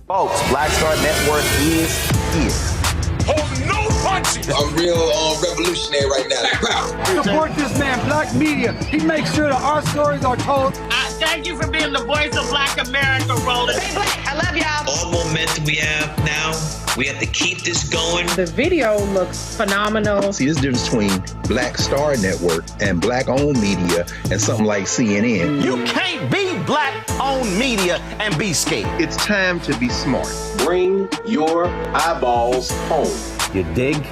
Folks, Black Star Network is here. Oh, no punches! I'm real revolutionary right now. Support this man, Black Media. He makes sure that our stories are told. Thank you for being the voice of Black America, Roland. Stay black. I love y'all. All momentum we have now, we have to keep this going. The video looks phenomenal. See, there's a difference between Black Star Network and Black-owned media and something like CNN. You can't be Black-owned media and be scared. It's time to be smart. Bring your eyeballs home. You dig?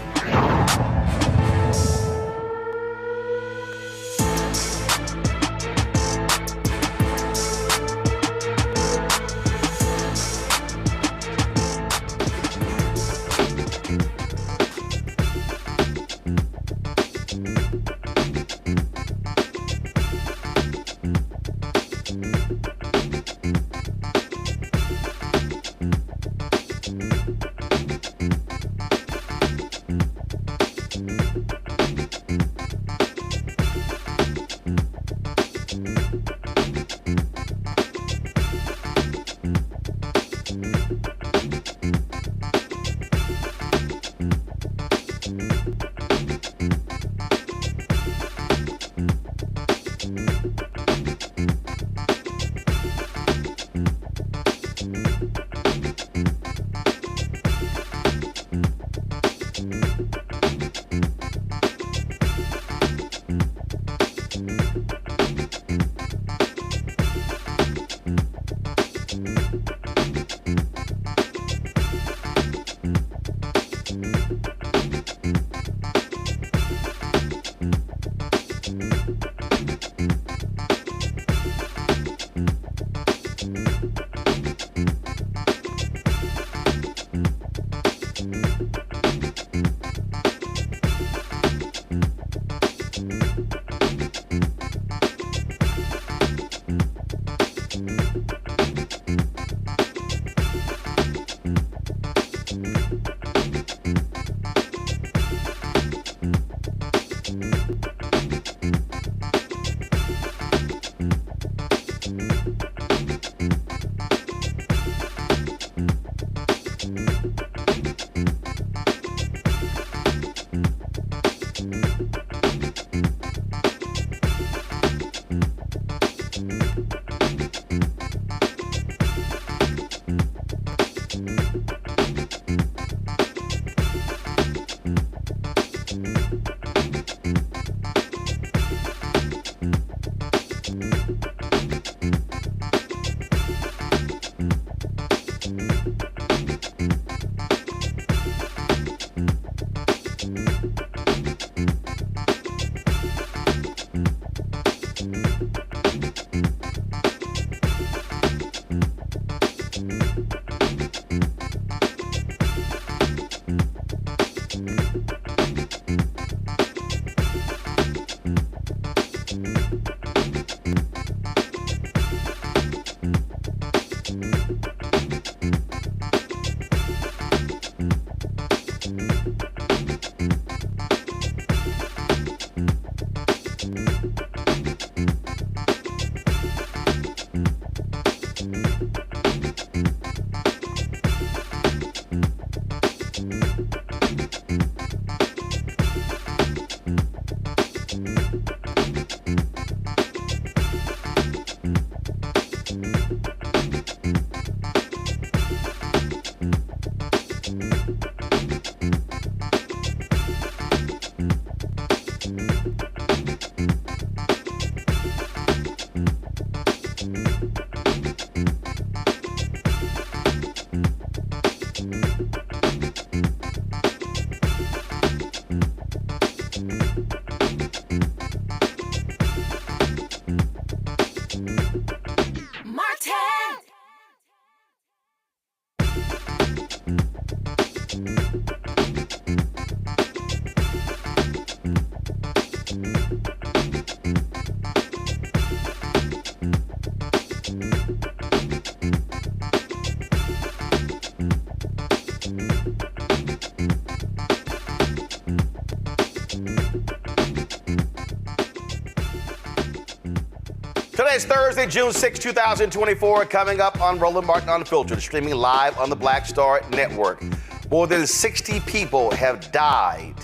Today is Thursday, June 6, 2024. Coming up on Roland Martin Unfiltered, streaming live on the Black Star Network. More than 60 people have died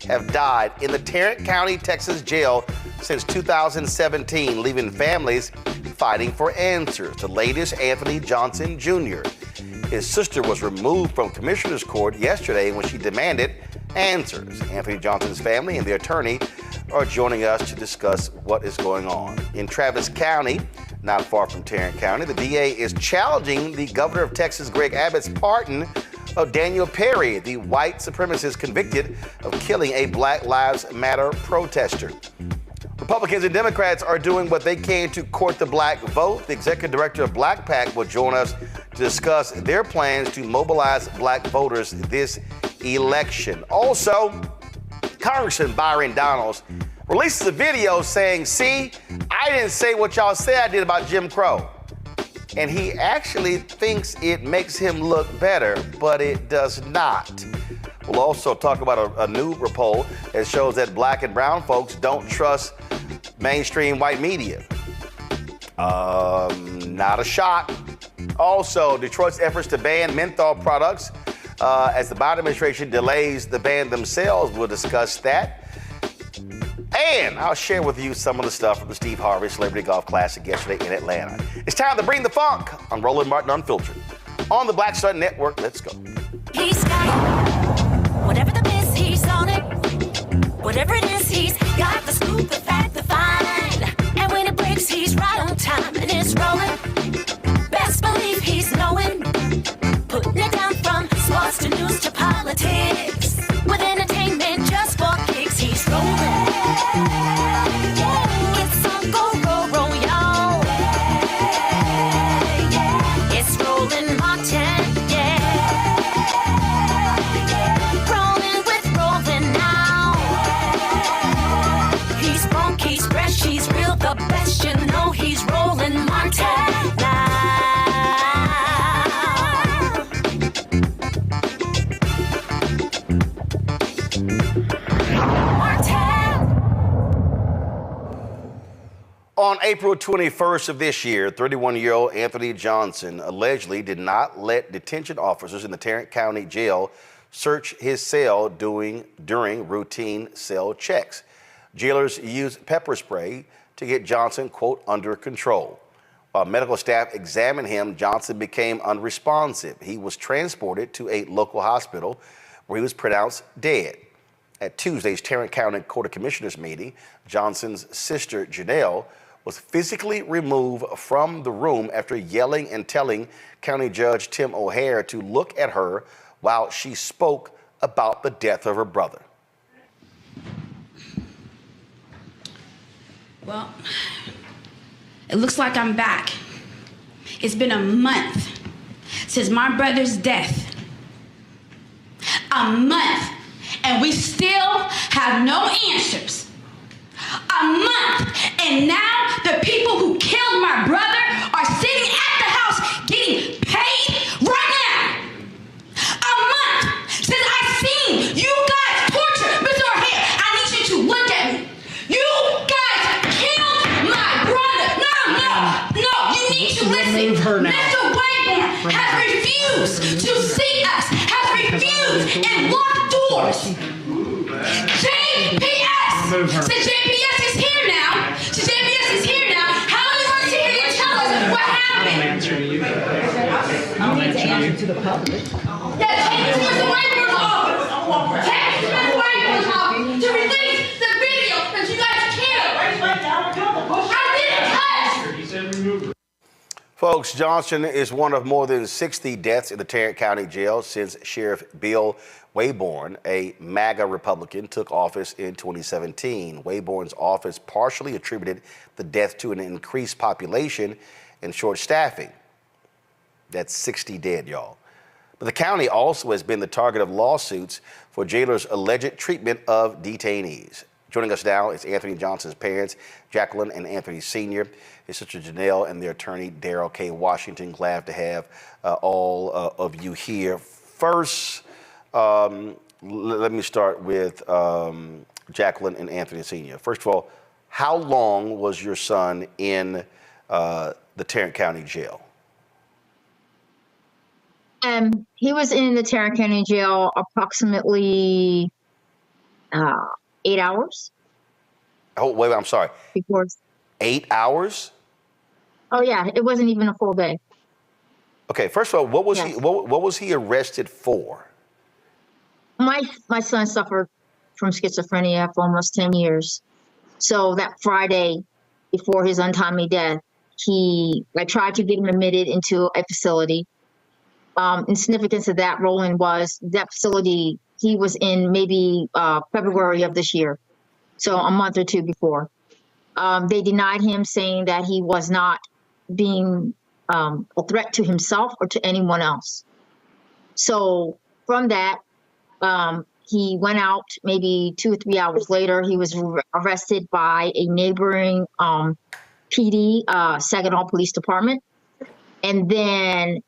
in the Tarrant County, Texas jail since 2017, leaving families fighting for answers. The latest, Anthony Johnson Jr. His sister was removed from Commissioner's Court yesterday when she demanded answers. Anthony Johnson's family and the attorney are joining us to discuss what is going on. In Travis County, not far from Tarrant County, the DA is challenging the governor of Texas, Greg Abbott's pardon of Daniel Perry, the white supremacist convicted of killing a Black Lives Matter protester. Republicans and Democrats are doing what they can to court the black vote. The executive director of BlackPAC will join us to discuss their plans to mobilize black voters this election. Also, Congressman Bryon releases a video saying, "See, I didn't say what y'all say I did about Jim Crow." And he actually thinks it makes him look better, but it does not. We'll also talk about a new poll that shows that black and brown folks don't trust mainstream white media. Not a shock. Also, Detroit's efforts to ban menthol products as the Biden administration delays the ban themselves. We'll discuss that. And I'll share with you some of the stuff from the Steve Harvey Celebrity Golf Classic yesterday in Atlanta. It's time to bring the funk on Roland Martin Unfiltered. On the Black Star Network, let's go. He's got it. Whatever the miss, he's on it. Whatever it is, he's got the scoop, the fact, the find. And when it breaks, he's right on time and it's rolling. Best believe he's knowing. Putting it down from sports to news to politics. With entertainment just for kicks, he's rolling. It's on go, roll, y'all. It's Roland Martin, rolling with Roland now. He's funk, he's fresh, he's real, the best, you know he's Roland Martin now. On April 21st of this year, 31-year-old Anthony Johnson allegedly did not let detention officers in the Tarrant County Jail search his cell during routine cell checks. Jailers used pepper spray to get Johnson, quote, under control. While medical staff examined him, Johnson became unresponsive. He was transported to a local hospital where he was pronounced dead. At Tuesday's Tarrant County Court of Commissioners meeting, Johnson's sister, Janelle, was physically removed from the room after yelling and telling County Judge Tim O'Hare to look at her while she spoke about the death of her brother. Well, it looks like I'm back. It's been a month since my brother's death. A month, and we still have no answers. A month, and now the listen. Mr. Wayborn has refused to see us, has refused and locked doors. JPS! Since JPS is here now, how are you going to sit here and tell us what happened? I'll answer you. I'll answer you to the public. Yeah, take it to Mr. Wayborn's office. Take it to Mr. Wayborn's office to release the video that you guys killed. I didn't touch. Folks, Johnson is one of more than 60 deaths in the Tarrant County Jail since Sheriff Bill Wayborn, a MAGA Republican, took office in 2017. Wayborn's office partially attributed the death to an increased population and short staffing. That's 60 dead, y'all. But the county also has been the target of lawsuits for jailers' alleged treatment of detainees. Joining us now is Anthony Johnson's parents, Jacqueline and Anthony Sr., his sister Janelle, and their attorney, Daryl K. Washington. Glad to have all of you here. First, let me start with Jacqueline and Anthony Sr. First of all, how long was your son in the Tarrant County Jail? He was in the Tarrant County Jail approximately 8 hours. Oh, wait, I'm sorry. Before 8 hours? Oh yeah, it wasn't even a full day. Okay, first of all, what was he arrested for? My son suffered from schizophrenia for almost 10 years. So that Friday before his untimely death, I tried to get him admitted into a facility. And significance of that, Roland, was that facility he was in maybe February of this year, so a month or two before. They denied him, saying that he was not being a threat to himself or to anyone else. So from that, he went out maybe 2 or 3 hours later. He was arrested by a neighboring PD, Saginaw Police Department. And then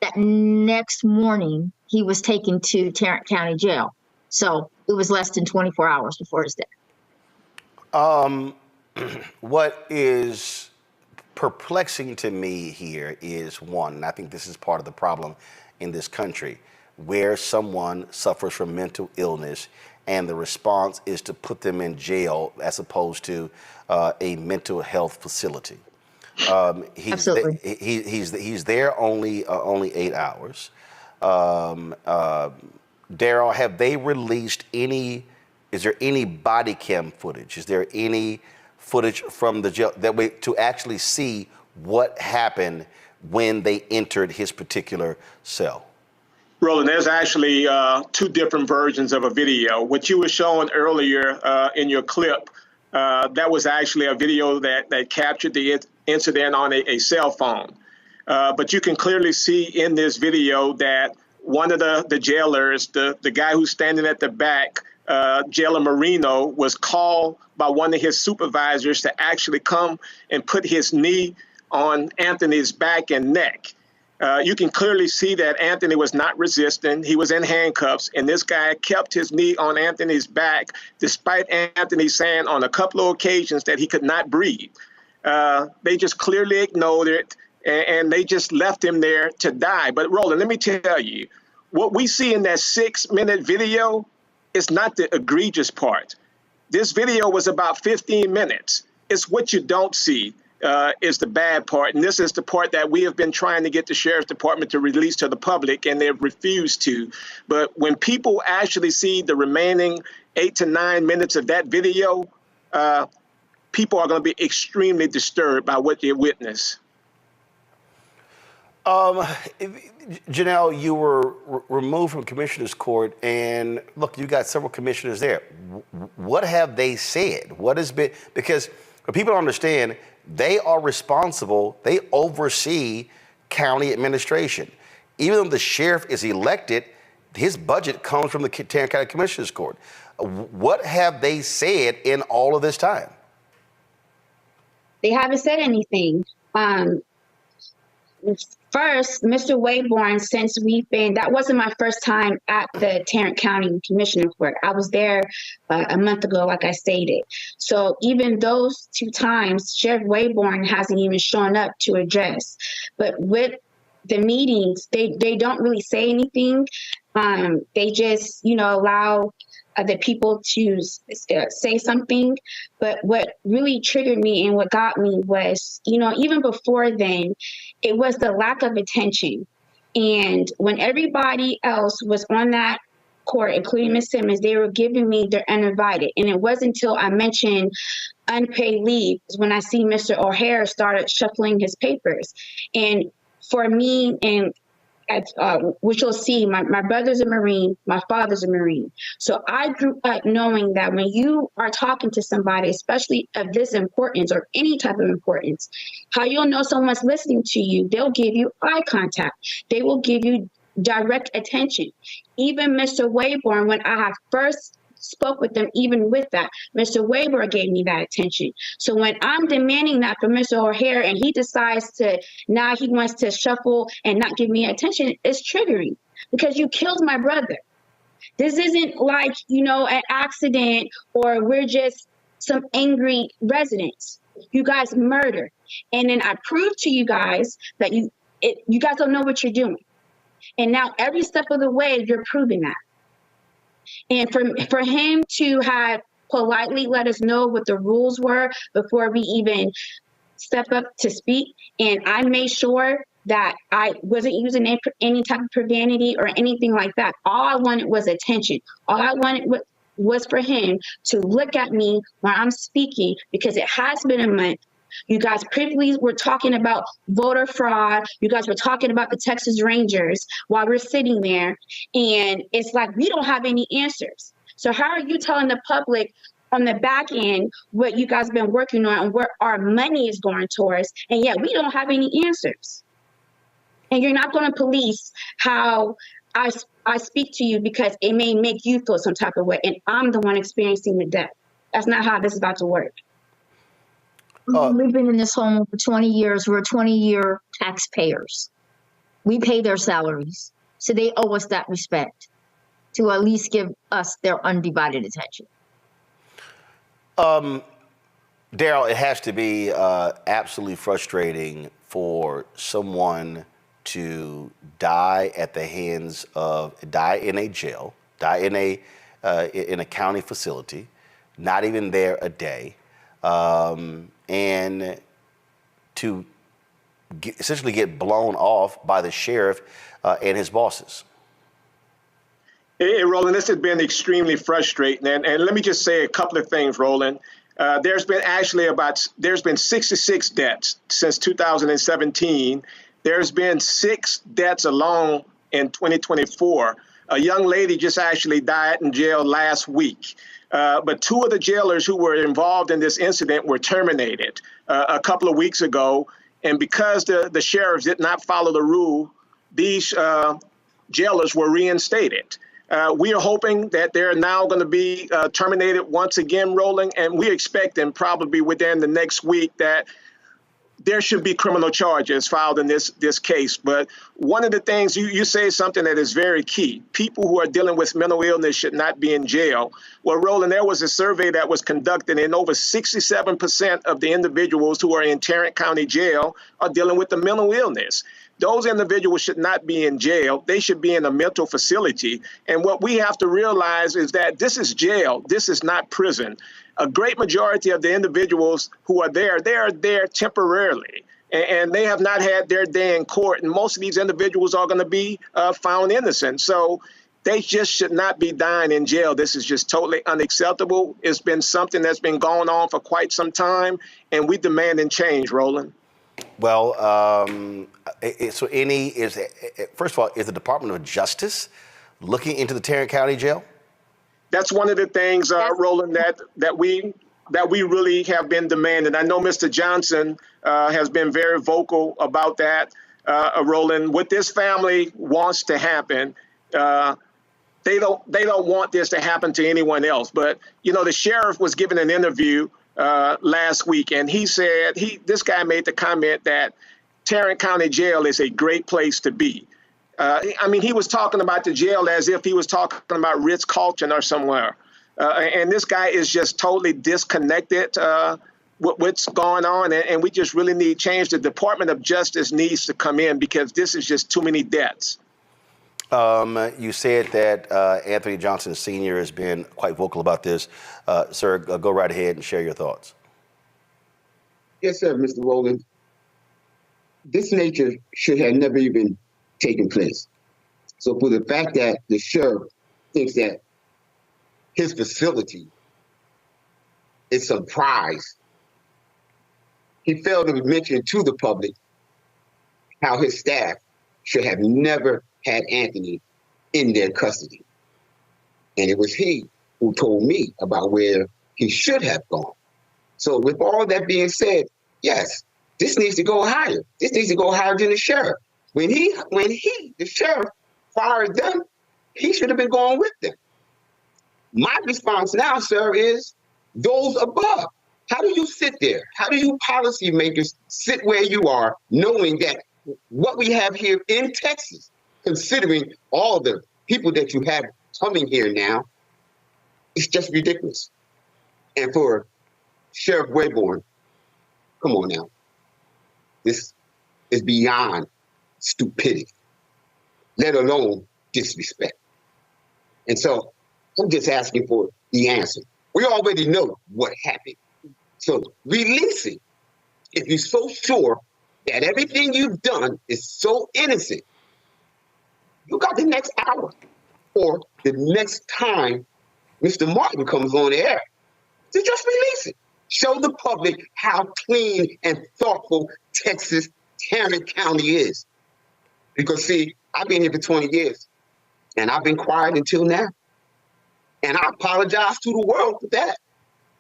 that next morning, he was taken to Tarrant County Jail. So it was less than 24 hours before his death. What is perplexing to me here is, one, and I think this is part of the problem in this country, where someone suffers from mental illness and the response is to put them in jail as opposed to a mental health facility. Absolutely. He's there only 8 hours. Daryl, have they released any? Is there any body cam footage? Is there any footage from the jail that way to actually see what happened when they entered his particular cell? Roland, there's actually 2 different versions of a video. What you were showing earlier in your clip, that was actually a video that captured the incident on a cell phone. But you can clearly see in this video that one of the jailers, the guy who's standing at the back, Jailer Marino, was called by one of his supervisors to actually come and put his knee on Anthony's back and neck. You can clearly see that Anthony was not resisting. He was in handcuffs, and this guy kept his knee on Anthony's back, despite Anthony saying on a couple of occasions that he could not breathe. They just clearly ignored it, and they just left him there to die. But Roland, let me tell you, what we see in that 6-minute video is not the egregious part. This video was about 15 minutes. It's what you don't see is the bad part. And this is the part that we have been trying to get the Sheriff's Department to release to the public, and they've refused to. But when people actually see the remaining 8 to 9 minutes of that video, people are going to be extremely disturbed by what they witness. Janelle, you were removed from Commissioner's Court, and look, you got several commissioners there. What have they said? What has been, because for people to understand, they are responsible, they oversee county administration. Even though the sheriff is elected, his budget comes from the Tarrant County Commissioner's Court. What have they said in all of this time? They haven't said anything. First, Mr. Wayborn, since that wasn't my first time at the Tarrant County Commissioner Court. I was there a month ago, like I stated. So even those 2 times, Sheriff Wayborn hasn't even shown up to address. But with the meetings, they don't really say anything. They just, allow the people to say something. But what really triggered me and what got me was, even before then, it was the lack of attention. And when everybody else was on that court, including Ms. Simmons, they were giving me their uninvited. And it wasn't until I mentioned unpaid leave when I see Mr. O'Hare started shuffling his papers. And for me, and which you'll see, my brother's a Marine, my father's a Marine. So I grew up knowing that when you are talking to somebody, especially of this importance or any type of importance, how you'll know someone's listening to you, they'll give you eye contact. They will give you direct attention. Even Mr. Wayborn, when I first spoke with them, even with that, Mr. Wayborn gave me that attention. So when I'm demanding that from Mr. O'Hare and he decides to, now he wants to shuffle and not give me attention, it's triggering because you killed my brother. This isn't like, an accident or we're just some angry residents. You guys murdered. And then I proved to you guys that you guys don't know what you're doing. And now every step of the way, you're proving that. And for him to have politely let us know what the rules were before we even step up to speak, and I made sure that I wasn't using any type of profanity or anything like that. All I wanted was attention. All I wanted was for him to look at me when I'm speaking, because it has been a month. You guys previously were talking about voter fraud. You guys were talking about the Texas Rangers while we're sitting there. And it's like, we don't have any answers. So how are you telling the public on the back end what you guys have been working on and where our money is going towards? And yet we don't have any answers. And you're not going to police how I speak to you because it may make you feel some type of way. And I'm the one experiencing the death. That's not how this is about to work. We've been in this home for 20 years. We're 20-year taxpayers. We pay their salaries. So they owe us that respect to at least give us their undivided attention. Daryl, it has to be absolutely frustrating for someone to die at the hands of, die in a jail, die in a county facility, not even there a day. And to essentially get blown off by the sheriff and his bosses. Hey, Roland, this has been extremely frustrating. And let me just say a couple of things, Roland. There's been 66 deaths since 2017. There's been 6 deaths alone in 2024. A young lady just actually died in jail last week. But 2 of the jailers who were involved in this incident were terminated a couple of weeks ago. And because the sheriffs did not follow the rule, these jailers were reinstated. We are hoping that they're now going to be terminated once again, Roland, and we expect them probably within the next week that there should be criminal charges filed in this case. But one of the things you say something that is very key. People who are dealing with mental illness should not be in jail. Well, Roland, there was a survey that was conducted, and over 67% of the individuals who are in Tarrant County Jail are dealing with the mental illness. Those individuals should not be in jail. They should be in a mental facility. And what we have to realize is that this is jail. This is not prison. A great majority of the individuals who are there, they are there temporarily, and they have not had their day in court. And most of these individuals are going to be found innocent. So they just should not be dying in jail. This is just totally unacceptable. It's been something that's been going on for quite some time, and we demand change, Roland. Well, first of all, is the Department of Justice looking into the Tarrant County Jail? That's one of the things, Roland, that we really have been demanding. I know Mr. Johnson has been very vocal about that, Roland. What this family wants to happen, they don't want this to happen to anyone else. But the sheriff was given an interview last week, and he said this guy made the comment that Tarrant County Jail is a great place to be. I mean, he was talking about the jail as if he was talking about Ritz-Carlton or somewhere. And this guy is just totally disconnected with what's going on. And we just really need change. The Department of Justice needs to come in because this is just too many deaths. You said that Anthony Johnson Sr. has been quite vocal about this. Sir, go right ahead and share your thoughts. Yes, sir, Mr. Rowland. This nature should have never even taken place. So for the fact that the sheriff thinks that his facility is some prize, he failed to mention to the public how his staff should have never had Anthony in their custody. And it was he who told me about where he should have gone. So with all that being said, yes, this needs to go higher. This needs to go higher than the sheriff. When the sheriff, fired them, he should have been going with them. My response now, sir, is those above. How do you sit there? How do you policymakers sit where you are, knowing that what we have here in Texas, considering all the people that you have coming here now, it's just ridiculous. And for Sheriff Wayborn, come on now. This is beyond stupidity, let alone disrespect. And so I'm just asking for the answer. We already know what happened. So release it. If you're so sure that everything you've done is so innocent, you got the next hour or the next time Mr. Martin comes on the air to just release it. Show the public how clean and thoughtful Texas Tarrant County is. Because see, I've been here for 20 years and I've been quiet until now. And I apologize to the world for that.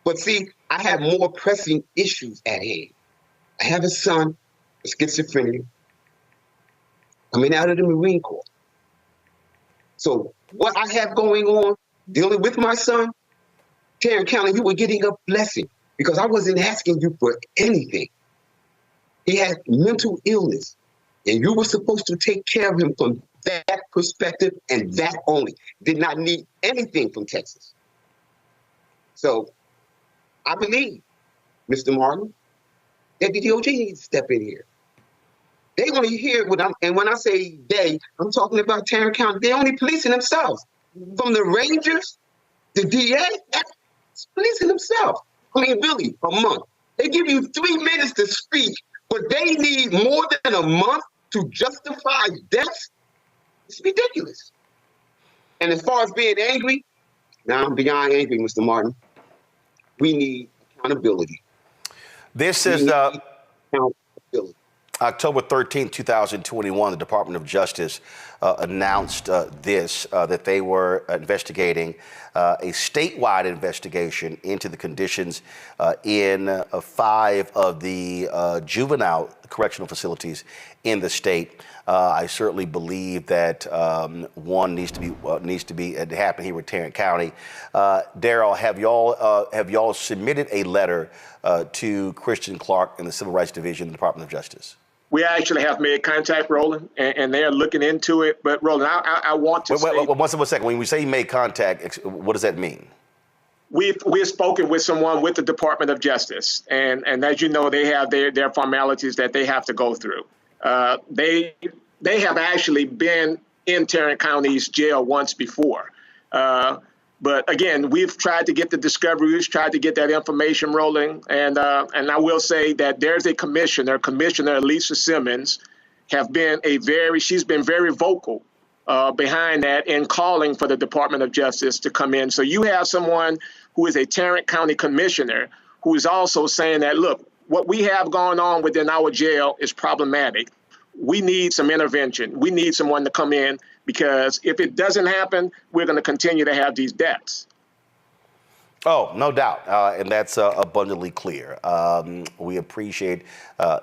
But see, I have more pressing issues at hand. I have a son with schizophrenia coming out of the Marine Corps. So what I have going on, dealing with my son, Tarrant County, you were getting a blessing because I wasn't asking you for anything. He had mental illness, and you were supposed to take care of him from that perspective and that only. Did not need anything from Texas. So I believe, Mr. Martin, that the DOJ needs to step in here. They only hear what and when I say they, I'm talking about Tarrant County. They're only policing themselves. From the Rangers, the DA, that's policing themselves. I mean, really, a month. They give you 3 minutes to speak, but they need more than a month to justify deaths. It's ridiculous. And as far as being angry, now I'm beyond angry, Mr. Martin. We need accountability. This is October 13, 2021, the Department of Justice announced that they were investigating a statewide investigation into the conditions in 5 of the juvenile correctional facilities in the state. I certainly believe that one needs to be it happened here with Tarrant County. Daryl, have y'all submitted a letter to Christian Clark in the Civil Rights Division of the Department of Justice? We actually have made contact, Roland, and they are looking into it. But Roland, I want to say... Wait, one second. When we say you made contact, what does that mean? We've spoken with someone with the Department of Justice, and as you know, they have their formalities that they have to go through. They have actually been in Tarrant County's jail once before. But again, we've tried to get the discovery, we've tried to get that information rolling. And I will say that there's a commissioner, Lisa Simmons, she's been very vocal behind that in calling for the Department of Justice to come in. So you have someone who is a Tarrant County commissioner who is also saying that, look, what we have going on within our jail is problematic. We need some intervention. We need someone to come in, because if it doesn't happen, we're going to continue to have these deaths. Oh, no doubt. And that's abundantly clear. We appreciate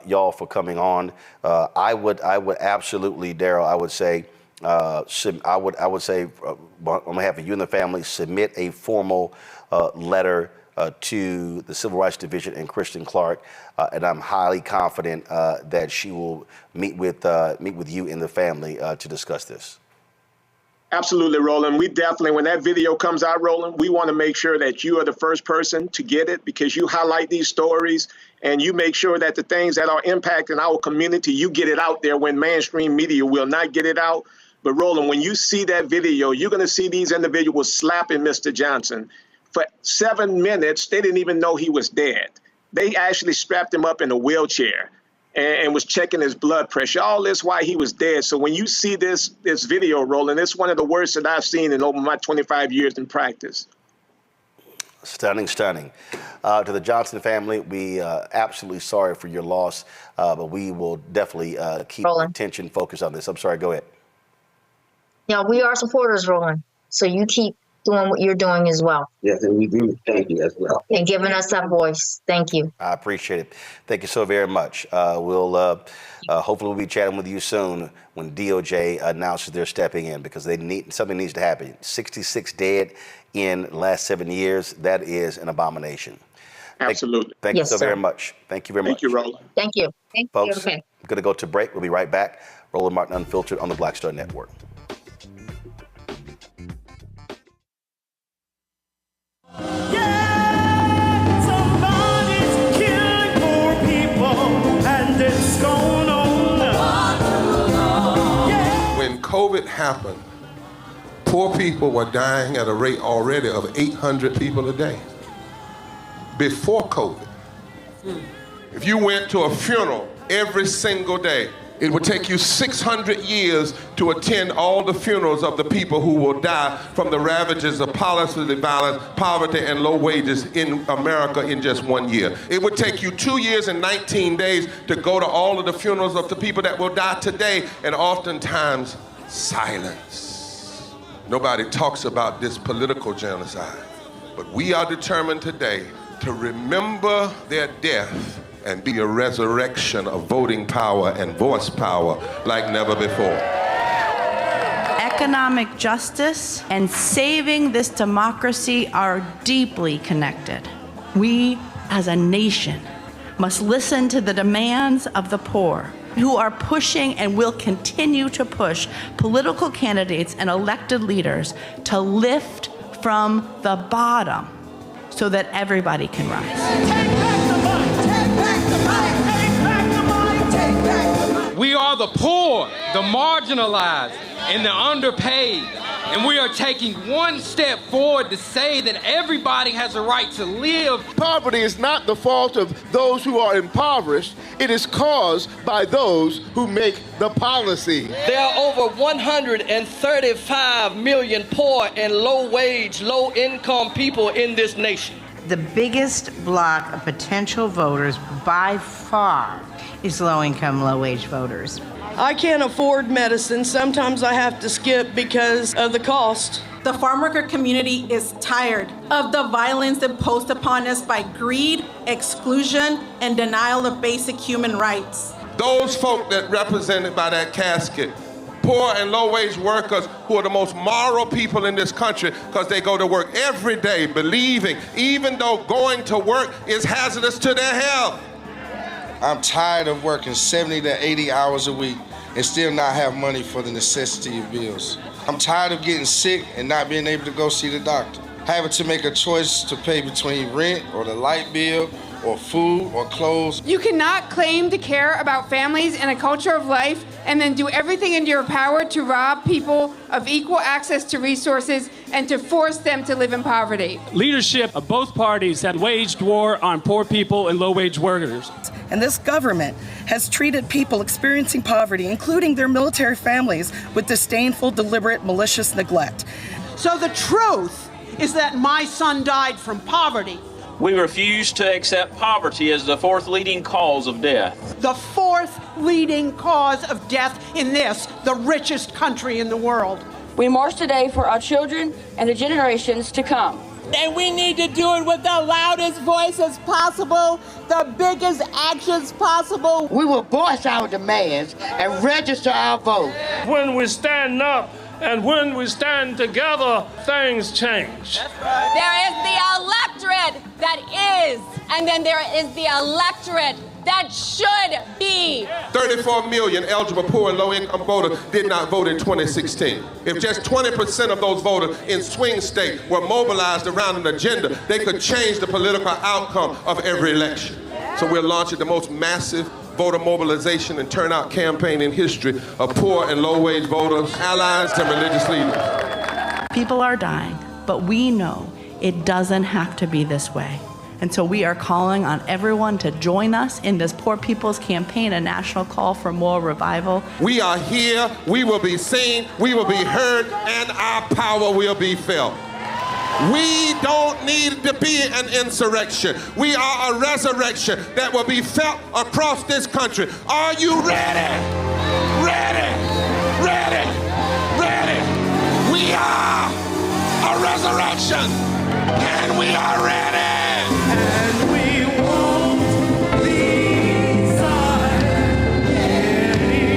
y'all for coming on. I would absolutely, Daryl, I would say, on behalf of you and the family, submit a formal letter to the Civil Rights Division and Kristen Clark, and I'm highly confident that she will meet with you and the family to discuss this. Absolutely, Roland. We definitely, when that video comes out, Roland, we want to make sure that you are the first person to get it, because you highlight these stories and you make sure that the things that are impacting our community, you get it out there when mainstream media will not get it out. But Roland, when you see that video, you're going to see these individuals slapping Mr. Johnson. For 7 minutes, they didn't even know he was dead. They actually strapped him up in a wheelchair and was checking his blood pressure. All this while he was dead. So when you see this video, Roland, it's one of the worst that I've seen in over my 25 years in practice. Stunning, stunning. To the Johnson family, we absolutely sorry for your loss, but we will definitely keep attention focused on this. I'm sorry, go ahead. Yeah, we are supporters, Roland. So you keep doing what you're doing as well. Yes, and we do thank you as well. And giving us that voice. Thank you. I appreciate it. Thank you so very much. We'll hopefully we'll be chatting with you soon when DOJ announces they're stepping in, because something needs to happen. 66 dead in the last 7 years. That is an abomination. Absolutely. Thank you so very much. Thank you very much. Thank you, Roland. Thank you. Folks, Okay. I'm going to go to break. We'll be right back. Roland Martin Unfiltered on the Black Star Network. When COVID happened, poor people were dying at a rate already of 800 people a day. Before COVID, if you went to a funeral every single day, it would take you 600 years to attend all the funerals of the people who will die from the ravages of policy violence, poverty, and low wages in America in just 1 year. It would take you 2 years and 19 days to go to all of the funerals of the people that will die today, and oftentimes silence. Nobody talks about this political genocide, but we are determined today to remember their death and be a resurrection of voting power and voice power like never before. Economic justice and saving this democracy are deeply connected. We, as a nation, must listen to the demands of the poor, who are pushing and will continue to push political candidates and elected leaders to lift from the bottom so that everybody can rise. We are the poor, the marginalized, and the underpaid. And we are taking one step forward to say that everybody has a right to live. Poverty is not the fault of those who are impoverished. It is caused by those who make the policy. There are over 135 million poor and low-wage, low-income people in this nation. The biggest block of potential voters by far is low-income, low-wage voters. I can't afford medicine. Sometimes I have to skip because of the cost. The farm worker community is tired of the violence imposed upon us by greed, exclusion, and denial of basic human rights. Those folk that represented by that casket, poor and low-wage workers who are the most moral people in this country because they go to work every day believing, even though going to work is hazardous to their health. I'm tired of working 70 to 80 hours a week and still not have money for the necessity of bills. I'm tired of getting sick and not being able to go see the doctor. Having to make a choice to pay between rent or the light bill or food or clothes. You cannot claim to care about families and a culture of life and then do everything in your power to rob people of equal access to resources and to force them to live in poverty. Leadership of both parties have waged war on poor people and low-wage workers. And this government has treated people experiencing poverty, including their military families, with disdainful, deliberate, malicious neglect. So the truth is that my son died from poverty. We refuse to accept poverty as the fourth leading cause of death. The fourth leading cause of death in this, the richest country in the world. We march today for our children and the generations to come. And we need to do it with the loudest voices possible, the biggest actions possible. We will voice our demands and register our vote. When we stand up And when we stand together, things change. There is the electorate that is, and then there is the electorate that should be. 34 million eligible poor and low-income voters did not vote in 2016. If just 20% of those voters in swing states were mobilized around an agenda, they could change the political outcome of every election. So we're launching the most massive voter mobilization and turnout campaign in history of poor and low-wage voters, allies, and religious leaders. People are dying, but we know it doesn't have to be this way. And so we are calling on everyone to join us in this Poor People's Campaign, a national call for more revival. We are here, we will be seen, we will be heard, and our power will be felt. We don't need to be an insurrection. We are a resurrection that will be felt across this country. Are you ready? Ready, ready, ready. We are a resurrection, and we are ready. And we won't be silent anymore.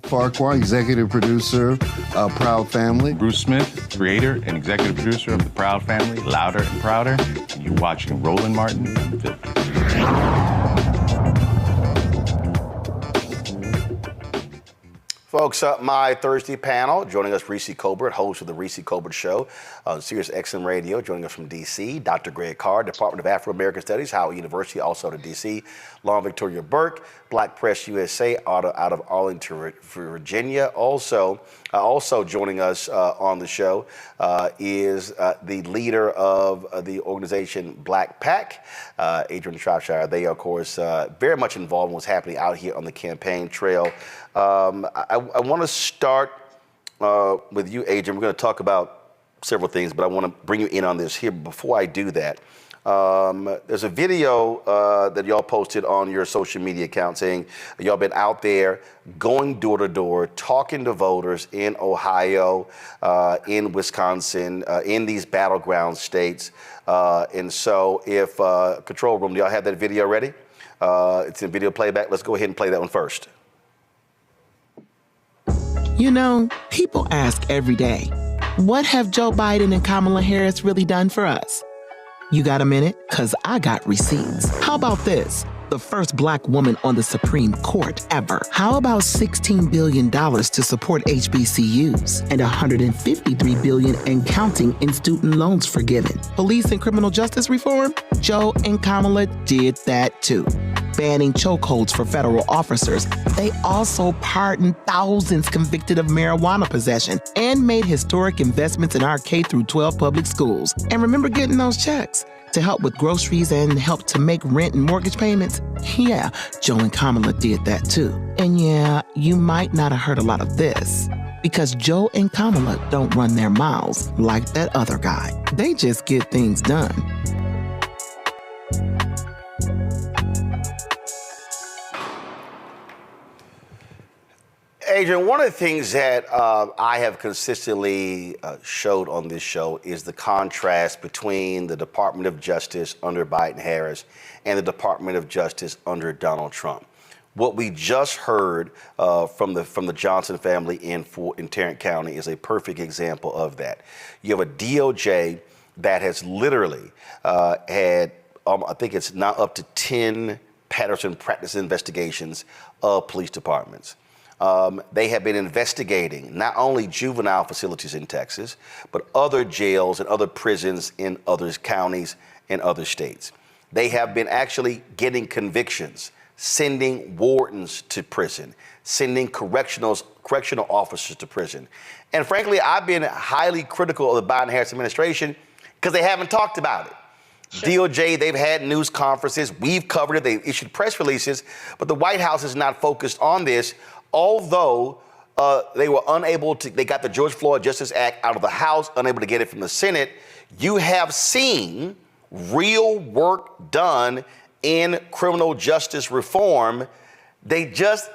Farquhar, executive producer of Proud Family. Bruce Smith, creator and executive producer of The Proud Family, Louder and Prouder. And you're watching Roland Martin Unfiltered. Folks, my Thursday panel, joining us, Reese Colbert, host of the Reese Colbert Show on Sirius XM Radio. Joining us from D.C., Dr. Greg Carr, Department of Afro-American Studies, Howard University, also to D.C. Lauren Victoria Burke, Black Press USA, out of Arlington, Virginia. Also joining us on the show is the leader of the organization BlackPAC, Adrian Shropshire. They are, of course, very much involved in what's happening out here on the campaign trail. I want to start with you, Adrian. We're going to talk about several things, but I want to bring you in on this here. Before I do that, there's a video that y'all posted on your social media account saying y'all been out there going door to door, talking to voters in Ohio, in Wisconsin, in these battleground states. And so if control room, do y'all have that video ready? It's in video playback. Let's go ahead and play that one first. You know, people ask every day, what have Joe Biden and Kamala Harris really done for us? You got a minute? 'Cause I got receipts. How about this? The first Black woman on the Supreme Court ever. How about $16 billion to support HBCUs and $153 billion and counting in student loans forgiven? Police and criminal justice reform? Joe and Kamala did that too. Banning chokeholds for federal officers. They also pardoned thousands convicted of marijuana possession and made historic investments in our K-12 public schools. And remember getting those checks to help with groceries and help to make rent and mortgage payments? Yeah, Joe and Kamala did that too. And yeah, you might not have heard a lot of this because Joe and Kamala don't run their mouths like that other guy. They just get things done. Adrian, one of the things that I have consistently showed on this show is the contrast between the Department of Justice under Biden-Harris and the Department of Justice under Donald Trump. What we just heard from the Johnson family in Tarrant County is a perfect example of that. You have a DOJ that has literally had, I think it's now up to 10 Patterson practice investigations of police departments. They have been investigating not only juvenile facilities in Texas, but other jails and other prisons in other counties and other states. They have been actually getting convictions, sending wardens to prison, sending correctional officers to prison. And frankly, I've been highly critical of the Biden-Harris administration because they haven't talked about it. Sure. DOJ, they've had news conferences. We've covered it. They've issued press releases. But the White House is not focused on this, although they were unable to, they got the George Floyd Justice Act out of the House, unable to get it from the Senate. You have seen real work done in criminal justice reform. They just,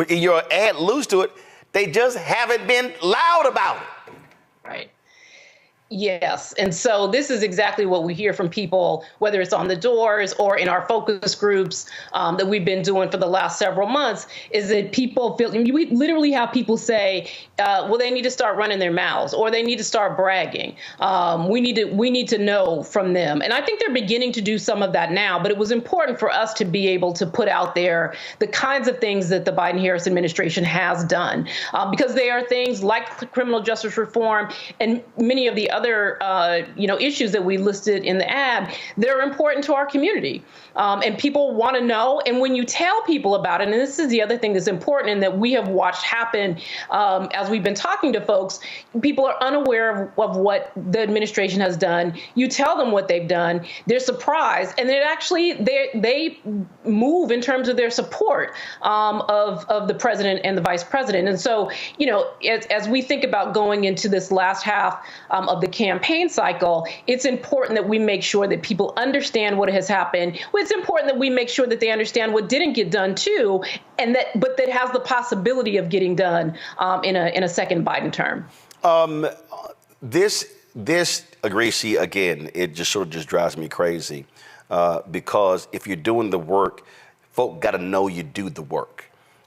in your ad loose to it, they just haven't been loud about it. Right. Yes. And so this is exactly what we hear from people, whether it's on the doors or in our focus groups that we've been doing for the last several months, is that people feel, we literally have people say, well, they need to start running their mouths or they need to start bragging. We need to know from them. And I think they're beginning to do some of that now, but it was important for us to be able to put out there the kinds of things that the Biden-Harris administration has done, because they are things like criminal justice reform and many of the other issues that we listed in the ad. They're important to our community, and people want to know. And when you tell people about it, and this is the other thing that's important and that we have watched happen as we've been talking to folks, people are unaware of what the administration has done. You tell them what they've done, they're surprised, and then actually they move in terms of their support of the president and the vice president. And so, as we think about going into this last half of the campaign cycle, it's important that we make sure that people understand what has happened. It's important that we make sure that they understand what didn't get done too, but that has the possibility of getting done in a second Biden term. This Gracie, again, it just sort of just drives me crazy because if you're doing the work, folk got to know you do the work.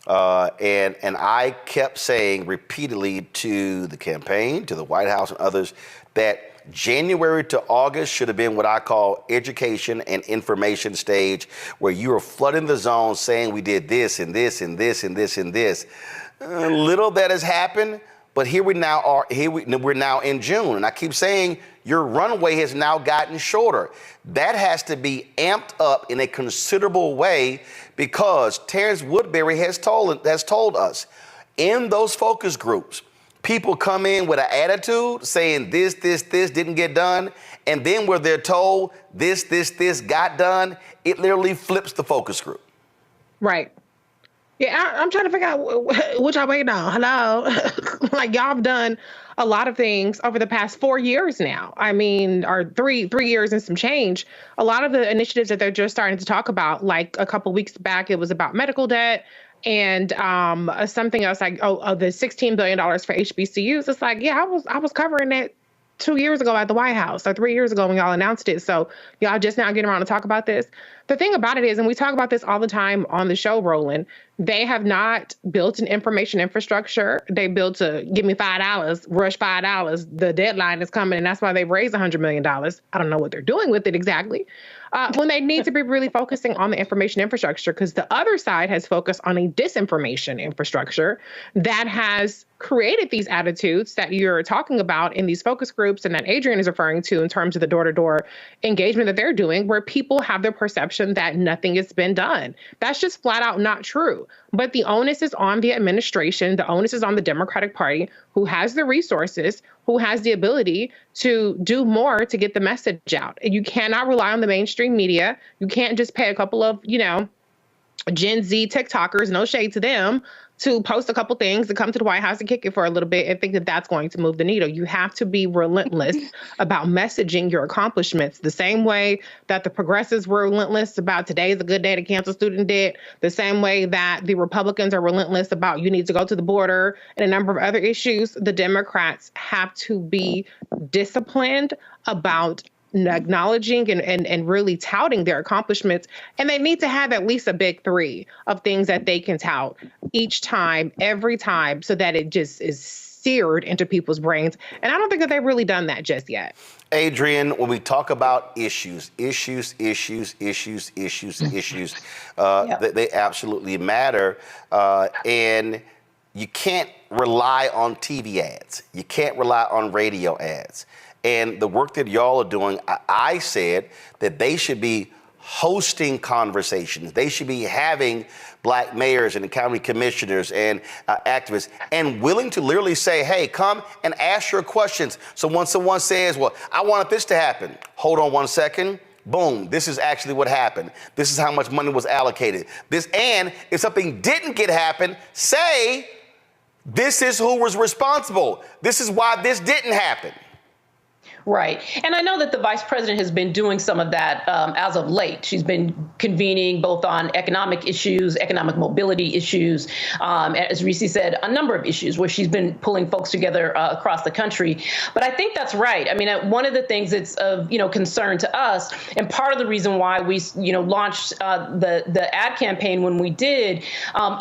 And I kept saying repeatedly to the campaign, to the White House and others, that January to August should have been what I call education and information stage, where you are flooding the zone saying we did this and this and this and this and this. Little that has happened, but here we now are. We're now in June, and I keep saying your runway has now gotten shorter. That has to be amped up in a considerable way, because Terrence Woodbury has told us in those focus groups, people come in with an attitude saying this didn't get done, and then where they're told this got done, it literally flips the focus group. Right. Yeah, I'm trying to figure out what y'all waiting on. Hello? Like, y'all have done a lot of things over the past 4 years now. I mean, or three years and some change. A lot of the initiatives that they're just starting to talk about, like a couple weeks back, it was about medical debt and something else like, the $16 billion for HBCUs. It's like, yeah, I was covering that 2 years ago at the White House, or 3 years ago when y'all announced it. So y'all just now getting around to talk about this. The thing about it is, and we talk about this all the time on the show, Roland, they have not built an information infrastructure. They built a give me $5, rush $5. The deadline is coming, and that's why they've raised $100 million. I don't know what they're doing with it exactly. When they need to be really focusing on the information infrastructure, because the other side has focused on a disinformation infrastructure that has created these attitudes that you're talking about in these focus groups and that Adrian is referring to in terms of the door-to-door engagement that they're doing, where people have their perception that nothing has been done. That's just flat out not true. But the onus is on the administration. The onus is on the Democratic Party, who has the resources, who has the ability to do more to get the message out. And you cannot rely on the mainstream media. You can't just pay a couple of, Gen Z TikTokers, no shade to them, to post a couple things and come to the White House and kick it for a little bit and think that that's going to move the needle. You have to be relentless about messaging your accomplishments, the same way that the progressives were relentless about today is a good day to cancel student debt, the same way that the Republicans are relentless about you need to go to the border and a number of other issues. The Democrats have to be disciplined about acknowledging and really touting their accomplishments. And they need to have at least a big three of things that they can tout each time, every time, so that it just is seared into people's brains. And I don't think that they've really done that just yet. Adrian, when we talk about issues, they absolutely matter. And you can't rely on TV ads. You can't rely on radio ads. And the work that y'all are doing, I said that they should be hosting conversations. They should be having black mayors and county commissioners and activists, and willing to literally say, hey, come and ask your questions. So when someone says, well, I want this to happen, hold on 1 second. Boom, this is actually what happened. This is how much money was allocated. And if something didn't happen, say, this is who was responsible. This is why this didn't happen. Right. And I know that the vice president has been doing some of that as of late. She's been convening both on economic issues, economic mobility issues, as Reese said, a number of issues where she's been pulling folks together across the country. But I think that's right. I mean, one of the things that's of concern to us, and part of the reason why we launched the ad campaign when we did,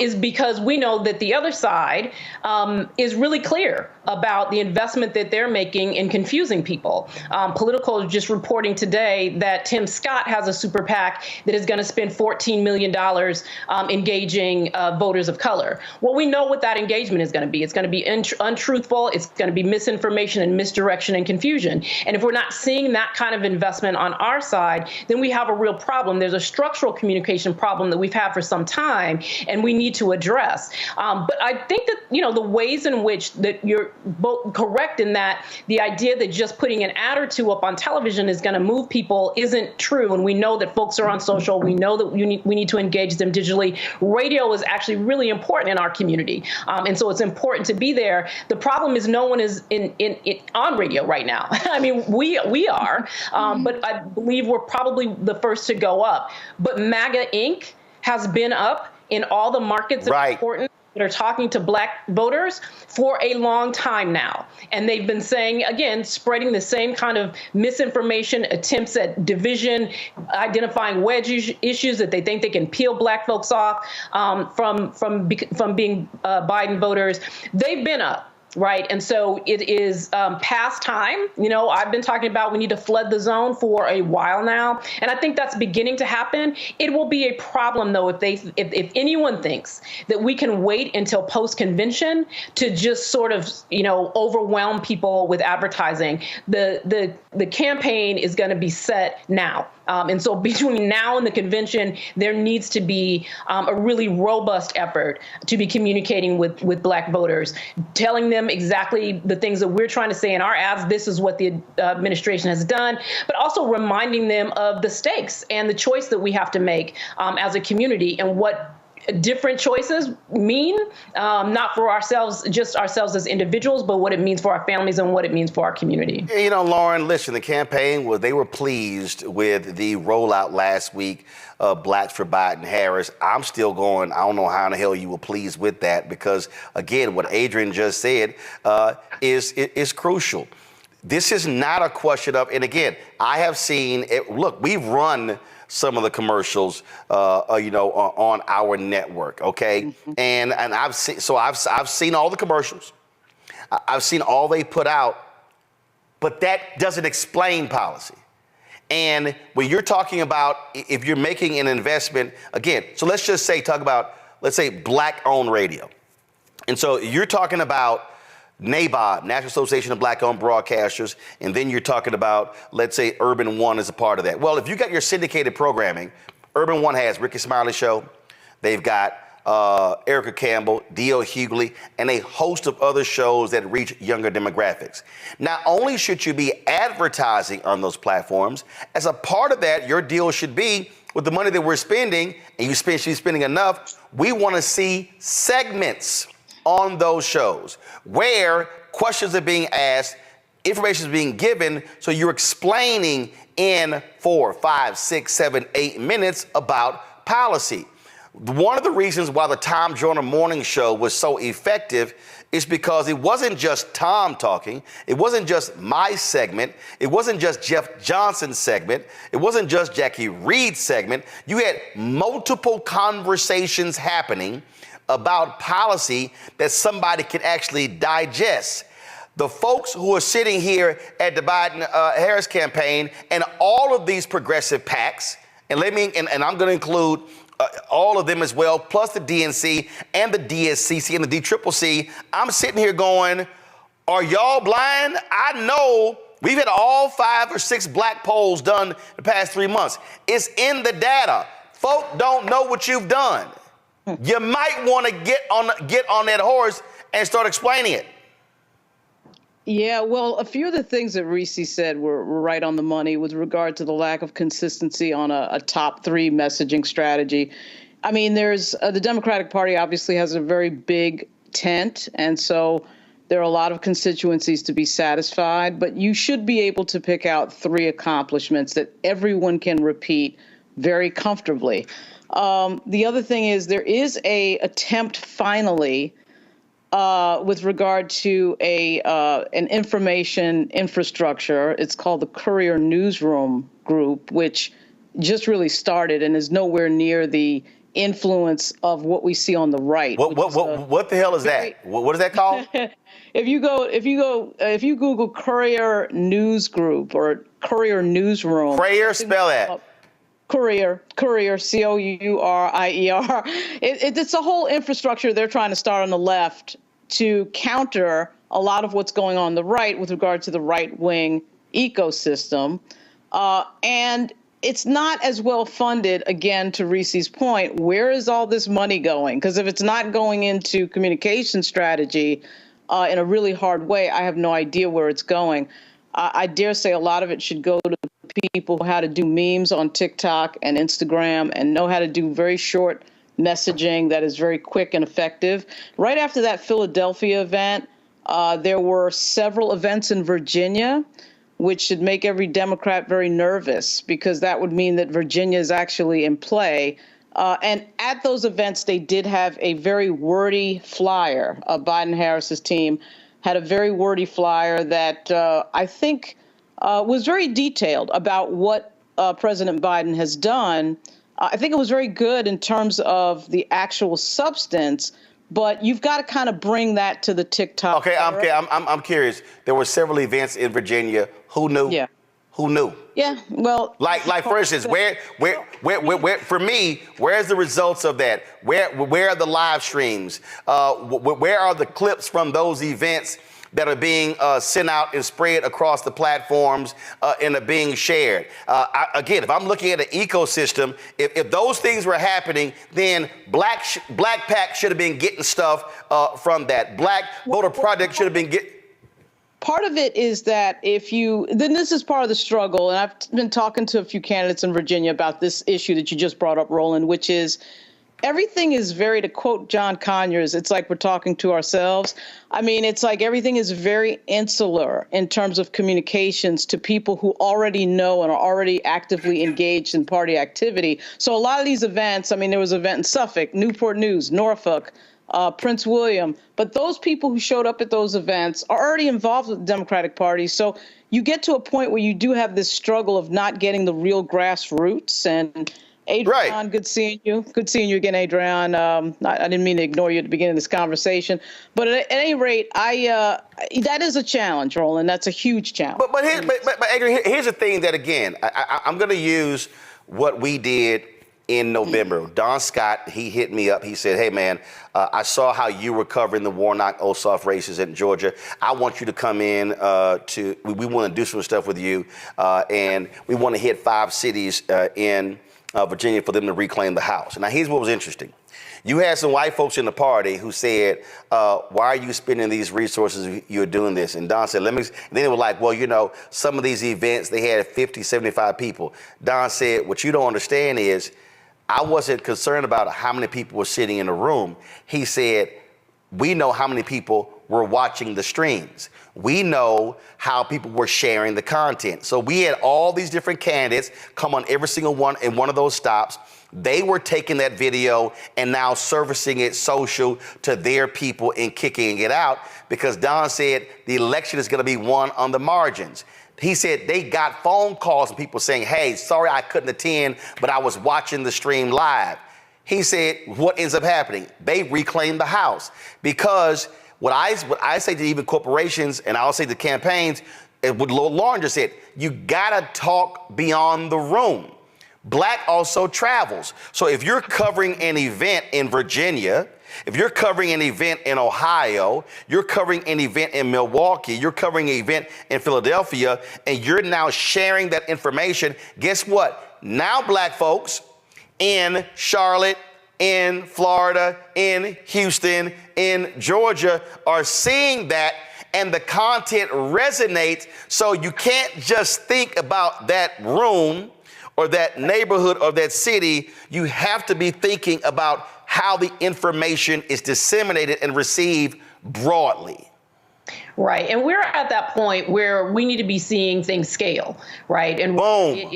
is because we know that the other side is really clear about the investment that they're making in confusing people. Politico is just reporting today that Tim Scott has a super PAC that is going to spend $14 million engaging voters of color. Well, we know what that engagement is going to be. It's going to be untruthful. It's going to be misinformation and misdirection and confusion. And if we're not seeing that kind of investment on our side, then we have a real problem. There's a structural communication problem that we've had for some time, and we need to address. But I think that, the ways in which that you're both correct in that the idea that just putting an ad or two up on television is going to move people isn't true. And we know that folks are on social. We know that we need to engage them digitally. Radio is actually really important in our community. And so it's important to be there. The problem is no one is on radio right now. I mean, we are, but I believe we're probably the first to go up. But MAGA Inc. has been up in all the markets that are important that are talking to Black voters for a long time now. And they've been saying, again, spreading the same kind of misinformation, attempts at division, identifying wedge issues that they think they can peel Black folks off from being Biden voters. They've been up. Right. And so it is past time. I've been talking about we need to flood the zone for a while now. And I think that's beginning to happen. It will be a problem, though, if anyone thinks that we can wait until post-convention to just sort of, overwhelm people with advertising. The campaign is going to be set now. And so between now and the convention, there needs to be a really robust effort to be communicating with Black voters, telling them exactly the things that we're trying to say in our ads. This is what the administration has done, but also reminding them of the stakes and the choice that we have to make as a community and what different choices mean, not for ourselves, just ourselves as individuals, but what it means for our families and what it means for our community. Lauren, listen, the campaign, they were pleased with the rollout last week of Blacks for Biden Harris. I'm still going, I don't know how in the hell you were pleased with that, because, again, what Adrian just said is crucial. This is not a question of, and again, I have seen it. Look, we've run some of the commercials, on our network, okay? Mm-hmm. And I've seen all the commercials. I've seen all they put out, but that doesn't explain policy. And when you're talking about if you're making an investment, again, so let's say Black-owned radio. And so you're talking about NABOB, National Association of Black-Owned Broadcasters, and then you're talking about, let's say, Urban One is a part of that. Well, if you got your syndicated programming, Urban One has Ricky Smiley Show, they've got Erica Campbell, D.L. Hughley, and a host of other shows that reach younger demographics. Not only should you be advertising on those platforms, as a part of that, your deal should be with the money that we're spending, and you should be spending enough, we want to see segments on those shows where questions are being asked, information is being given, so you're explaining in 4, 5, 6, 7, 8 minutes about policy. One of the reasons why the Tom Joyner Morning Show was so effective is because it wasn't just Tom talking, it wasn't just my segment, it wasn't just Jeff Johnson's segment, it wasn't just Jackie Reed's segment. You had multiple conversations happening about policy that somebody can actually digest. The folks who are sitting here at the Biden-Harris campaign and all of these progressive PACs, and I'm going to include all of them as well, plus the DNC and the DSCC and the DCCC, I'm sitting here going, are y'all blind? I know we've had all 5 or 6 black polls done the past 3 months. It's in the data. Folk don't know what you've done. You might want to get on that horse and start explaining it. Yeah, well, a few of the things that Reese said were right on the money with regard to the lack of consistency on a top 3 messaging strategy. I mean, there's the Democratic Party obviously has a very big tent. And so There are a lot of constituencies to be satisfied, but you should be able to pick out 3 accomplishments that everyone can repeat very comfortably. The other thing is there is a attempt finally with regard to an information infrastructure. It's called the Courier Newsroom Group, which just really started and is nowhere near the influence of what we see on the right. What the hell is that? What is that called? If you Google Courier News Group or Courier Newsroom. Courier, spell that. Courier, Courier. It's a whole infrastructure they're trying to start on the left to counter a lot of what's going on the right with regard to the right-wing ecosystem. And it's not as well funded, again, to Reese's point. Where is all this money going? Because if it's not going into communication strategy in a really hard way, I have no idea where it's going. I dare say a lot of it should go to people who know how to do memes on TikTok and Instagram and know how to do very short messaging that is very quick and effective. Right after that Philadelphia event, there were several events in Virginia, which should make every Democrat very nervous because that would mean that Virginia is actually in play. And at those events, they did have a very wordy flyer. Biden-Harris's team had a very wordy flyer that I think was very detailed about what President Biden has done. I think it was very good in terms of the actual substance, but you've got to kind of bring that to the TikTok. Okay, I'm curious. There were several events in Virginia. Who knew? Yeah. Who knew? Yeah, well, like for instance, where for me, where's the results of that? Where are the live streams? Where are the clips from those events that are being sent out and spread across the platforms and are being shared? Again, if I'm looking at an ecosystem, if those things were happening, then BlackPAC should have been getting stuff from that. Black Voter Project should have been getting. Part of it is that then this is part of the struggle, and I've been talking to a few candidates in Virginia about this issue that you just brought up, Roland, which is everything is very, to quote John Conyers, it's like we're talking to ourselves. I mean, it's like everything is very insular in terms of communications to people who already know and are already actively engaged in party activity. So a lot of these events, I mean, there was an event in Suffolk, Newport News, Norfolk, Prince William, but those people who showed up at those events are already involved with the Democratic Party. So you get to a point where you do have this struggle of not getting the real grassroots. And Adrian, right. Good seeing you. Good seeing you again, Adrian. I didn't mean to ignore you at the beginning of this conversation, but at any rate, that is a challenge, Roland. That's a huge challenge. But Adrian, here's the thing that, again, I'm going to use what we did in November. Don Scott, he hit me up. He said, hey, man, I saw how you were covering the Warnock-Ossoff races in Georgia. I want you to come in we want to do some stuff with you, and we want to hit 5 cities in Virginia for them to reclaim the House. Now, here's what was interesting. You had some white folks in the party who said, why are you spending these resources? You're doing this. And Don said, and then they were like, well, you know, some of these events, they had 50, 75 people. Don said, what you don't understand is I wasn't concerned about how many people were sitting in the room. He said, we know how many people were watching the streams. We know how people were sharing the content. So we had all these different candidates come on every single one in one of those stops. They were taking that video and now servicing it social to their people and kicking it out because Don said the election is going to be won on the margins. He said they got phone calls from people saying, hey, sorry I couldn't attend, but I was watching the stream live. He said, what ends up happening? They reclaim the House because what I say to even corporations, and I'll say to campaigns, and what Lauren just said, you gotta talk beyond the room. Black also travels. So if you're covering an event in Virginia, if you're covering an event in Ohio, you're covering an event in Milwaukee, you're covering an event in Philadelphia, and you're now sharing that information, guess what? Now black folks in Charlotte, in Florida, in Houston, in Georgia are seeing that, and the content resonates. So you can't just think about that room or that neighborhood or that city. You have to be thinking about how the information is disseminated and received broadly. Right. And we're at that point where we need to be seeing things scale, right? And boom.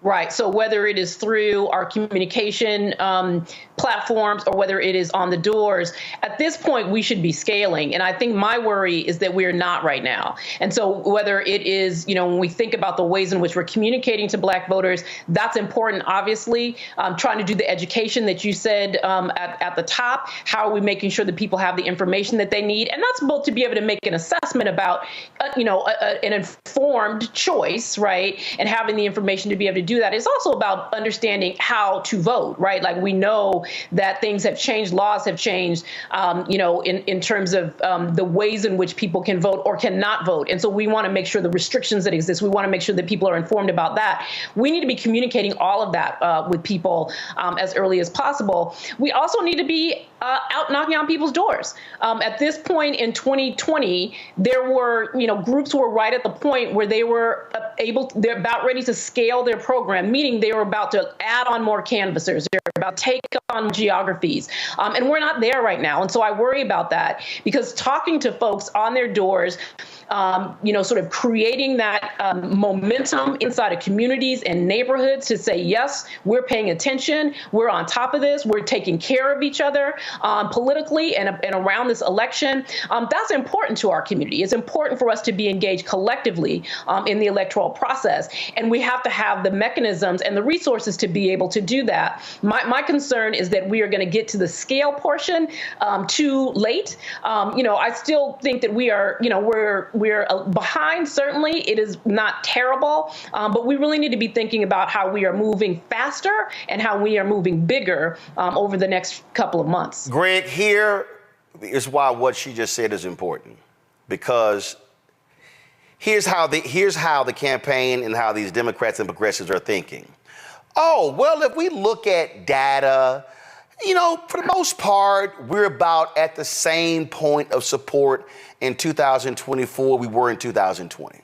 Right. So whether it is through our communication platforms or whether it is on the doors, at this point, we should be scaling. And I think my worry is that we're not right now. And so whether it is, when we think about the ways in which we're communicating to Black voters, that's important, obviously. Trying to do the education that you said at the top. How are we making sure that people have the information that they need? And that's both to be able to make an assessment about, an informed choice, right? And having the information to be able to do that. It's also about understanding how to vote, right? Like we know that things have changed, laws have changed, in terms of the ways in which people can vote or cannot vote. And so we want to make sure the restrictions that exist, we want to make sure that people are informed about that. We need to be communicating all of that with people as early as possible. We also need to be out knocking on people's doors. At this point in 2020, there were, groups were right at the point where they were they're about ready to scale their program, meaning they were about to add on more canvassers. They're about to take on geographies. And we're not there right now. And so I worry about that because talking to folks on their doors, sort of creating that momentum inside of communities and neighborhoods to say, yes, we're paying attention. We're on top of this. We're taking care of each other politically and around this election. That's important to our community. It's important for us to be engaged collectively in the electoral process. And we have to have the mechanisms and the resources to be able to do that. My concern is that we are going to get to the scale portion too late. I still think that we are, we're behind. Certainly, it is not terrible, but we really need to be thinking about how we are moving faster and how we are moving bigger over the next couple of months. Greg, here is why what she just said is important, because here's how the campaign and how these Democrats and progressives are thinking. Oh, well, if we look at data, for the most part, we're about at the same point of support in 2024 we were in 2020.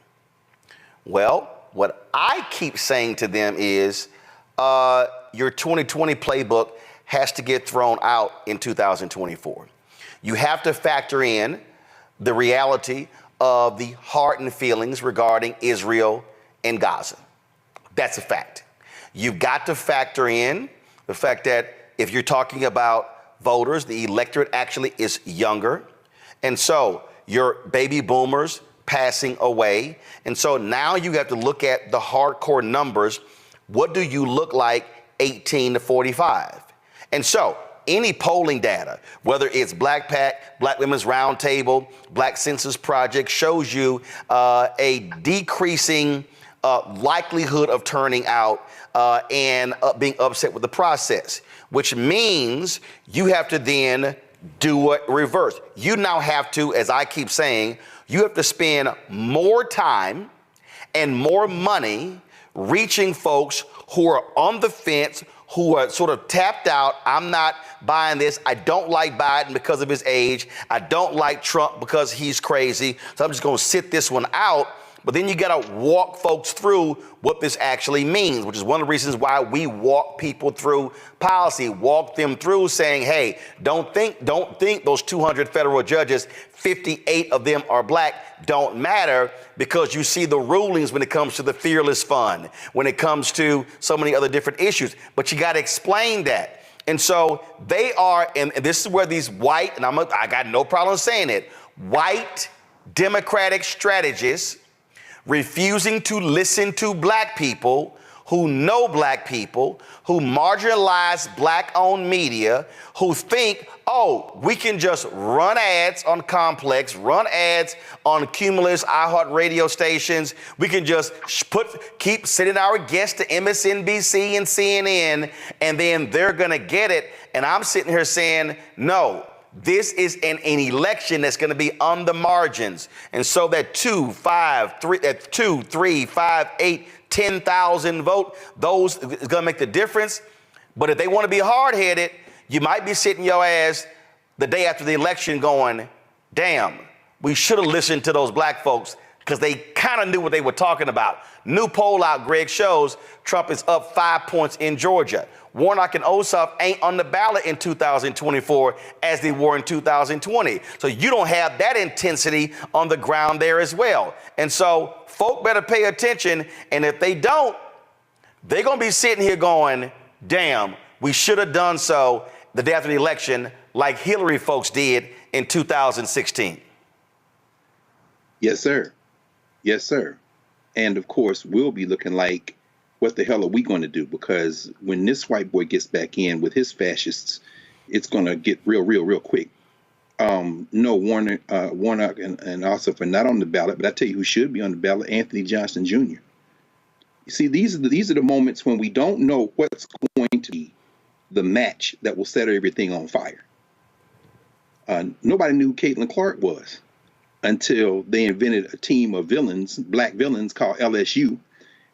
Well, what I keep saying to them is your 2020 playbook has to get thrown out in 2024. You have to factor in the reality of the hardened feelings regarding Israel and Gaza. That's a fact. You've got to factor in the fact that if you're talking about voters, the electorate actually is younger. And so your baby boomers passing away. And so now you have to look at the hardcore numbers. What do you look like 18 to 45? And so any polling data, whether it's BlackPAC, Black Women's Roundtable, Black Census Project, shows you a decreasing likelihood of turning out and being upset with the process, which means you have to then do it reverse. You now have to, as I keep saying, you have to spend more time and more money reaching folks who are on the fence, who are sort of tapped out. I'm not buying this. I don't like Biden because of his age. I don't like Trump because he's crazy. So I'm just going to sit this one out. But then you got to walk folks through what this actually means, which is one of the reasons why we walk people through policy, walk them through saying, hey, don't think those 200 federal judges, 58 of them are Black, don't matter, because you see the rulings when it comes to the Fearless Fund, when it comes to so many other different issues. But you got to explain that. And so they are, and this is where these white, and I got no problem saying it, white Democratic strategists refusing to listen to Black people who know Black people, who marginalize Black-owned media, who think, oh, we can just run ads on Complex, run ads on Cumulus, iHeart radio stations. We can just keep sending our guests to MSNBC and CNN, and then they're going to get it. And I'm sitting here saying, no. This is an election that's going to be on the margins. And so that 2, 3, 5, 8, 10,000 vote, those is going to make the difference. But if they want to be hard-headed, you might be sitting your ass the day after the election going, damn, we should have listened to those Black folks because they kind of knew what they were talking about. New poll out, Greg, shows Trump is up 5 points in Georgia. Warnock and Ossoff ain't on the ballot in 2024 as they were in 2020. So you don't have that intensity on the ground there as well. And so folk better pay attention. And if they don't, they're going to be sitting here going, damn, we should have done so the day after the election like Hillary folks did in 2016. Yes, sir. Yes, sir. And of course, we'll be looking like, what the hell are we going to do? Because when this white boy gets back in with his fascists, it's going to get real quick. No, Warnock and Ossoff are not on the ballot, but I tell you who should be on the ballot, Anthony Johnson Jr. You see, these are the moments when we don't know what's going to be the match that will set everything on fire. Nobody knew who Caitlin Clark was until they invented a team of villains, black villains called LSU.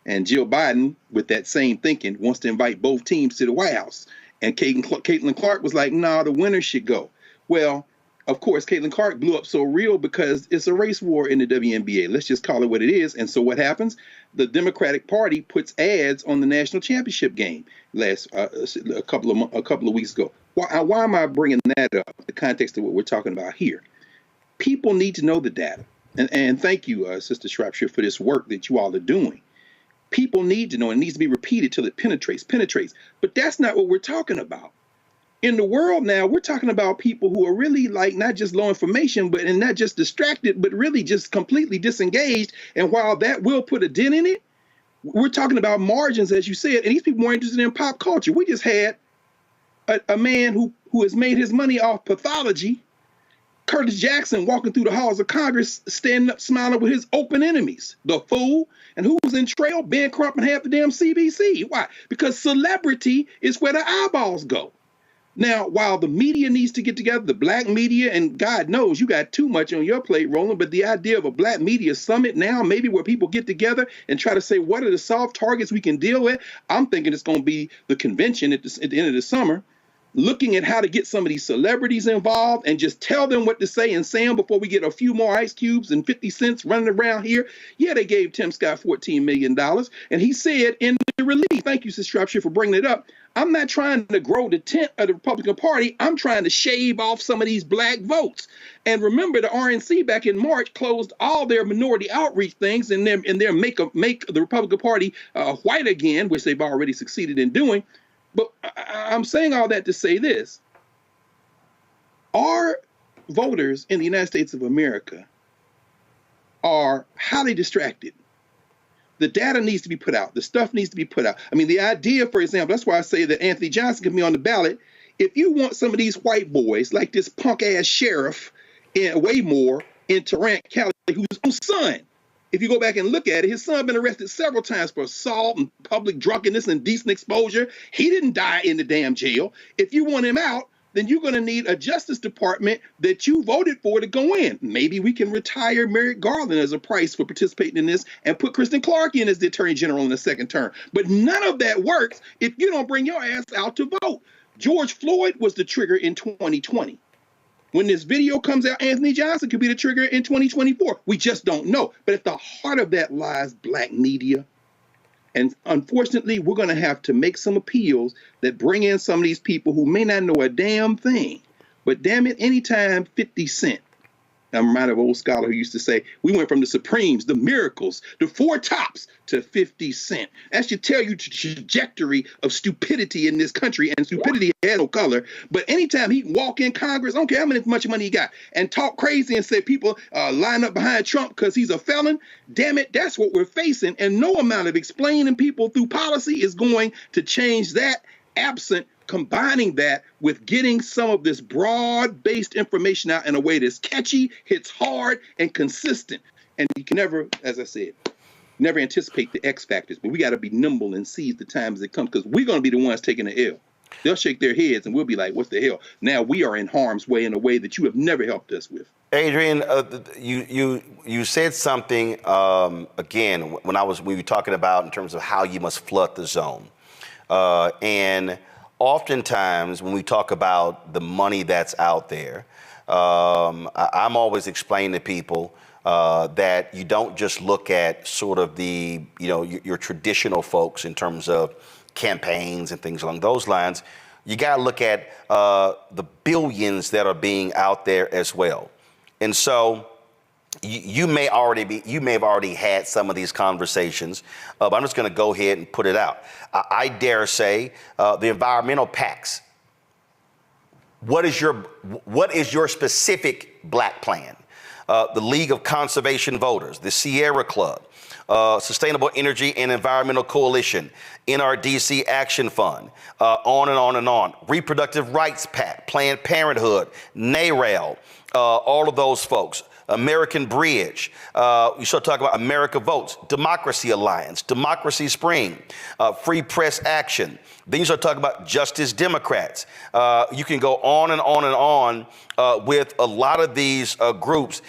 And Jill Biden, with that same thinking, wants to invite both teams to the White House. And Caitlin Clark was like, nah, the winner should go. Well, of course, Caitlin Clark blew up so real because it's a race war in the WNBA. Let's just call it what it is. And so what happens? The Democratic Party puts ads on the national championship game a couple of weeks ago. Why am I bringing that up in the context of what we're talking about here? People need to know the data. And thank you, Sister Shropshire, for this work that you all are doing. People need to know, and it needs to be repeated till it penetrates. But that's not what we're talking about. In the world now, we're talking about people who are really like not just low information, and not just distracted, but really just completely disengaged. And while that will put a dent in it, we're talking about margins, as you said, and these people more interested in pop culture. We just had a man who has made his money off pathology, Curtis Jackson, walking through the halls of Congress, standing up, smiling with his open enemies, the fool. And who was in trail? Ben Crump and half the damn CBC. Why? Because celebrity is where the eyeballs go. Now, while the media needs to get together, the black media, and God knows you got too much on your plate, Roland, but the idea of a black media summit now, maybe where people get together and try to say, what are the soft targets we can deal with? I'm thinking it's going to be the convention at the end of the summer, looking at how to get some of these celebrities involved and just tell them what to say and say them before we get a few more ice cubes and 50 cents running around here. Yeah, they gave Tim Scott $14 million. And he said in the release, thank you, Sister Shropshire, for bringing it up, I'm not trying to grow the tent of the Republican Party. I'm trying to shave off some of these black votes. And remember, the RNC back in March closed all their minority outreach things and their make the Republican Party white again, which they've already succeeded in doing. But I'm saying all that to say this. Our voters in the United States of America are highly distracted. The data needs to be put out. The stuff needs to be put out. I mean, the idea, for example, that's why I say that Anthony Johnson can be on the ballot. If you want some of these white boys, like this punk-ass sheriff in Waymore in Tarrant County, whose own son, if you go back and look at it, his son been arrested several times for assault and public drunkenness and indecent exposure. He didn't die in the damn jail. If you want him out, then you're going to need a Justice Department that you voted for to go in. Maybe we can retire Merrick Garland as a price for participating in this and put Kristen Clark in as the Attorney General in the second term. But none of that works if you don't bring your ass out to vote. George Floyd was the trigger in 2020. When this video comes out, Anthony Johnson could be the trigger in 2024. We just don't know. But at the heart of that lies black media. And unfortunately, we're going to have to make some appeals that bring in some of these people who may not know a damn thing. But damn it, anytime 50 Cent. I'm reminded of an old scholar who used to say, we went from the Supremes, the Miracles, the Four Tops to 50 Cent. That should tell you the trajectory of stupidity in this country, and stupidity has no color. But anytime he can walk in Congress, I don't care how much money he got, and talk crazy and say people line up behind Trump because he's a felon, damn it, that's what we're facing. And no amount of explaining people through policy is going to change that, absent combining that with getting some of this broad-based information out in a way that's catchy, hits hard, and consistent. And you can never, as I said, never anticipate the X factors, but we got to be nimble and seize the time as it comes, because we're going to be the ones taking the L. They'll shake their heads and we'll be like, what the hell? Now we are in harm's way in a way that you have never helped us with. Adrian, you said something, again, when we were talking about in terms of how you must flood the zone. And oftentimes, when we talk about the money that's out there, I'm always explaining to people, that you don't just look at sort of the, your traditional folks in terms of campaigns and things along those lines. You got to look at the billions that are being out there as well. And so you may have already had some of these conversations, but I'm just going to go ahead and put it out. I dare say the environmental PACs. What is your specific black plan? The League of Conservation Voters, the Sierra Club, Sustainable Energy and Environmental Coalition, NRDC Action Fund, on and on and on. Reproductive Rights PAC, Planned Parenthood, NARAL, all of those folks. American Bridge, you start talking about America Votes, Democracy Alliance, Democracy Spring, Free Press Action. Then you start talking about Justice Democrats. You can go on and on and on with a lot of these groups.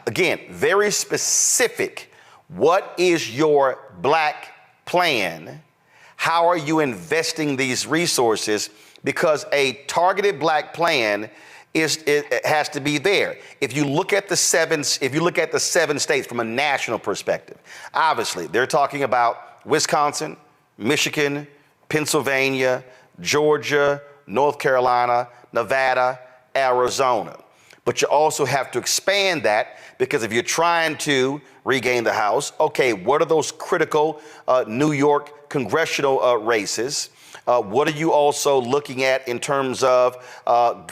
Again, very specific. What is your black plan? How are you investing these resources? Because a targeted black plan it has to be there. If you look at the seven states from a national perspective, obviously they're talking about Wisconsin, Michigan, Pennsylvania, Georgia, North Carolina, Nevada, Arizona. But you also have to expand that, because if you're trying to regain the House, okay, what are those critical New York congressional races? What are you also looking at in terms of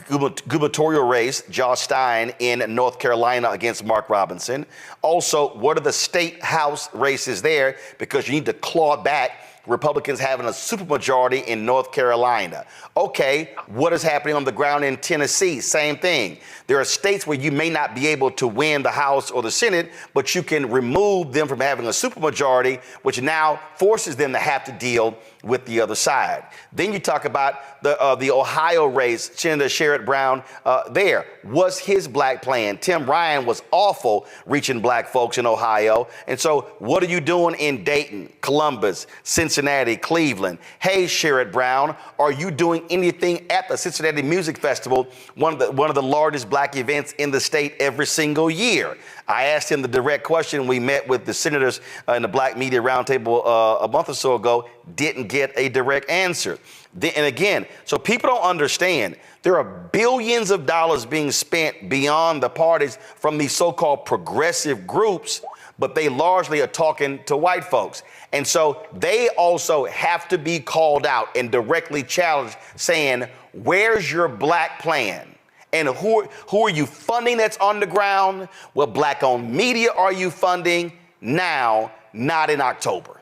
gubernatorial race, Josh Stein in North Carolina against Mark Robinson? Also, what are the state House races there? Because you need to claw back Republicans having a supermajority in North Carolina. Okay, what is happening on the ground in Tennessee? Same thing. There are states where you may not be able to win the House or the Senate, but you can remove them from having a supermajority, which now forces them to have to deal with the other side. Then you talk about the Ohio race, Senator Sherrod Brown there. Was his black plan? Tim Ryan was awful reaching black folks in Ohio. And so what are you doing in Dayton, Columbus, Cincinnati, Cleveland? Hey, Sherrod Brown, are you doing anything at the Cincinnati Music Festival, one of the largest black events in the state every single year? I asked him the direct question. We met with the senators in the Black Media Roundtable a month or so ago, didn't get a direct answer. And again, so people don't understand, there are billions of dollars being spent beyond the parties from these so-called progressive groups, but they largely are talking to white folks. And so they also have to be called out and directly challenged, saying, where's your black plan? And who are you funding that's on the ground? What black-owned media are you funding now, not in October?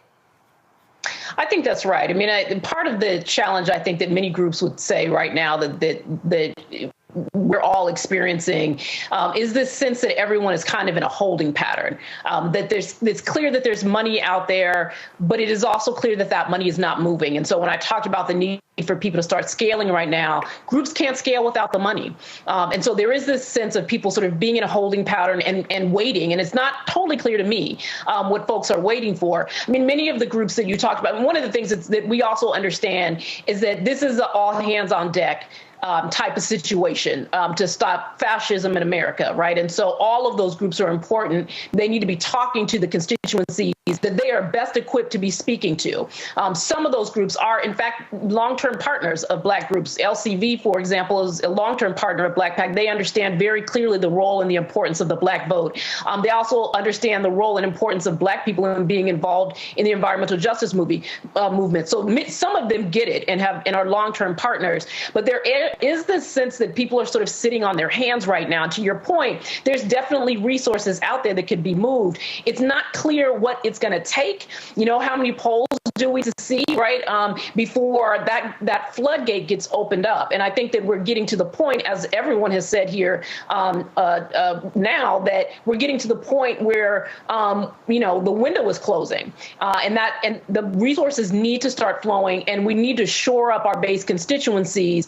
I think that's right. I mean, part of the challenge, I think, that many groups would say right now that we're all experiencing is this sense that everyone is kind of in a holding pattern, that it's clear that there's money out there, but it is also clear that that money is not moving. And so when I talked about the need for people to start scaling right now, groups can't scale without the money. And so there is this sense of people sort of being in a holding pattern and waiting. And it's not totally clear to me what folks are waiting for. I mean, many of the groups that you talked about, and one of the things that we also understand is that this is an all hands on deck type of situation to stop fascism in America, right? And so all of those groups are important. They need to be talking to the constituencies that they are best equipped to be speaking to. Some of those groups are, in fact, long-term partners of black groups. LCV, for example, is a long-term partner of BlackPAC. They understand very clearly the role and the importance of the black vote. They also understand the role and importance of black people in being involved in the environmental justice movement. So some of them get it and are long-term partners. But there is this sense that people are sort of sitting on their hands right now. To your point, there's definitely resources out there that could be moved. It's not clear what it's going to take. You know, how many polls do we see, right, before that floodgate gets opened up? And I think that we're getting to the point, as everyone has said here now, that we're getting to the point where, the window is closing, and the resources need to start flowing, and we need to shore up our base constituencies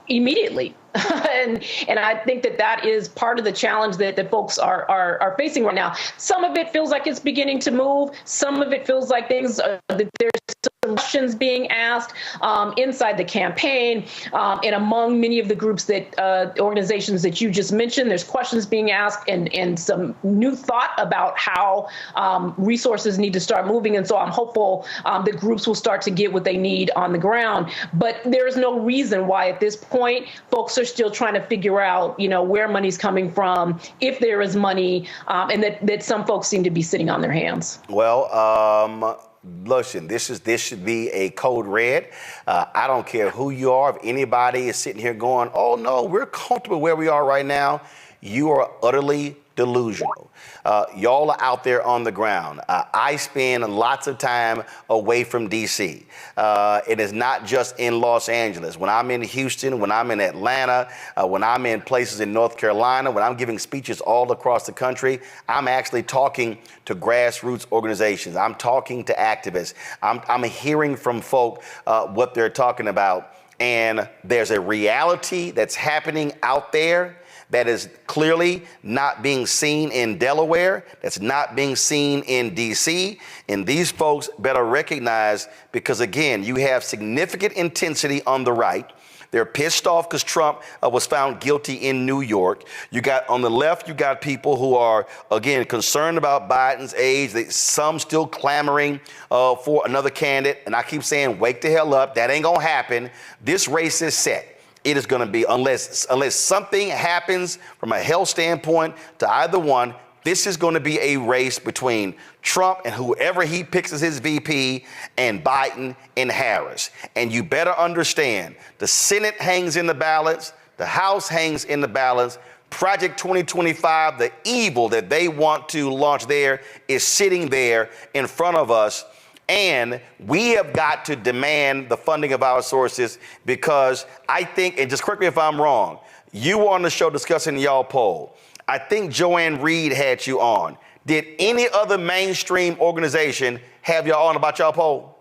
immediately. And I think that is part of the challenge that folks are facing right now. Some of it feels like it's beginning to move. Some of it feels like things that there's sort some questions being asked inside the campaign and among many of the groups that organizations that you just mentioned. There's questions being asked and some new thought about how resources need to start moving. And so I'm hopeful that groups will start to get what they need on the ground. But there's no reason why at this point folks are still trying to figure out, where money's coming from, if there is money, and that some folks seem to be sitting on their hands. Well, listen, this should be a code red. I don't care who you are. If anybody is sitting here going, oh, no, we're comfortable where we are right now, you are utterly delusional. Y'all are out there on the ground. I spend lots of time away from D.C. It is not just in Los Angeles. When I'm in Houston, when I'm in Atlanta, when I'm in places in North Carolina, when I'm giving speeches all across the country, I'm actually talking to grassroots organizations. I'm talking to activists. I'm hearing from folk what they're talking about. And there's a reality that's happening out there that is clearly not being seen in Delaware, that's not being seen in D.C., and these folks better recognize, because again, you have significant intensity on the right. They're pissed off because Trump was found guilty in New York. You got on the left, you got people who are, again, concerned about Biden's age. Some still clamoring for another candidate. And I keep saying, wake the hell up. That ain't going to happen. This race is set. It is going to be, unless something happens from a health standpoint to either one, this is going to be a race between Trump and whoever he picks as his VP and Biden and Harris. And you better understand, the Senate hangs in the balance, the House hangs in the balance. Project 2025, the evil that they want to launch there, is sitting there in front of us. And we have got to demand the funding of our sources, because I think, and just correct me if I'm wrong, you were on the show discussing y'all poll. I think Joanne Reed had you on. Did any other mainstream organization have y'all on about y'all poll?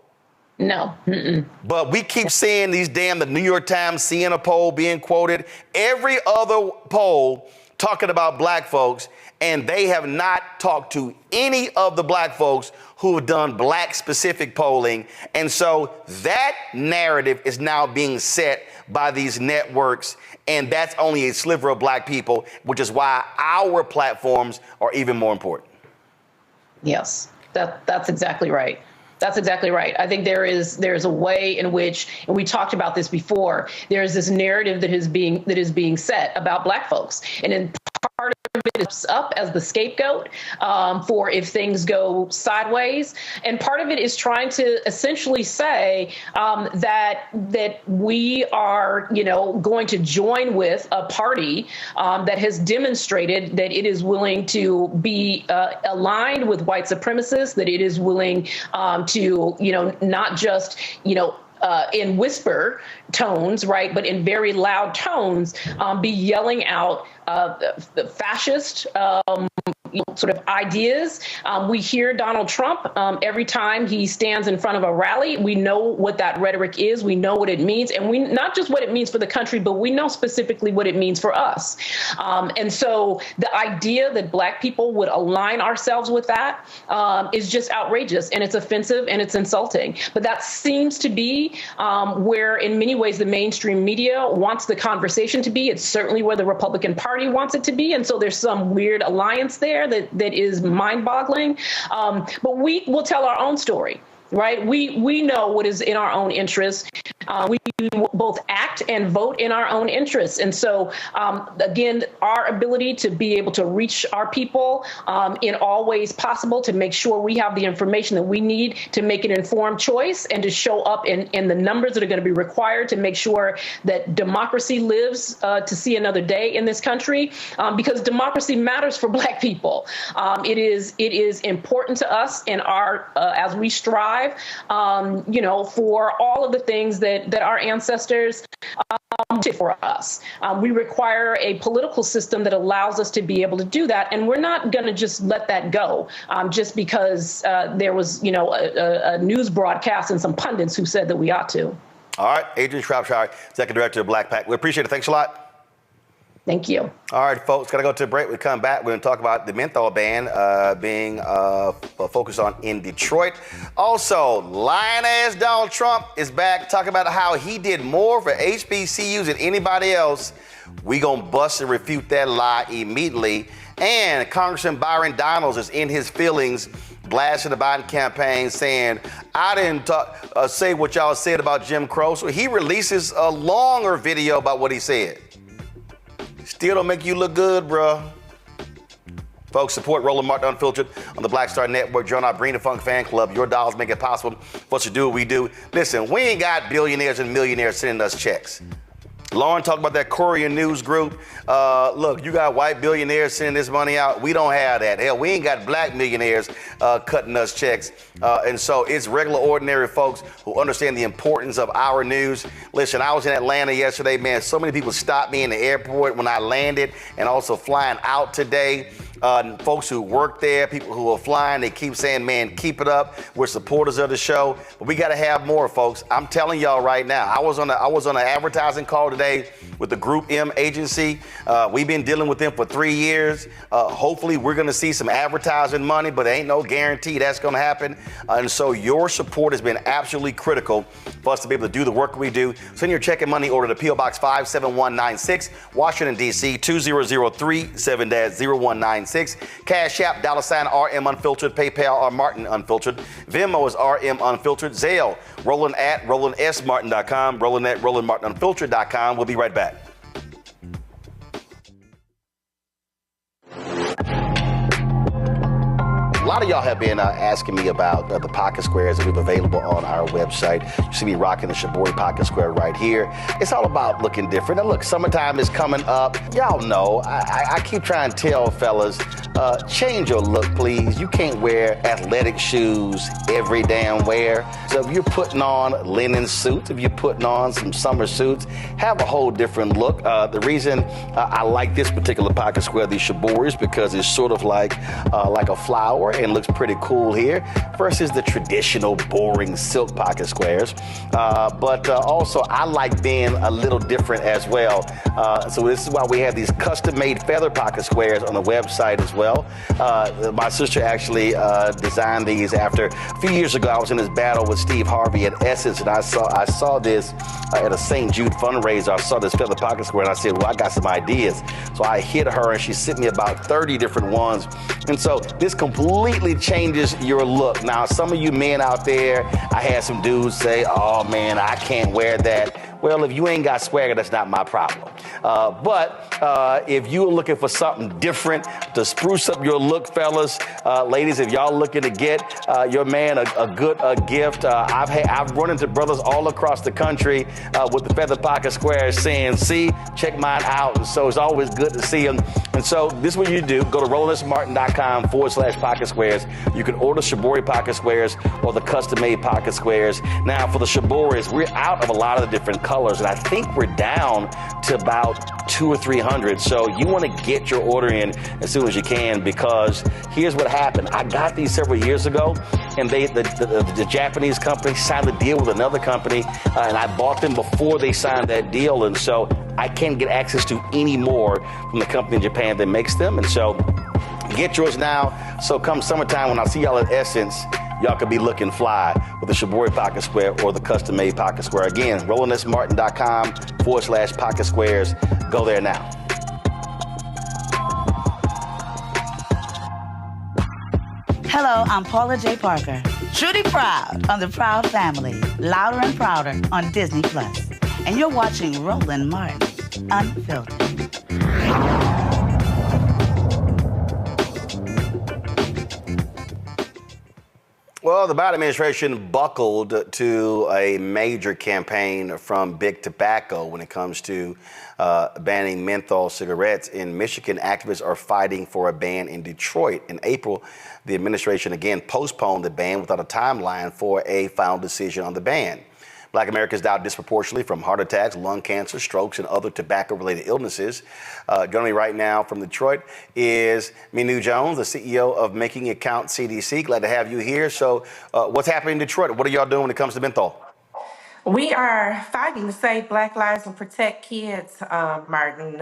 No. Mm-mm. But we keep seeing these the New York Times, seeing a poll being quoted. Every other poll talking about black folks, and they have not talked to any of the black folks who have done black specific polling. And so that narrative is now being set by these networks, and that's only a sliver of black people, which is why our platforms are even more important. Yes, that's exactly right. That's exactly right. I think there's a way in which, and we talked about this before, there's this narrative that is being set about black folks. And in part of it is up as the scapegoat for if things go sideways. And part of it is trying to essentially say that we are, going to join with a party that has demonstrated that it is willing to be aligned with white supremacists, that it is willing to, not just, in whisper tones, right, but in very loud tones, be yelling out the fascist sort of ideas. We hear Donald Trump every time he stands in front of a rally. We know what that rhetoric is. We know what it means. And we not just what it means for the country, but we know specifically what it means for us. And so the idea that black people would align ourselves with that is just outrageous, and it's offensive and it's insulting. But that seems to be where, in many ways, the mainstream media wants the conversation to be. It's certainly where the Republican Party wants it to be. And so there's some weird alliance there that is mind-boggling. But we will tell our own story, right? We know what is in our own interest. We both act and vote in our own interests. And so, again, our ability to be able to reach our people in all ways possible, to make sure we have the information that we need to make an informed choice, and to show up in the numbers that are going to be required to make sure that democracy lives to see another day in this country, because democracy matters for black people. It is important to us in our as we strive, for all of the things that our ancestors did for us. We require a political system that allows us to be able to do that, and we're not going to just let that go just because there was, a news broadcast and some pundits who said that we ought to. All right, Adrienne Shropshire, Executive Director of BlackPAC. We appreciate it. Thanks a lot. Thank you. All right, folks, got to go to a break. We come back. We're going to talk about the menthol ban being focused on in Detroit. Also, lying-ass Donald Trump is back talking about how he did more for HBCUs than anybody else. We going to bust and refute that lie immediately. And Congressman Byron Donalds is in his feelings, blasting the Biden campaign, saying, I didn't say what y'all said about Jim Crow. So he releases a longer video about what he said. Still don't make you look good, bruh. Folks, support Roland Martin Unfiltered on the Black Star Network. Join our Bring the Funk fan club. Your dollars make it possible for us to do what we do. Listen, we ain't got billionaires and millionaires sending us checks. Lauren talked about that Korean news group. Look, you got white billionaires sending this money out. We don't have that. Hell, we ain't got black millionaires cutting us checks. And so it's regular, ordinary folks who understand the importance of our news. Listen, I was in Atlanta yesterday, man. So many people stopped me in the airport when I landed and also flying out today. Folks who work there, people who are flying, they keep saying, man, keep it up. We're supporters of the show, but we got to have more, folks. I'm telling y'all right now, I was on an advertising call today with the Group M agency. We've been dealing with them for 3 years. Hopefully we're going to see some advertising money, but there ain't no guarantee that's going to happen. And so your support has been absolutely critical for us to be able to do the work we do. Send your check and money order to P.O. Box 57196, Washington, D.C. 20037-0196. Cash App, $RM Unfiltered, PayPal, or Martin Unfiltered. Venmo is RM Unfiltered. Zelle, Roland at RolandSMartin.com, Roland at RolandMartinUnfiltered.com. We'll be right back. A lot of y'all have been asking me about the pocket squares that we have available on our website. You see me rocking the Shibori pocket square right here. It's all about looking different. And look, summertime is coming up. Y'all know, I keep trying to tell fellas, change your look, please. You can't wear athletic shoes every damn wear. So if you're putting on linen suits, if you're putting on some summer suits, have a whole different look. The reason I like this particular pocket square, the Shibori, is because it's sort of like a flower and looks pretty cool here versus the traditional boring silk pocket squares. But also I like being a little different as well. So this is why we have these custom-made feather pocket squares on the website as well. My sister actually designed these after a few years ago. I was in this battle with Steve Harvey at Essence, and I saw this at a St. Jude fundraiser. I saw this feather pocket square, and I said, well, I got some ideas. So I hit her, and she sent me about 30 different ones. And so this completely changes your look. Now, some of you men out there, I had some dudes say, oh man, I can't wear that. Well, if you ain't got swagger, that's not my problem. But if you're looking for something different to spruce up your look, fellas, ladies, if y'all looking to get your man a good gift, I've run into brothers all across the country with the feather pocket squares saying, see, check mine out. And so it's always good to see them. And so this is what you do. Go to RolandSMartin.com/pocket squares. You can order Shibori pocket squares or the custom-made pocket squares. Now, for the Shiboris, we're out of a lot of the different colors, and I think we're down to about 200 or 300. So you want to get your order in as soon as you can, because here's what happened. I got these several years ago, and the Japanese company signed a deal with another company, and I bought them before they signed that deal, and so I can't get access to any more from the company in Japan that makes them. And so get yours now. So come summertime, when I see y'all at Essence, y'all could be looking fly with the Shibori pocket square or the custom-made pocket square. Again, RolandSMartin.com/pocket squares. Go there now. Hello, I'm Paula J. Parker. Truly proud on the Proud Family, Louder and Prouder on Disney+. And you're watching Roland Martin Unfiltered. Well, the Biden administration buckled to a major campaign from Big Tobacco when it comes to banning menthol cigarettes. In Michigan, activists are fighting for a ban in Detroit. In April, the administration again postponed the ban without a timeline for a final decision on the ban. Black Americans died disproportionately from heart attacks, lung cancer, strokes, and other tobacco-related illnesses. Joining me right now from Detroit is Minu Jones, the CEO of Making It Count CDC. Glad to have you here. So what's happening in Detroit? What are y'all doing when it comes to menthol? We are fighting to save Black lives and protect kids, Martin.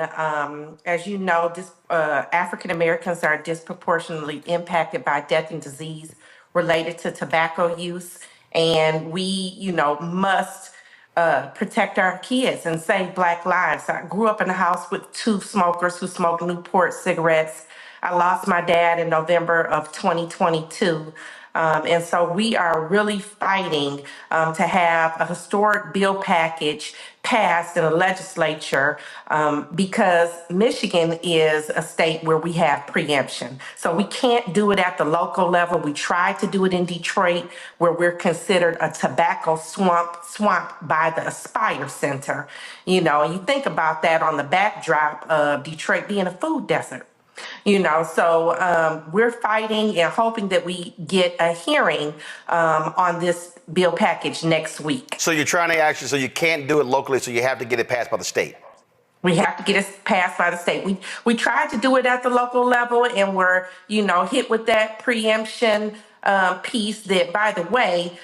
As you know, African Americans are disproportionately impacted by death and disease related to tobacco use. And we, must protect our kids and save Black lives. I grew up in a house with two smokers who smoked Newport cigarettes. I lost my dad in November of 2022. And so we are really fighting to have a historic bill package passed in the legislature because Michigan is a state where we have preemption. So we can't do it at the local level. We tried to do it in Detroit, where we're considered a tobacco swamp by the Aspire Center. You think about that on the backdrop of Detroit being a food desert. So we're fighting and hoping that we get a hearing on this bill package next week. So you're trying to actually, so you can't do it locally, so you have to get it passed by the state. We have to get it passed by the state. We tried to do it at the local level, and we're, hit with that preemption piece that, by the way,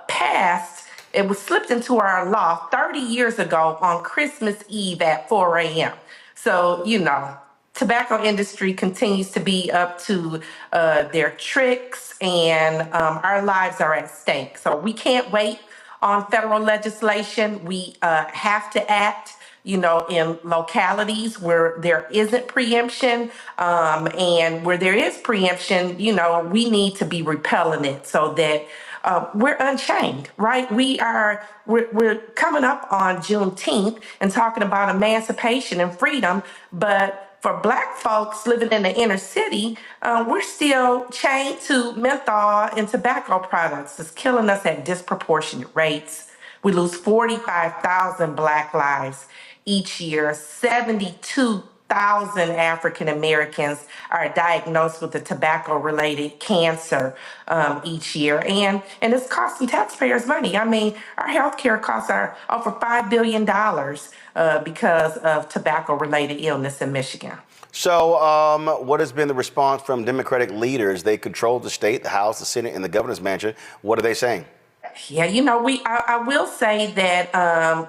passed. It was slipped into our law 30 years ago on Christmas Eve at 4 a.m. So, tobacco industry continues to be up to their tricks, and our lives are at stake. So we can't wait on federal legislation. We have to act, in localities where there isn't preemption, and where there is preemption, we need to be repelling it so that we're unchained, right? We're coming up on Juneteenth and talking about emancipation and freedom, but for Black folks living in the inner city, we're still chained to menthol and tobacco products. It's killing us at disproportionate rates. We lose 45,000 Black lives each year. 72,000 African Americans are diagnosed with a tobacco-related cancer each year, and it's costing taxpayers money. I mean, our healthcare costs are over $5 billion because of tobacco-related illness in Michigan. So what has been the response from Democratic leaders? They control the state, the House, the Senate, and the governor's mansion. What are they saying? Yeah, I will say that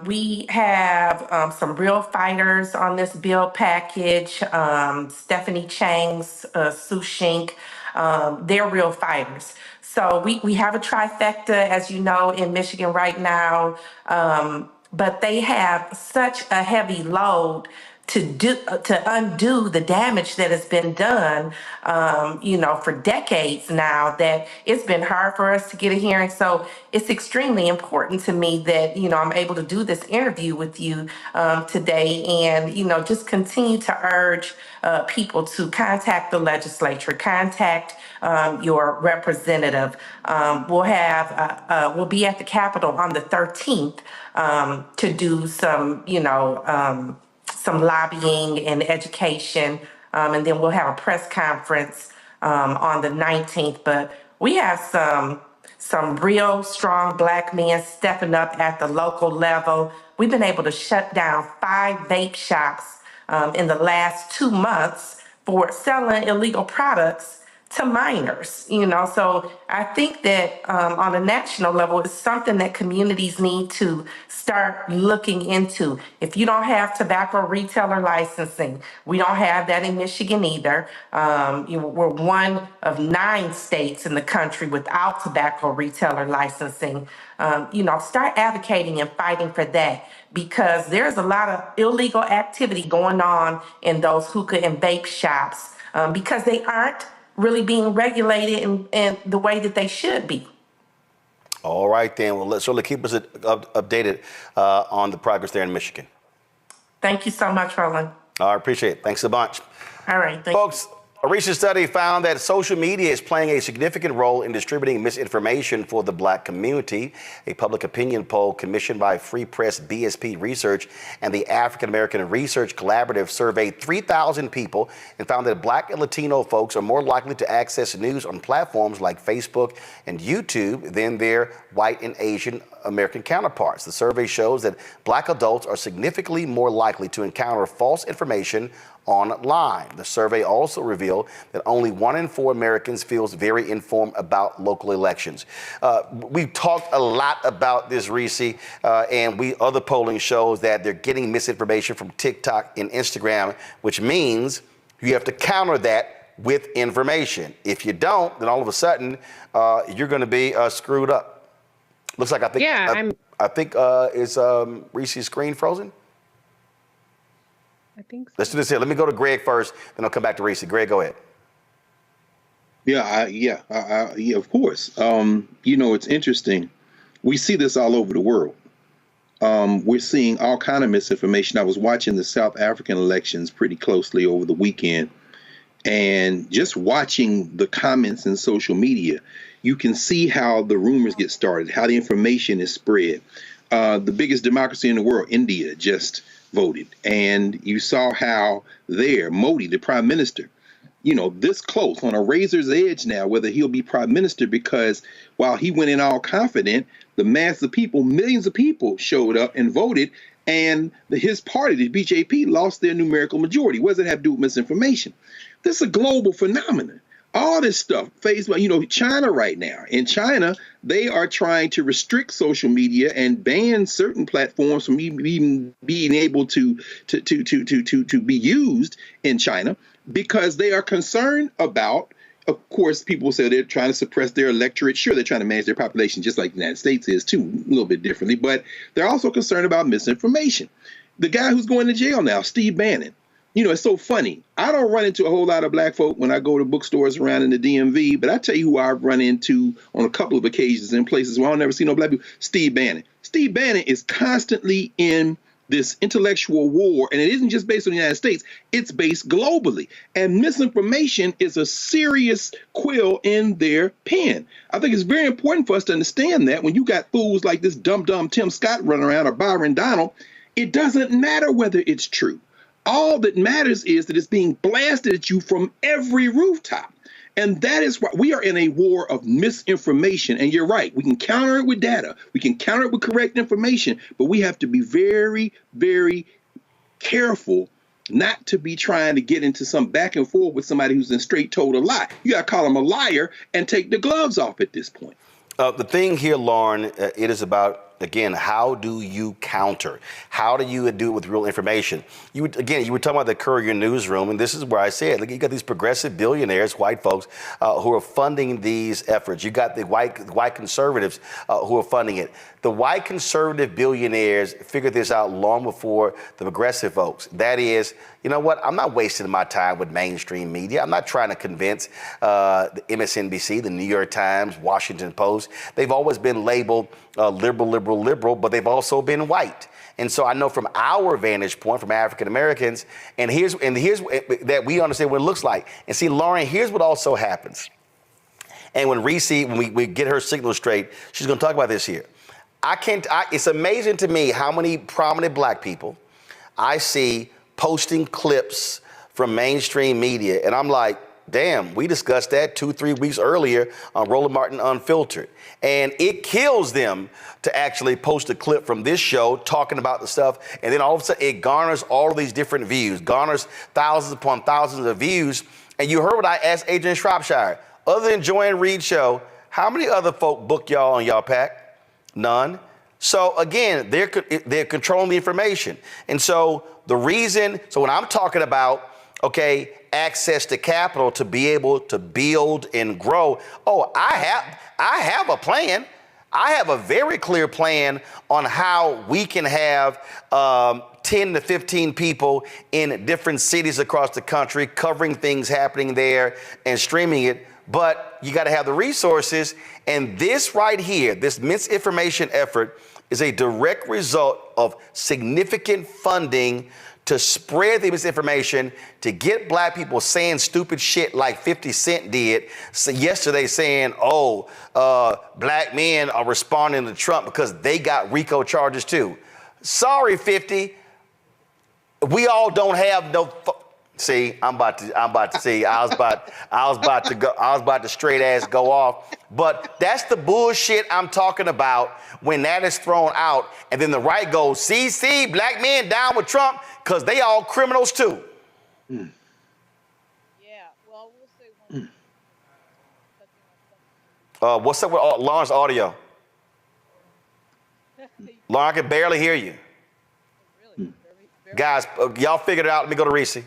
we have some real fighters on this bill package. Stephanie Chang's, Sue Shink, they're real fighters. So we have a trifecta, as you know, in Michigan right now, but they have such a heavy load to undo the damage that has been done, for decades now, that it's been hard for us to get a hearing. So it's extremely important to me that, I'm able to do this interview with you today, and, just continue to urge people to contact the legislature, contact your representative. We'll be at the Capitol on the 13th to do some lobbying and education, and then we'll have a press conference on the 19th. But we have some real strong Black men stepping up at the local level. We've been able to shut down 5 vape shops in the last 2 months for selling illegal products to minors, So I think that on a national level, it's something that communities need to start looking into. If you don't have tobacco retailer licensing, we don't have that in Michigan either. We're one of 9 states in the country without tobacco retailer licensing. Start advocating and fighting for that, because there's a lot of illegal activity going on in those hookah and vape shops because they aren't really being regulated in the way that they should be. All right, then. Well, let's keep us updated on the progress there in Michigan. Thank you so much, Roland. I appreciate it. Thanks a bunch. All right. Folks, a recent study found that social media is playing a significant role in distributing misinformation for the Black community. A public opinion poll commissioned by Free Press BSP Research and the African American Research Collaborative surveyed 3,000 people and found that Black and Latino folks are more likely to access news on platforms like Facebook and YouTube than their white and Asian American counterparts. The survey shows that Black adults are significantly more likely to encounter false information online. The survey also revealed that only 1 in 4 Americans feels very informed about local elections. We've talked a lot about this, Reese, and other polling shows that they're getting misinformation from TikTok and Instagram, which means you have to counter that with information. If you don't, then all of a sudden you're going to be screwed up. Looks like I think is Reese's screen frozen? I think so. Let's do this here. Let me go to Greg first, then I'll come back to Reese. Greg, go ahead. Yeah, of course. It's interesting. We see this all over the world. We're seeing all kind of misinformation. I was watching the South African elections pretty closely over the weekend, and just watching the comments in social media, you can see how the rumors get started, how the information is spread. The biggest democracy in the world, India, just voted. And you saw how there, Modi, the prime minister, this close on a razor's edge now, whether he'll be prime minister, because while he went in all confident, the mass of people, millions of people showed up and voted, and his party, the BJP, lost their numerical majority. What does it have to do with misinformation? This is a global phenomenon. All this stuff, Facebook, China right now. In China, they are trying to restrict social media and ban certain platforms from even being able to be used in China, because they are concerned about, of course, people say they're trying to suppress their electorate. Sure, they're trying to manage their population just like the United States is too, a little bit differently, but they're also concerned about misinformation. The guy who's going to jail now, Steve Bannon, it's so funny. I don't run into a whole lot of black folk when I go to bookstores around in the DMV, but I tell you who I've run into on a couple of occasions in places where I'll never see no black people. Steve Bannon. Steve Bannon is constantly in this intellectual war, and it isn't just based on the United States, it's based globally. And misinformation is a serious quill in their pen. I think it's very important for us to understand that when you got fools like this dumb Tim Scott running around, or Byron Donald, it doesn't matter whether it's true. All that matters is that it's being blasted at you from every rooftop. And that is why we are in a war of misinformation. And you're right. We can counter it with data. We can counter it with correct information. But we have to be very, very careful not to be trying to get into some back and forth with somebody who's straight told a lie. You got to call them a liar and take the gloves off at this point. The thing here, Lauren, it is about, again, how do you counter? How do you do it with real information? You were talking about the Courier newsroom, and this is where I said, look, you got these progressive billionaires, white folks, who are funding these efforts. You got the white conservatives who are funding it. The white conservative billionaires figured this out long before the progressive folks. That is, you know what? I'm not wasting my time with mainstream media. I'm not trying to convince the MSNBC, the New York Times, Washington Post. They've always been labeled liberal, but they've also been white. And so I know from our vantage point, from African Americans, and here's that we understand what it looks like. And see, Lauren, here's what also happens. And when Reese, when we get her signal straight, she's going to talk about this here. It's amazing to me how many prominent black people I see posting clips from mainstream media. And I'm like, damn, we discussed that 2-3 weeks earlier on Roland Martin Unfiltered. And it kills them to actually post a clip from this show talking about the stuff. And then all of a sudden it garners all of these different views, garners thousands upon thousands of views. And you heard what I asked Adrian Shropshire. Other than Joy and Reed show, how many other folk book y'all on y'all pack? None. So again, they're controlling the information. And so when I'm talking about, okay, access to capital to be able to build and grow, I have a plan. I have a very clear plan on how we can have 10 to 15 people in different cities across the country covering things happening there and streaming it. But you got to have the resources. And this right here, this misinformation effort is a direct result of significant funding to spread the misinformation, to get black people saying stupid shit like 50 Cent did yesterday, saying, black men are responding to Trump because they got RICO charges too. Sorry, 50. We all don't have no. See, I was about to straight ass go off. But that's the bullshit I'm talking about when that is thrown out. And then the right goes, see, black men down with Trump because they all criminals too. Mm. Yeah, well, we'll say What's up with Lauren's audio? Lauren, I can barely hear you. Guys, y'all figured it out. Let me go to Reese.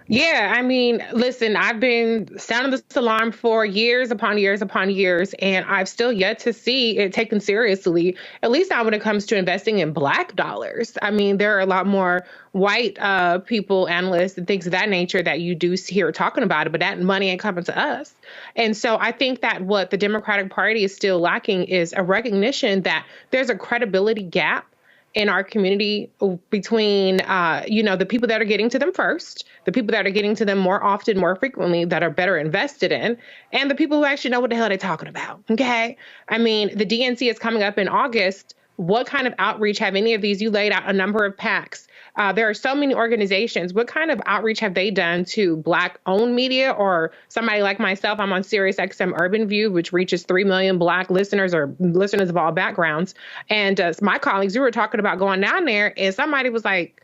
Yeah, I mean, listen, I've been sounding this alarm for years upon years upon years, and I've still yet to see it taken seriously, at least not when it comes to investing in Black dollars. I mean, there are a lot more white people, analysts, and things of that nature that you do hear talking about it, but that money ain't coming to us. And so I think that what the Democratic Party is still lacking is a recognition that there's a credibility gap in our community between, the people that are getting to them first, the people that are getting to them more often, more frequently, that are better invested in, and the people who actually know what the hell they're talking about. Okay. I mean, the DNC is coming up in August. What kind of outreach have any of these? You laid out a number of PACs. There are so many organizations. What kind of outreach have they done to Black-owned media or somebody like myself? I'm on Sirius XM Urban View, which reaches 3 million Black listeners or listeners of all backgrounds. And my colleagues, we were talking about going down there, and somebody was like,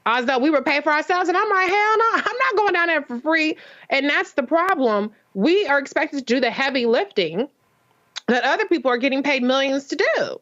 as though we were paying for ourselves. And I'm like, hell no, I'm not going down there for free. And that's the problem. We are expected to do the heavy lifting that other people are getting paid millions to do.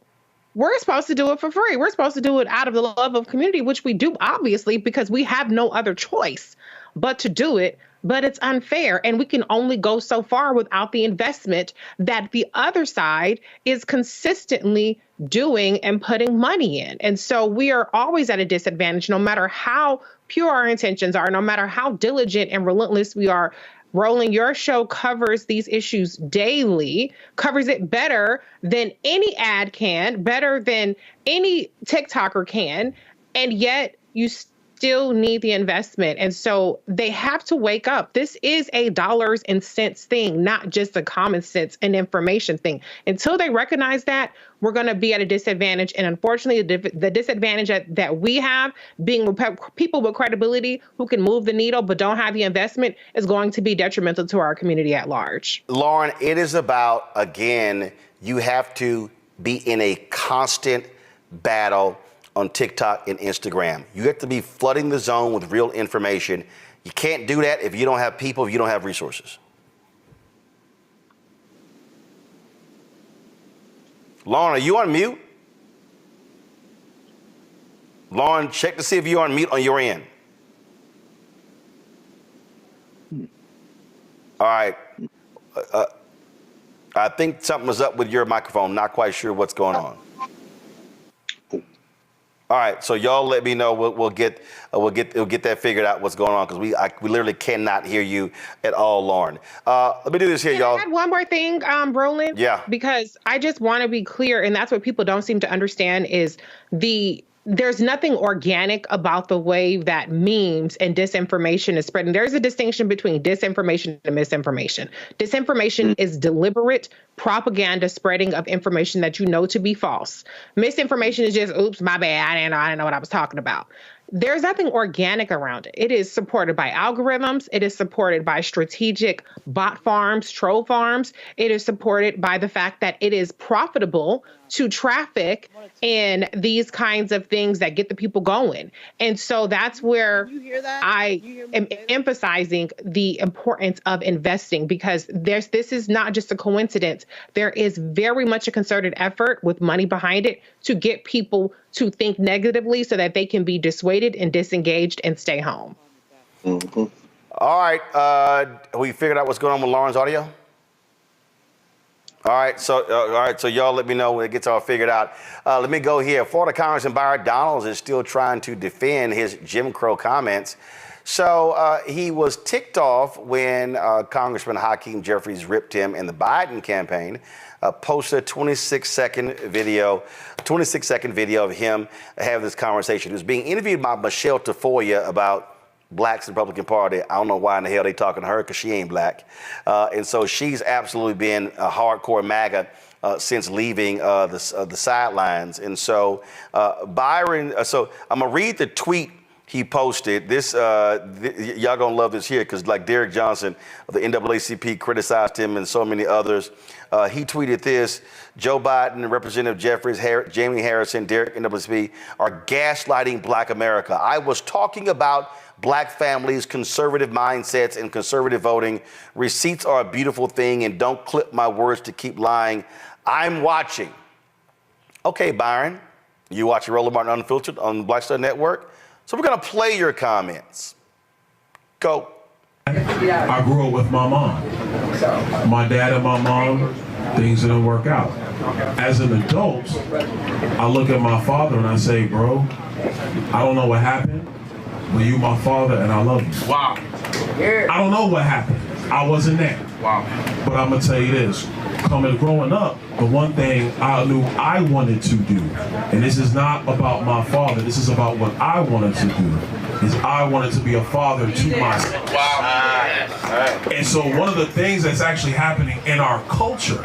We're supposed to do it for free. We're supposed to do it out of the love of community, which we do, obviously, because we have no other choice but to do it. But it's unfair, and we can only go so far without the investment that the other side is consistently doing and putting money in. And so we are always at a disadvantage, no matter how pure our intentions are, no matter how diligent and relentless we are. Roland, your show covers these issues daily, covers it better than any ad can, better than any TikToker can, and yet you still need the investment. And so they have to wake up. This is a dollars and cents thing, not just a common sense and information thing. Until they recognize that, we're going to be at a disadvantage. And unfortunately, the disadvantage that we have, being people with credibility who can move the needle but don't have the investment, is going to be detrimental to our community at large. Lauren, it is about, again, you have to be in a constant battle on TikTok and Instagram. You have to be flooding the zone with real information. You can't do that if you don't have people, if you don't have resources. Lauren, are you on mute? Lauren, check to see if you're on mute on your end. All right. I think something was up with your microphone. Not quite sure what's going on. All right, so y'all let me know. We'll get that figured out what's going on, because we literally cannot hear you at all, Lauren. Let me do this here, y'all. Can I add one more thing, Roland? Yeah. Because I just want to be clear, and that's what people don't seem to understand is there's nothing organic about the way that memes and disinformation is spreading. There's a distinction between disinformation and misinformation. Disinformation is deliberate propaganda spreading of information that you know to be false. Misinformation is just, oops, my bad, I didn't know what I was talking about. There's nothing organic around it. It is supported by algorithms. It is supported by strategic bot farms, troll farms. It is supported by the fact that it is profitable to traffic in these kinds of things that get the people going. And so that's where I am emphasizing the importance of investing, because this is not just a coincidence. There is very much a concerted effort with money behind it to get people to think negatively so that they can be dissuaded and disengaged and stay home. Mm-hmm. All right. We figured out what's going on with Lauren's audio? All right, so y'all let me know when it gets all figured out. Let me go here. Florida Congressman Byron Donalds is still trying to defend his Jim Crow comments. So he was ticked off when Congressman Hakeem Jeffries ripped him in the Biden campaign, posted a 26-second video of him having this conversation. He was being interviewed by Michelle Tafoya about Blacks in the Republican Party. I don't know why in the hell they talking to her, because she ain't black. And so she's absolutely been a hardcore MAGA since leaving the sidelines. And so Byron, so I'm going to read the tweet he posted this. Y'all gonna love this here, because like Derek Johnson of the NAACP criticized him and so many others. He tweeted this: Joe Biden, Representative Jamie Harrison, Derek NAACP are gaslighting Black America. I was talking about Black families, conservative mindsets, and conservative voting. Receipts are a beautiful thing, and don't clip my words to keep lying. I'm watching. Okay, Byron, you watching Roland Martin Unfiltered on the Black Star Network. So we're gonna play your comments. Go. I grew up with my mom. My dad and my mom, things didn't work out. As an adult, I look at my father and I say, bro, I don't know what happened, but you my father and I love you. Wow. I don't know what happened. I wasn't there. Wow. But I'm gonna tell you this, growing up, the one thing I knew I wanted to do, and this is not about my father, this is about what I wanted to do, is I wanted to be a father to myself. Wow. And so one of the things that's actually happening in our culture,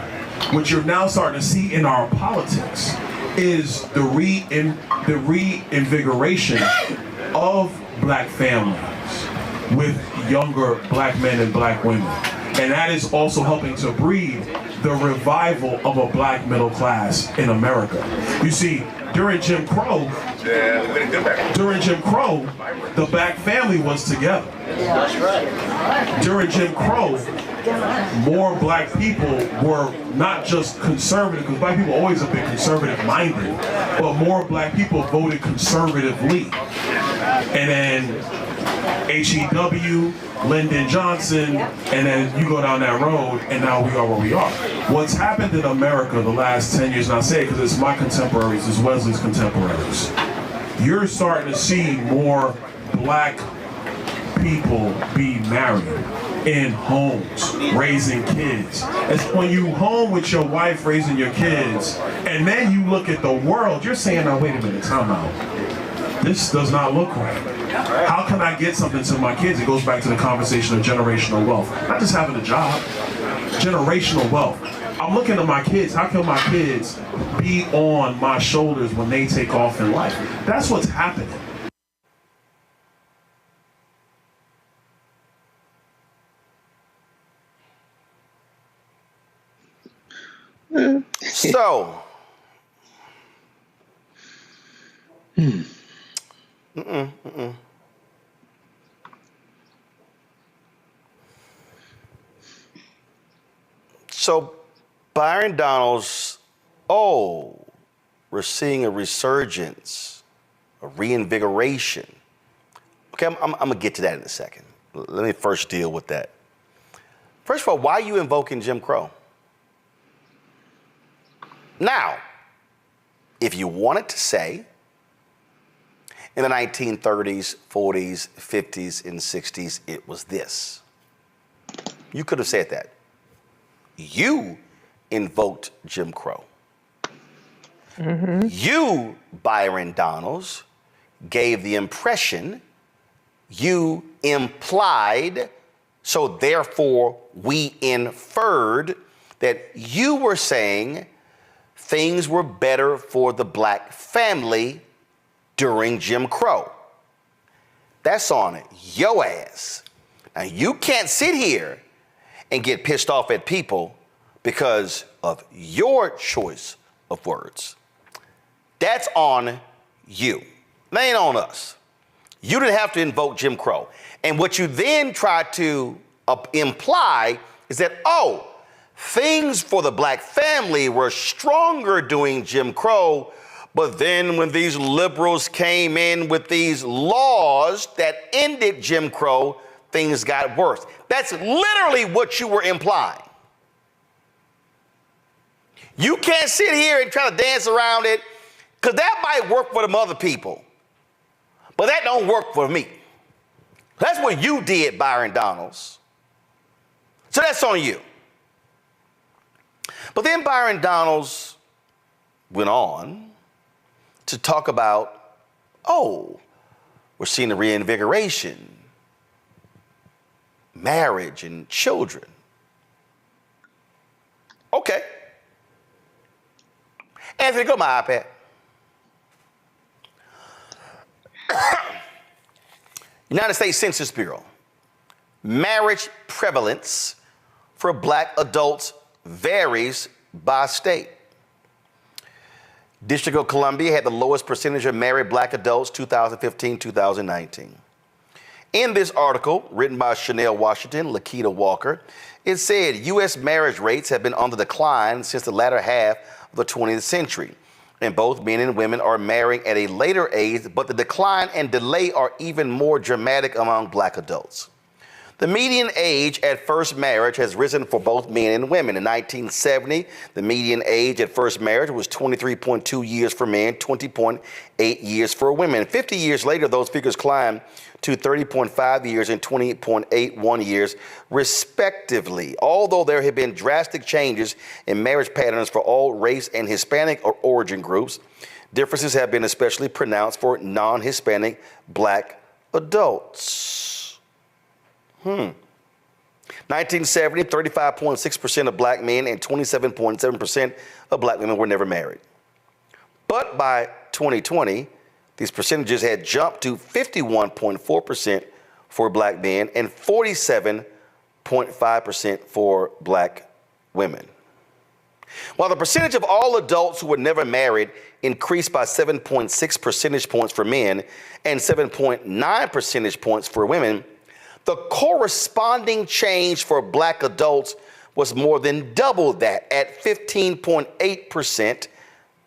which you're now starting to see in our politics, is the reinvigoration of Black families with younger Black men and Black women. And that is also helping to breed the revival of a Black middle class in America. You see, during Jim Crow, the Black family was together. That's right. During Jim Crow, more Black people were not just conservative, because Black people always have been conservative-minded, but more Black people voted conservatively. And then HEW, Lyndon Johnson, and then you go down that road, and now we are where we are. What's happened in America the last 10 years, and I say it because it's my contemporaries, it's Wesley's contemporaries, you're starting to see more Black people be married in homes, raising kids. It's when you home with your wife raising your kids, and then you look at the world, you're saying, now wait a minute, time out. This does not look right. How can I get something to my kids? It goes back to the conversation of generational wealth. Not just having a job, generational wealth. I'm looking at my kids. How can my kids be on my shoulders when they take off in life? That's what's happening. So, So, Byron Donalds, we're seeing a resurgence, a reinvigoration. Okay, I'm gonna get to that in a second. Let me first deal with that. First of all, why are you invoking Jim Crow? Now, if you wanted to say in the 1930s, 40s, 50s, and 60s, it was this, you could have said that. You invoked Jim Crow. Mm-hmm. You, Byron Donalds, gave the impression, you implied, so therefore we inferred that you were saying things were better for the Black family during Jim Crow. That's on your ass. Now, you can't sit here and get pissed off at people because of your choice of words. That's on you. That ain't on us. You didn't have to invoke Jim Crow. And what you then try to imply is that, things for the Black family were stronger during Jim Crow, but then when these liberals came in with these laws that ended Jim Crow, things got worse. That's literally what you were implying. You can't sit here and try to dance around it, because that might work for them other people, but that don't work for me. That's what you did, Byron Donalds. So that's on you. But then Byron Donalds went on to talk about, we're seeing a reinvigoration, marriage and children. Okay. Anthony, go to my iPad. United States Census Bureau. Marriage prevalence for black adults varies by state. District of Columbia had the lowest percentage of married black adults 2015-2019. In this article, written by Chanel Washington, Lakita Walker, it said U.S. marriage rates have been on the decline since the latter half of the 20th century, and both men and women are marrying at a later age, but the decline and delay are even more dramatic among black adults. The median age at first marriage has risen for both men and women. In 1970, the median age at first marriage was 23.2 years for men, 20.8 years for women. 50 years later, those figures climbed to 30.5 years and 20.81 years, respectively. Although there have been drastic changes in marriage patterns for all race and Hispanic origin groups, differences have been especially pronounced for non-Hispanic black adults. 1970, 35.6% of black men and 27.7% of black women were never married. But by 2020, these percentages had jumped to 51.4% for black men and 47.5% for black women. While the percentage of all adults who were never married increased by 7.6 percentage points for men and 7.9 percentage points for women, the corresponding change for black adults was more than double that at 15.8%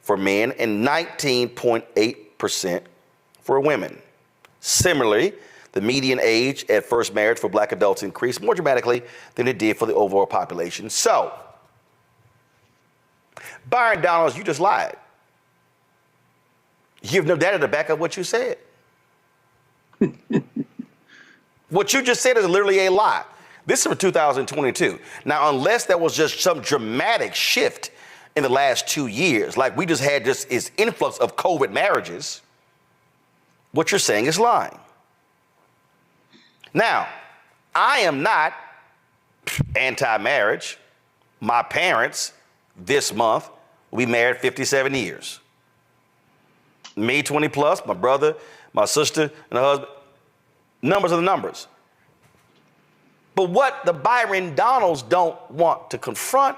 for men and 19.8% for women. Similarly, the median age at first marriage for black adults increased more dramatically than it did for the overall population. So, Bryon Donalds, you just lied. You have no data to back up what you said. What you just said is literally a lie. This is for 2022. Now, unless there was just some dramatic shift in the last 2 years, like we just had just this influx of COVID marriages, what you're saying is lying. Now, I am not anti-marriage. My parents this month will be married 57 years. Me 20 plus, my brother, my sister, and her husband. Numbers are the numbers. But what the Bryon Donalds don't want to confront,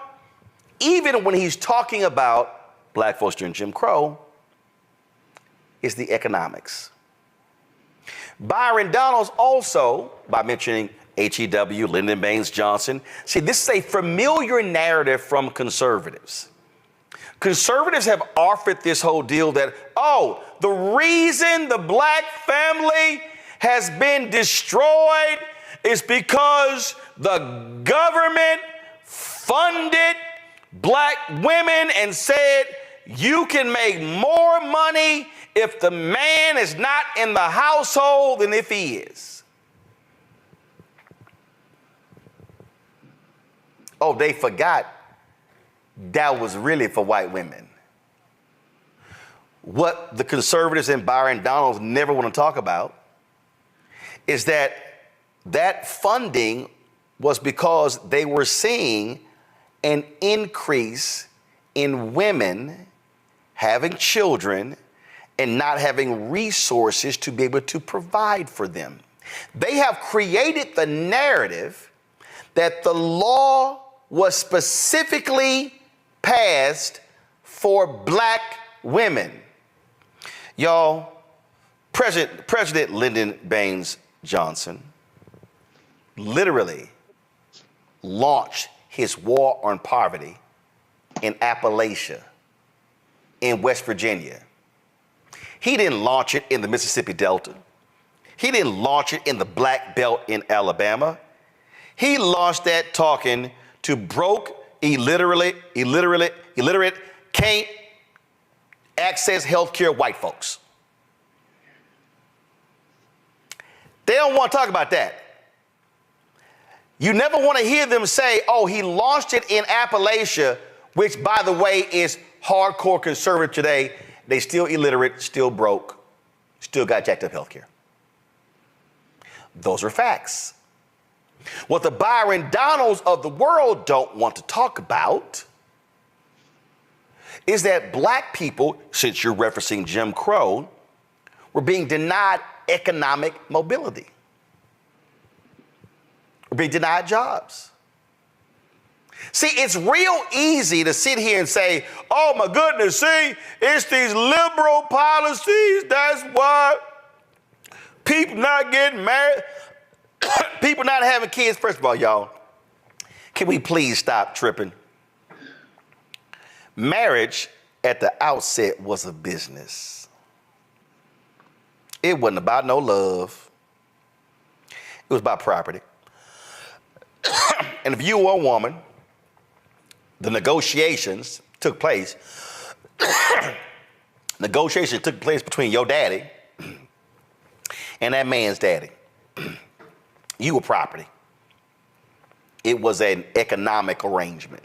even when he's talking about black folks during Jim Crow, is the economics. Bryon Donalds also, by mentioning HEW, Lyndon Baines Johnson, see, this is a familiar narrative from conservatives. Conservatives have offered this whole deal that, oh, the reason the black family has been destroyed is because the government funded black women and said you can make more money if the man is not in the household than if he is. Oh, they forgot that was really for white women. What the conservatives and Bryon Donalds never want to talk about is that that funding was because they were seeing an increase in women having children and not having resources to be able to provide for them. They have created the narrative that the law was specifically passed for black women. Y'all, President Lyndon Baines Johnson literally launched his war on poverty in Appalachia, in West Virginia. He didn't launch it in the Mississippi Delta. He didn't launch it in the Black Belt in Alabama. He launched that talking to broke, illiterate, can't access healthcare white folks. They don't want to talk about that. You never want to hear them say, oh, he launched it in Appalachia, which, by the way, is hardcore conservative today. They still illiterate, still broke, still got jacked up healthcare. Those are facts. What the Bryon Donalds of the world don't want to talk about is that black people, since you're referencing Jim Crow, were being denied economic mobility. being denied jobs. See, it's real easy to sit here and say, oh my goodness, see, it's these liberal policies. That's why people not getting married, people not having kids. First of all, y'all, can we please stop tripping? Marriage at the outset was a business. It wasn't about no love. It was about property. And if you were a woman, the negotiations took place. Negotiations took place between your daddy and that man's daddy. You were property. It was an economic arrangement.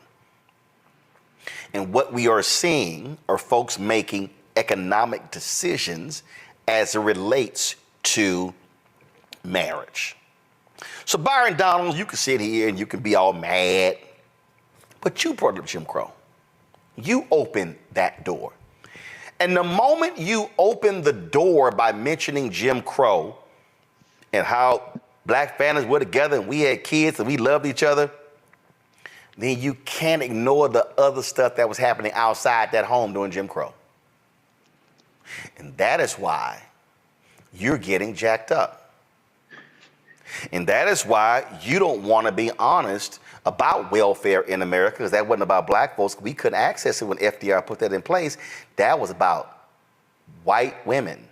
And what we are seeing are folks making economic decisions as it relates to marriage. So Byron Donalds, you can sit here and you can be all mad, but you brought up Jim Crow. You opened that door. And the moment you open the door by mentioning Jim Crow and how black families were together and we had kids and we loved each other, then you can't ignore the other stuff that was happening outside that home during Jim Crow. And that is why you're getting jacked up. And that is why you don't want to be honest about welfare in America, because that wasn't about black folks. We couldn't access it when FDR put that in place. That was about white women.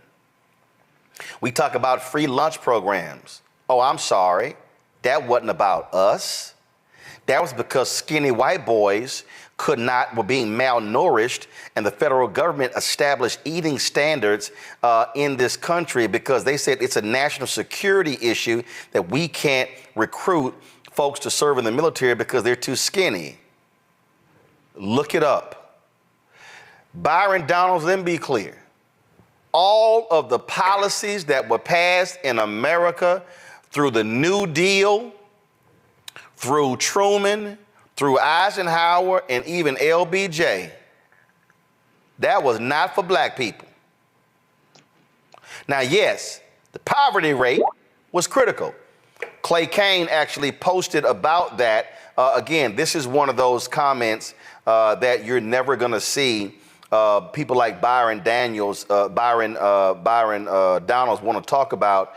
We talk about free lunch programs. Oh, I'm sorry. That wasn't about us. That was because skinny white boys were being malnourished, and the federal government established eating standards in this country because they said it's a national security issue that we can't recruit folks to serve in the military because they're too skinny. Look it up. Byron Donalds, let me be clear. All of the policies that were passed in America through the New Deal, through Truman, through Eisenhower, and even LBJ, that was not for black people. Now, yes, the poverty rate was critical. Clay Kane actually posted about that. Again, this is one of those comments that you're never going to see people like Byron Donalds want to talk about.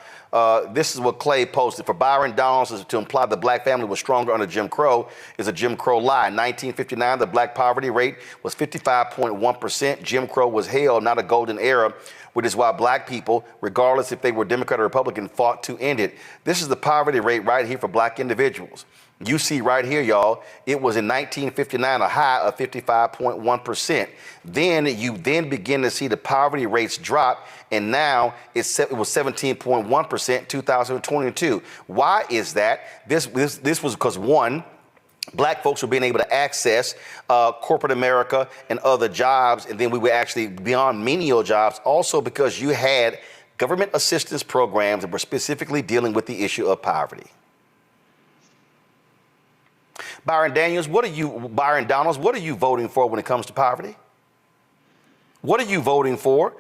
This is what Clay posted. For Byron Donalds to imply the black family was stronger under Jim Crow is a Jim Crow lie. In 1959, the black poverty rate was 55.1%. Jim Crow was hell, not a golden era, which is why black people, regardless if they were Democrat or Republican, fought to end it. This is the poverty rate right here for black individuals. You see right here, y'all, it was in 1959 a high of 55.1%. Then you begin to see the poverty rates drop, and now it was 17.1% in 2022. Why is that? This was because, one, black folks were being able to access corporate America and other jobs, and then we were actually beyond menial jobs, also because you had government assistance programs that were specifically dealing with the issue of poverty. Byron Donalds, what are you voting for when it comes to poverty? What are you voting for?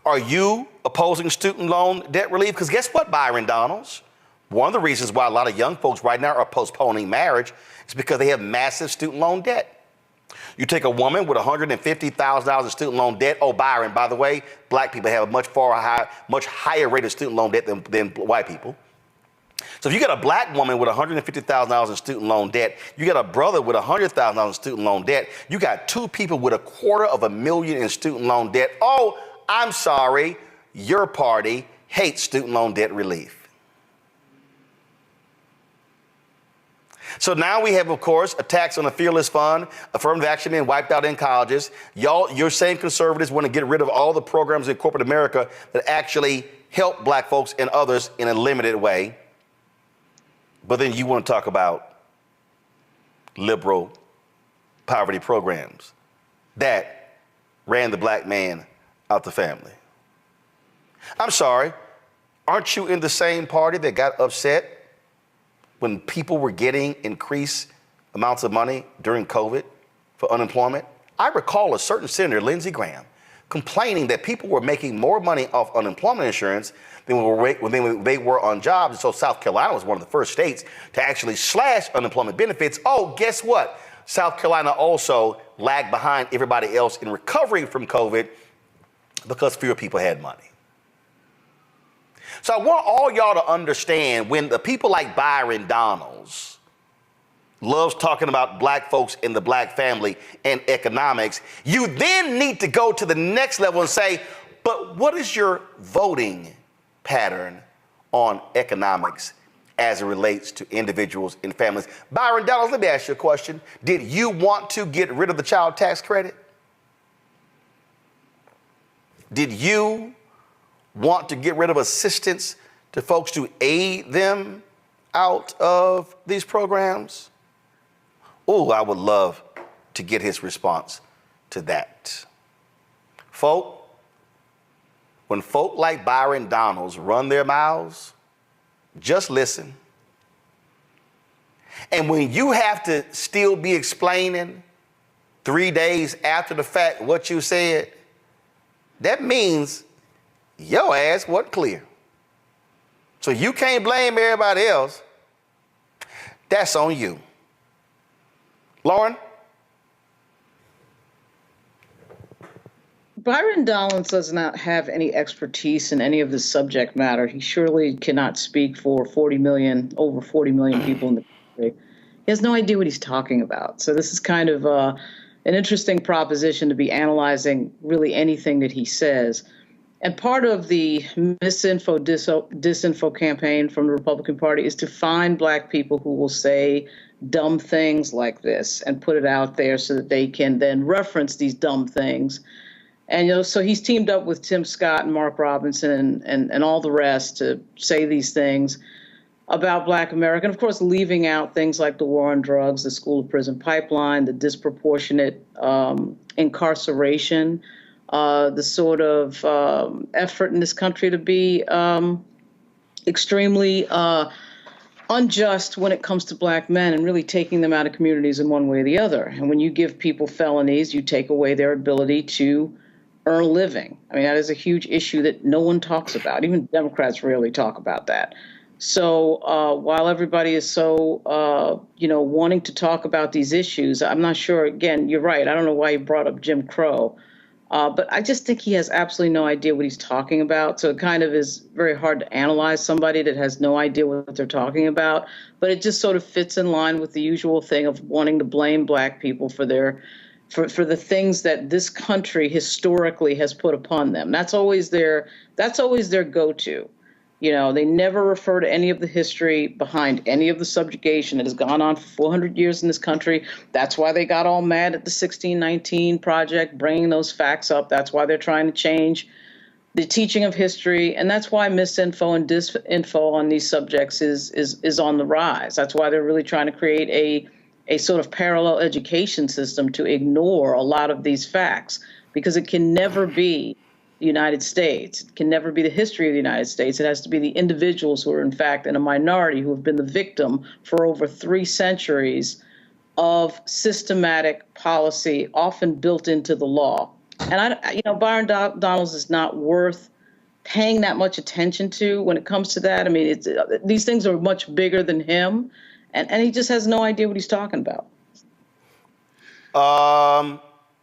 Are you opposing student loan debt relief? Because guess what, Byron Donalds? One of the reasons why a lot of young folks right now are postponing marriage is because they have massive student loan debt. You take a woman with $150,000 in student loan debt. Oh, Byron, by the way, black people have a much higher rate of student loan debt than white people. So if you got a black woman with $150,000 in student loan debt, you got a brother with $100,000 in student loan debt, you got two people with $250,000 in student loan debt. Oh, I'm sorry, your party hates student loan debt relief. So now we have, of course, a tax on the Fearless Fund, affirmative action being wiped out in colleges. Your same conservatives want to get rid of all the programs in corporate America that actually help black folks and others in a limited way. But then you want to talk about liberal poverty programs that ran the black man out the family. I'm sorry, aren't you in the same party that got upset when people were getting increased amounts of money during COVID for unemployment? I recall a certain senator, Lindsey Graham, complaining that people were making more money off unemployment insurance than they were on jobs. And so South Carolina was one of the first states to actually slash unemployment benefits. Oh, guess what? South Carolina also lagged behind everybody else in recovering from COVID because fewer people had money. So I want all y'all to understand, when the people like Bryon Donalds loves talking about black folks in the black family and economics, you then need to go to the next level and say, but what is your voting pattern on economics as it relates to individuals and families? Bryon Donalds, let me ask you a question. Did you want to get rid of the child tax credit? Did you want to get rid of assistance to folks to aid them out of these programs? Oh, I would love to get his response to that. Folk, when folk like Bryon Donalds run their mouths, just listen. And when you have to still be explaining 3 days after the fact what you said, that means your ass wasn't clear. So you can't blame everybody else. That's on you. Lauren? Bryon Donalds does not have any expertise in any of this subject matter. He surely cannot speak for over 40 million people in the country. He has no idea what he's talking about. So this is kind of an interesting proposition to be analyzing really anything that he says. And part of the misinfo, disinfo campaign from the Republican Party is to find black people who will say dumb things like this and put it out there so that they can then reference these dumb things. And, so he's teamed up with Tim Scott and Mark Robinson and all the rest to say these things about black America. And, of course, leaving out things like the war on drugs, the school to prison pipeline, the disproportionate incarceration, the sort of effort in this country to be extremely unjust when it comes to black men and really taking them out of communities in one way or the other. And when you give people felonies, you take away their ability to earn a living. I mean, that is a huge issue that no one talks about. Even Democrats rarely talk about that. So while everybody is so, wanting to talk about these issues, I'm not sure, again, you're right. I don't know why you brought up Jim Crow. But I just think he has absolutely no idea what he's talking about. So it kind of is very hard to analyze somebody that has no idea what they're talking about. But it just sort of fits in line with the usual thing of wanting to blame black people for the things that this country historically has put upon them. That's always their go-to. They never refer to any of the history behind any of the subjugation that has gone on for 400 years in this country. That's why they got all mad at the 1619 Project, bringing those facts up. That's why they're trying to change the teaching of history. And that's why misinfo and disinfo on these subjects is on the rise. That's why they're really trying to create a sort of parallel education system to ignore a lot of these facts, because it can never be the United States. It can never be the history of the United States. It has to be the individuals who are, in fact, in a minority, who have been the victim for over 3 centuries of systematic policy, often built into the law. And, Bryon Donalds is not worth paying that much attention to when it comes to that. I mean, these things are much bigger than him, and he just has no idea what he's talking about.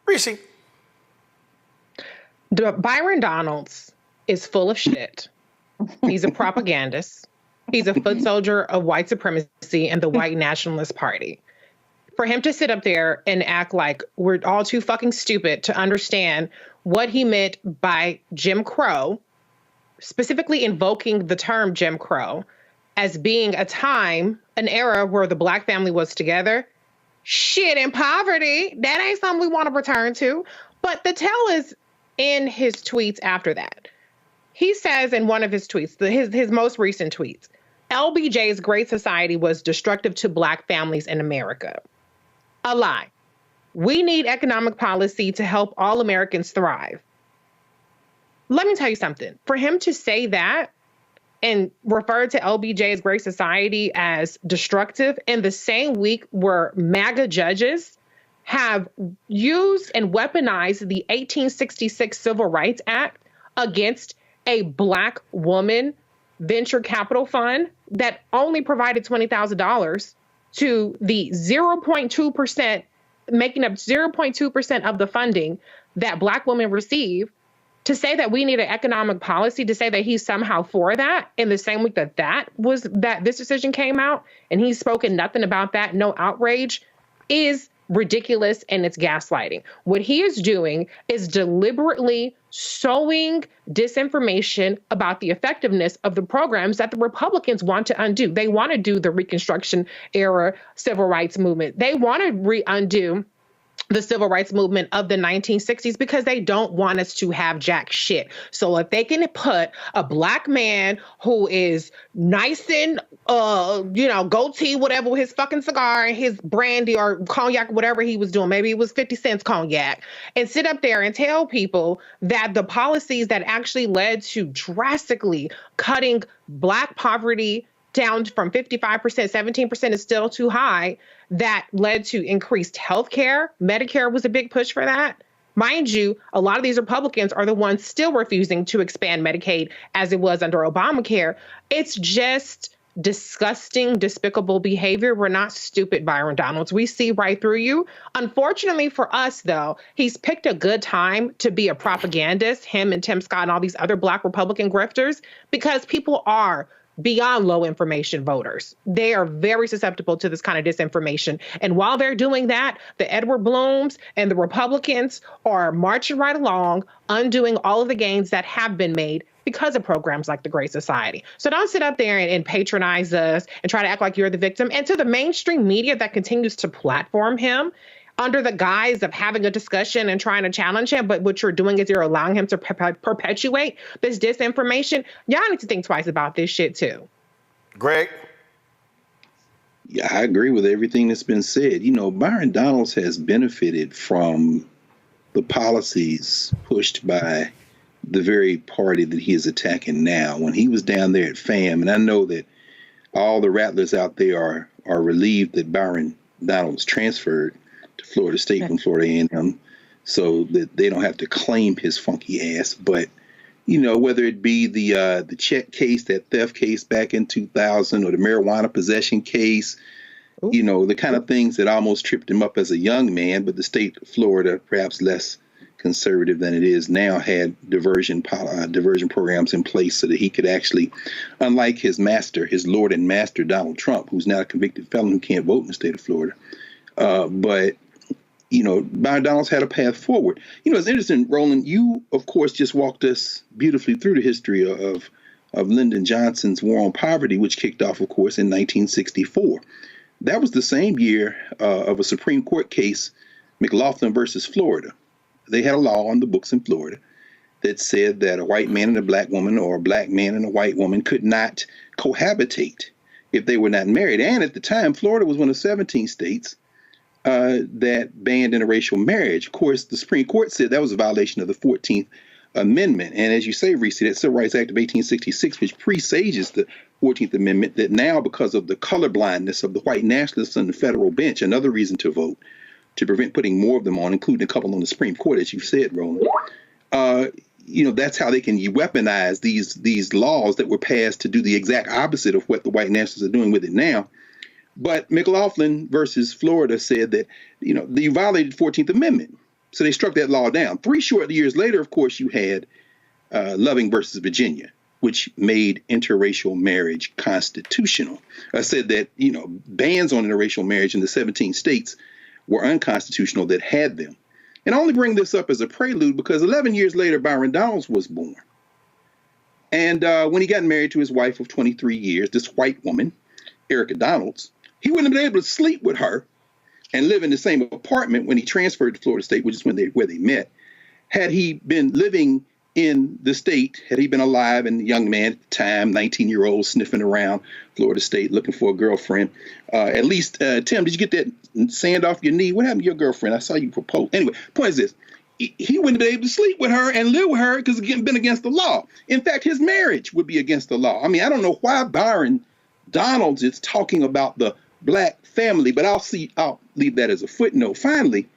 Reese. Bryon Donalds is full of shit. He's a propagandist. He's a foot soldier of white supremacy and the white nationalist party. For him to sit up there and act like we're all too fucking stupid to understand what he meant by Jim Crow, specifically invoking the term Jim Crow as being a time, an era where the black family was together, shit in poverty, that ain't something we want to return to. But the tell is in his tweets after that. He says in one of his tweets, his most recent tweets, LBJ's Great Society was destructive to black families in America. A lie. We need economic policy to help all Americans thrive. Let me tell you something. For him to say that and refer to LBJ's Great Society as destructive in the same week where MAGA judges have used and weaponized the 1866 Civil Rights Act against a Black woman venture capital fund that only provided $20,000 to the 0.2%, making up 0.2% of the funding that Black women receive, to say that we need an economic policy, to say that he's somehow for that in the same week that this decision came out, and he's spoken nothing about that, no outrage, is ridiculous, and it's gaslighting. What he is doing is deliberately sowing disinformation about the effectiveness of the programs that the Republicans want to undo. They want to do the Reconstruction era civil rights movement. They want to undo the civil rights movement of the 1960s because they don't want us to have jack shit. So if they can put a Black man who is nice and, goatee, whatever, with his fucking cigar and his brandy or cognac, whatever he was doing, maybe it was 50 cents cognac, and sit up there and tell people that the policies that actually led to drastically cutting Black poverty down from 55%, 17% is still too high, that led to increased health care. Medicare was a big push for that. Mind you, a lot of these Republicans are the ones still refusing to expand Medicaid as it was under Obamacare. It's just disgusting, despicable behavior. We're not stupid, Byron Donalds. We see right through you. Unfortunately for us, though, he's picked a good time to be a propagandist, him and Tim Scott and all these other Black Republican grifters, because people are beyond low information voters. They are very susceptible to this kind of disinformation. And while they're doing that, the Edward Blooms and the Republicans are marching right along, undoing all of the gains that have been made because of programs like the Great Society. So don't sit up there and patronize us and try to act like you're the victim. And to the mainstream media that continues to platform him under the guise of having a discussion and trying to challenge him, but what you're doing is you're allowing him to perpetuate this disinformation. Y'all need to think twice about this shit too. Greg? Yeah, I agree with everything that's been said. Byron Donalds has benefited from the policies pushed by the very party that he is attacking now. When he was down there at FAM, and I know that all the rattlers out there are relieved that Byron Donalds transferred to Florida State from Florida A&M, so that they don't have to claim his funky ass. But whether it be the check case, that theft case back in 2000, or the marijuana possession case, the kind of things that almost tripped him up as a young man. But the state of Florida, perhaps less conservative than it is now, had diversion programs in place so that he could actually, unlike his master, his lord and master Donald Trump, who's now a convicted felon who can't vote in the state of Florida, but Byron Donalds had a path forward. It's interesting, Roland, you, of course, just walked us beautifully through the history of Lyndon Johnson's War on Poverty, which kicked off, of course, in 1964. That was the same year of a Supreme Court case, McLaughlin versus Florida. They had a law on the books in Florida that said that a white man and a Black woman, or a Black man and a white woman, could not cohabitate if they were not married. And at the time, Florida was one of 17 states that banned interracial marriage. Of course, the Supreme Court said that was a violation of the 14th Amendment. And as you say, Reese, that Civil Rights Act of 1866, which presages the 14th Amendment, that now, because of the colorblindness of the white nationalists on the federal bench, another reason to vote, to prevent putting more of them on, including a couple on the Supreme Court, as you said, Roland, that's how they can weaponize these laws that were passed to do the exact opposite of what the white nationalists are doing with it now. But McLaughlin versus Florida said that, you violated the 14th Amendment. So they struck that law down. 3 short years later, of course, you had Loving versus Virginia, which made interracial marriage constitutional. Said that, bans on interracial marriage in the 17 states were unconstitutional that had them. And I only bring this up as a prelude because 11 years later, Byron Donalds was born. And when he got married to his wife of 23 years, this white woman, Erica Donalds, he wouldn't have been able to sleep with her and live in the same apartment when he transferred to Florida State, which is where they met. Had he been living in the state, had he been alive and a young man at the time, 19-year-old, sniffing around Florida State looking for a girlfriend, at least, Tim, did you get that sand off your knee? What happened to your girlfriend? I saw you propose. Anyway, point is this. He wouldn't be able to sleep with her and live with her because it's been against the law. In fact, his marriage would be against the law. I mean, I don't know why Byron Donalds is talking about the Black family, but I'll leave that as a footnote. Finally,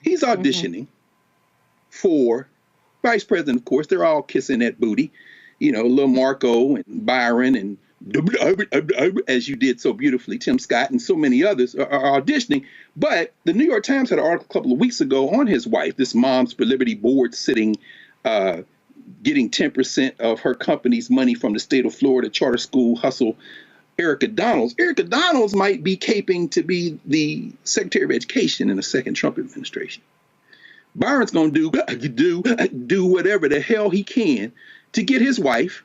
He's auditioning for vice president, of course. They're all kissing that booty. You know, little Marco and Byron and as you did so beautifully, Tim Scott and so many others are auditioning. But the New York Times had an article a couple of weeks ago on his wife, this Moms for Liberty board sitting, getting 10% of her company's money from the state of Florida charter school hustle, Erica Donalds. Erica Donalds might be caping to be the Secretary of Education in the second Trump administration. Byron's going to do whatever the hell he can to get his wife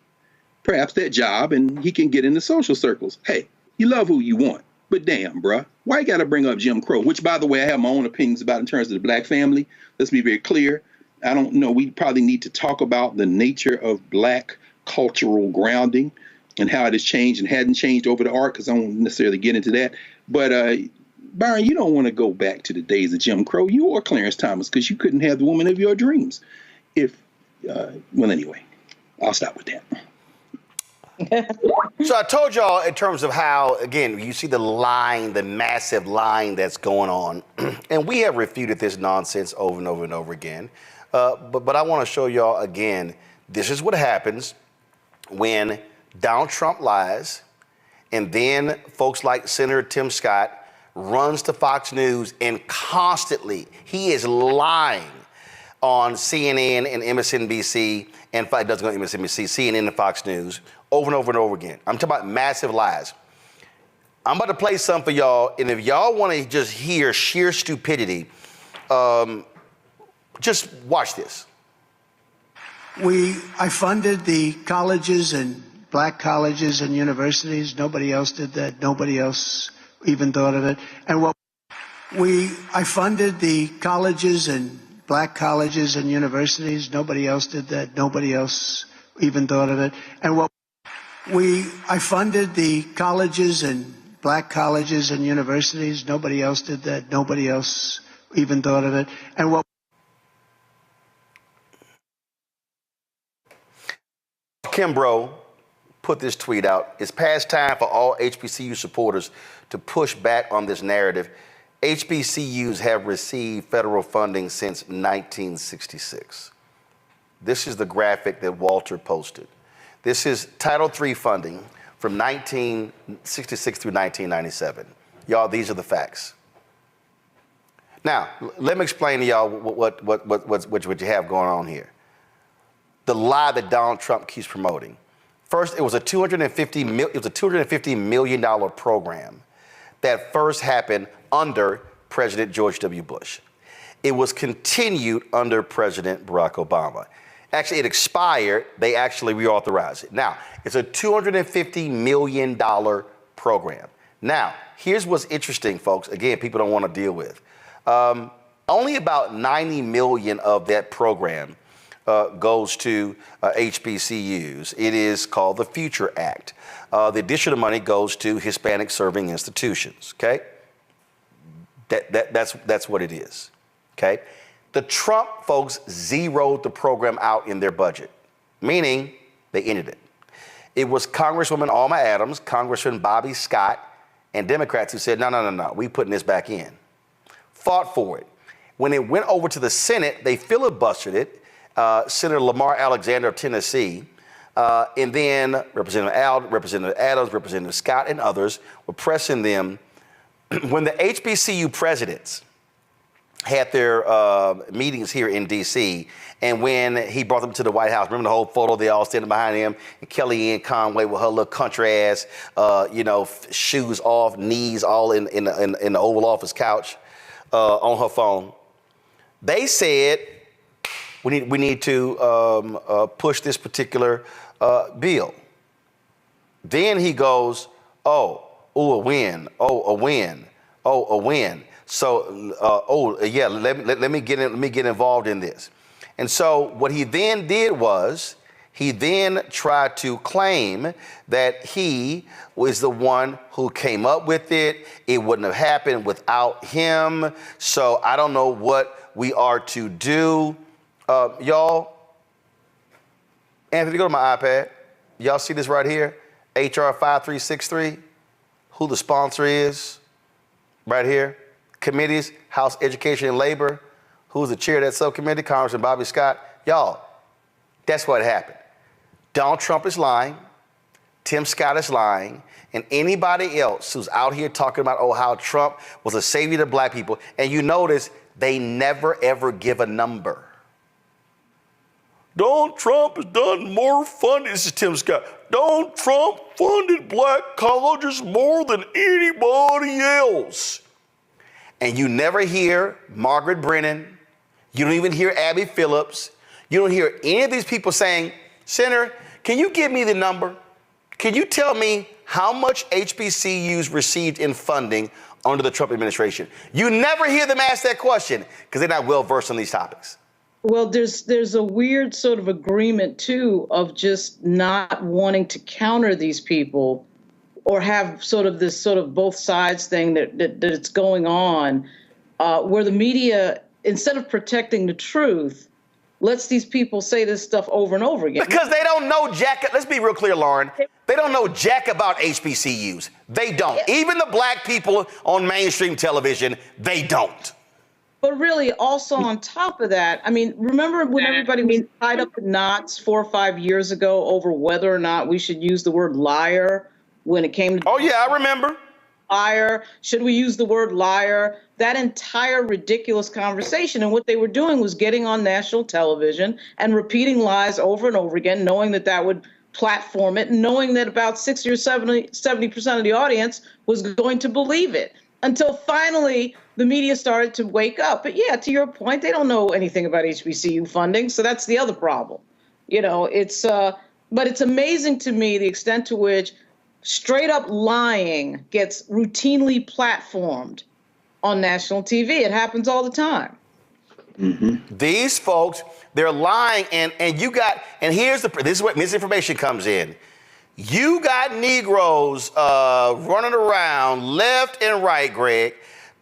perhaps that job, and he can get in the social circles. Hey, you love who you want, but damn, bruh, why you got to bring up Jim Crow? Which, by the way, I have my own opinions about in terms of the black family. Let's be very clear. I don't know. We probably need to talk about the nature of black cultural grounding and how it has changed and hadn't changed over the arc, because I won't necessarily get into that. But Byron, you don't want to go back to the days of Jim Crow, you or Clarence Thomas, because you couldn't have the woman of your dreams. Well, anyway, I'll stop with that. So I told y'all in terms of how, again, you see the line, the massive line that's going on, and we have refuted this nonsense over and over and over again. But I want to show y'all again, this is what happens when Donald Trump lies, and then folks like Senator Tim Scott runs to Fox News and constantly, he is lying on CNN and MSNBC, and it doesn't go to MSNBC, CNN and Fox News, over and over and over again. I'm talking about massive lies. I'm about to play some for y'all, and if y'all want to just hear sheer stupidity, just watch this. I funded the colleges and black colleges and universities. Nobody else did that. Nobody else even thought of it. And I funded the colleges and black colleges and universities. Nobody else did that. Nobody else even thought of it. And I funded the colleges and black colleges and universities. Nobody else did that. Nobody else even thought of it. And Kimbrough put this tweet out. It's past time for all HBCU supporters to push back on this narrative. HBCUs have received federal funding since 1966. This is the graphic that Walter posted. This is Title III funding from 1966 through 1997. Y'all, these are the facts. Now, let me explain to y'all what you have going on here. The lie that Donald Trump keeps promoting. First, it was a $250 million program that first happened under President George W. Bush. It was continued under President Barack Obama. Actually, it expired. They actually reauthorized it. Now, it's a $250 million program. Now, here's what's interesting, folks. Again, people don't want to deal with. Only about 90 million of that program goes to HBCUs. It is called the Future Act. The additional money goes to Hispanic serving institutions, okay? That's what it is, okay? The Trump folks zeroed the program out in their budget, meaning they ended it. It was Congresswoman Alma Adams, Congressman Bobby Scott, and Democrats who said, no, we putting this back in. Fought for it. When it went over to the Senate, they filibustered it. Senator Lamar Alexander of Tennessee, and then Representative Adams, Representative Scott, and others were pressing them. When the HBCU presidents had their meetings here in D.C., and when he brought them to the White House, remember the whole photo, they all standing behind him, and Kellyanne Conway with her little country ass, shoes off, knees all in the Oval Office couch on her phone. They said, we need to push this particular bill. Then he goes, a win. So, let me get involved in this. And so what he then did was he then tried to claim that he was the one who came up with it. It wouldn't have happened without him. So I don't know what we are to do. Y'all, Anthony, go to my iPad. Y'all see this right here? HR 5363, who the sponsor is, right here. Committees, House Education and Labor. who's the chair of that subcommittee, Congressman Bobby Scott. Y'all, that's what happened. Donald Trump is lying. Tim Scott is lying. And anybody else who's out here talking about, how Trump was a savior to black people. And you notice they never, ever give a number. Donald Trump has done more funding. This is Tim Scott. Donald Trump funded black colleges more than anybody else. And you never hear Margaret Brennan. You don't even hear Abby Phillips. You don't hear any of these people saying, Senator, can you give me the number? Can you tell me how much HBCUs received in funding under the Trump administration? You never hear them ask that question because they're not well versed on these topics. Well, there's a weird sort of agreement, too, of just not wanting to counter these people or have sort of this sort of both sides thing that it's going on, where the media, instead of protecting the truth, lets these people say this stuff over and over again. Because they don't know jack. Let's be real clear, Lauren. They don't know jack about HBCUs. They don't. Even the black people on mainstream television, they don't. But really, also on top of that, I mean, remember when everybody was tied up in knots 4 or 5 years ago over whether or not we should use the word liar when it came to... Oh, yeah, I remember. Liar. Should we use the word liar? That entire ridiculous conversation. And what they were doing was getting on national television and repeating lies over and over again, knowing that that would platform it, and knowing that about 60 or 70% of the audience was going to believe it. Until finally the media started to wake up. But yeah, to your point, they don't know anything about HBCU funding. So that's the other problem. You know, but it's amazing to me the extent to which straight up lying gets routinely platformed on national TV. It happens all the time. Mm-hmm. These folks, they're lying, and here's this is where misinformation comes in. You got Negroes running around left and right, Greg,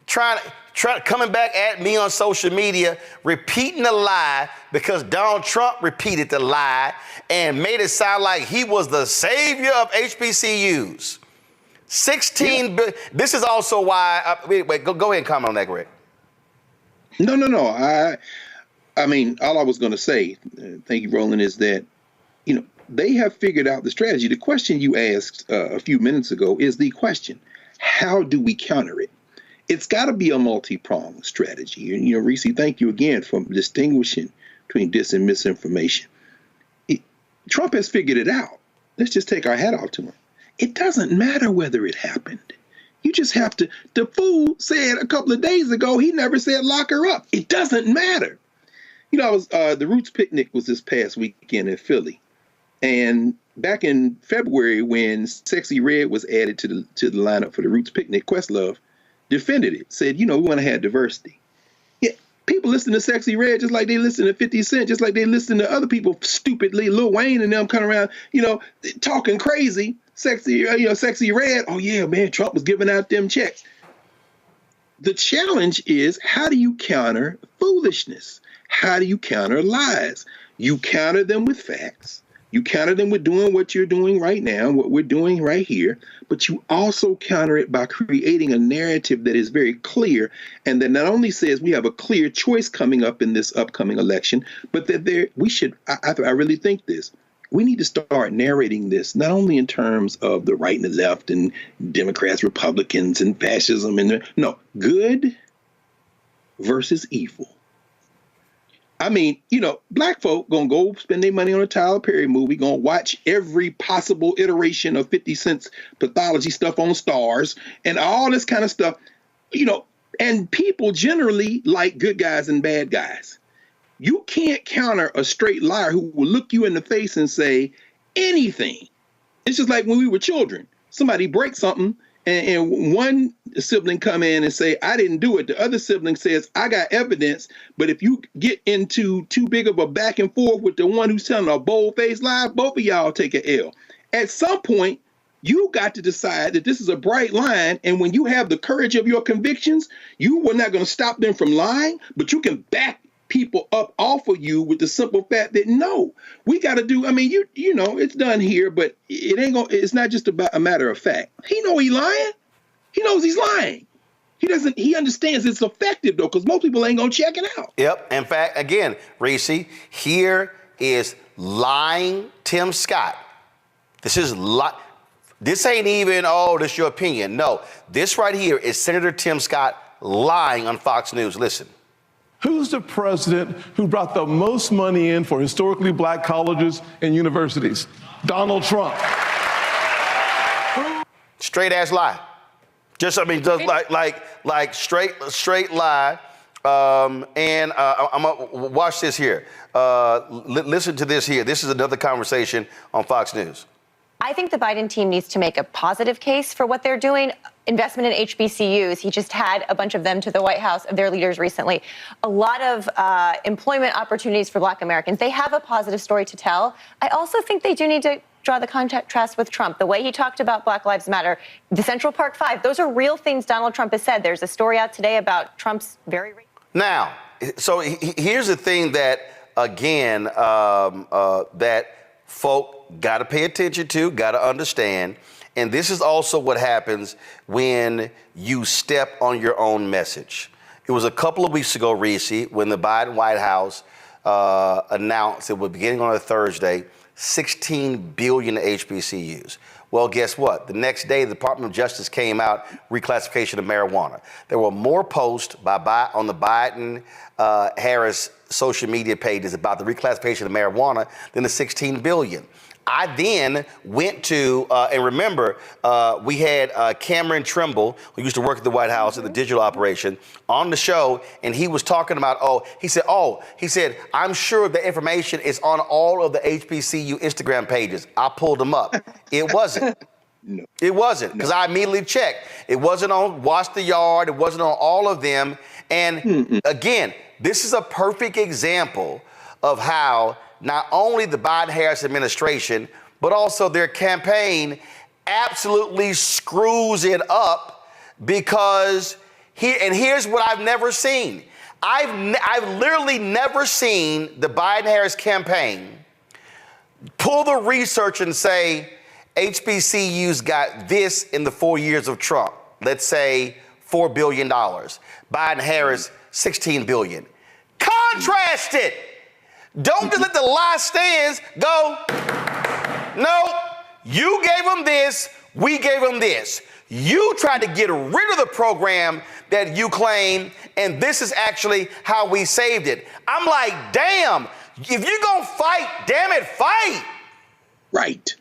coming back at me on social media, repeating the lie because Donald Trump repeated the lie and made it sound like he was the savior of HBCUs. 16 billion. This is also why. Wait, go ahead and comment on that, Greg. No. I mean, all I was going to say, thank you, Roland, is that, they have figured out the strategy. The question you asked a few minutes ago is the question: how do we counter it? It's got to be a multi-pronged strategy. And, Reese, thank you again for distinguishing between dis and misinformation. Trump has figured it out. Let's just take our hat off to him. It doesn't matter whether it happened. You just have to. The fool said a couple of days ago he never said lock her up. It doesn't matter. The Roots picnic was this past weekend in Philly. And back in February, when Sexy Red was added to the lineup for the Roots picnic, Questlove defended it, said, we want to have diversity. Yeah, people listen to Sexy Red just like they listen to 50 Cent, just like they listen to other people stupidly, Lil Wayne and them coming around, talking crazy. Sexy Red. Oh yeah, man, Trump was giving out them checks. The challenge is, how do you counter foolishness? How do you counter lies? You counter them with facts. You counter them with doing what you're doing right now, what we're doing right here, but you also counter it by creating a narrative that is very clear and that not only says we have a clear choice coming up in this upcoming election, but that I really think this. We need to start narrating this not only in terms of the right and the left and Democrats, Republicans, and fascism, good versus evil. I mean, black folk gonna go spend their money on a Tyler Perry movie, gonna watch every possible iteration of 50 Cent's pathology stuff on Stars and all this kind of stuff, and people generally like good guys and bad guys. You can't counter a straight liar who will look you in the face and say anything. It's just like when we were children. Somebody breaks something and one sibling come in and say, I didn't do it. The other sibling says, I got evidence. But if you get into too big of a back and forth with the one who's telling a bold-faced lie, both of y'all take an L. At some point, you got to decide that this is a bright line. And when you have the courage of your convictions, you were not going to stop them from lying, but you can back people up off of you with the simple fact that no, we got to do. I mean, it's done here, but it ain't gonna. It's not just about a matter of fact. He know he lying. He knows he's lying. He understands it's effective though, because most people ain't gonna check it out. Yep. In fact, again, Reese, here is lying Tim Scott. This is This ain't even, this your opinion. No, this right here is Senator Tim Scott lying on Fox News. Listen. Who's the president who brought the most money in for historically black colleges and universities? Donald Trump. Straight ass lie. Just like straight lie. I'm gonna watch this here. Listen to this here. This is another conversation on Fox News. I think the Biden team needs to make a positive case for what they're doing. Investment in HBCUs. He just had a bunch of them to the White House, of their leaders recently. A lot of employment opportunities for Black Americans. They have a positive story to tell. I also think they do need to draw the contrast with Trump. The way he talked about Black Lives Matter, the Central Park Five, those are real things Donald Trump has said. There's a story out today about Trump's very... Now, so here's the thing that, again, that folk got to pay attention to, got to understand. And this is also what happens when you step on your own message. It was a couple of weeks ago, Reese, when the Biden White House announced it was beginning on a Thursday, $16 billion to HBCUs. Well, guess what? The next day, the Department of Justice came out, reclassification of marijuana. There were more posts on the Biden-Harris social media pages about the reclassification of marijuana than the $16 billion. I then went to, and remember, we had Cameron Trimble, who used to work at the White House at the digital operation, on the show, and he was talking about, he said, I'm sure the information is on all of the HBCU Instagram pages. I pulled them up. It wasn't. No. It wasn't, because I immediately checked. It wasn't on Watch the Yard. It wasn't on all of them. And again, this is a perfect example of how not only the Biden-Harris administration, but also their campaign absolutely screws it up, because here's what I've never seen. I've literally never seen the Biden-Harris campaign pull the research and say, HBCUs got this in the 4 years of Trump. Let's say $4 billion. Biden-Harris, $16 billion. Contrast it. Don't just let the lie stands go. No, you gave them this, we gave them this. You tried to get rid of the program that you claim, and this is actually how we saved it. I'm like, damn, if you're gonna fight, damn it, fight. Right.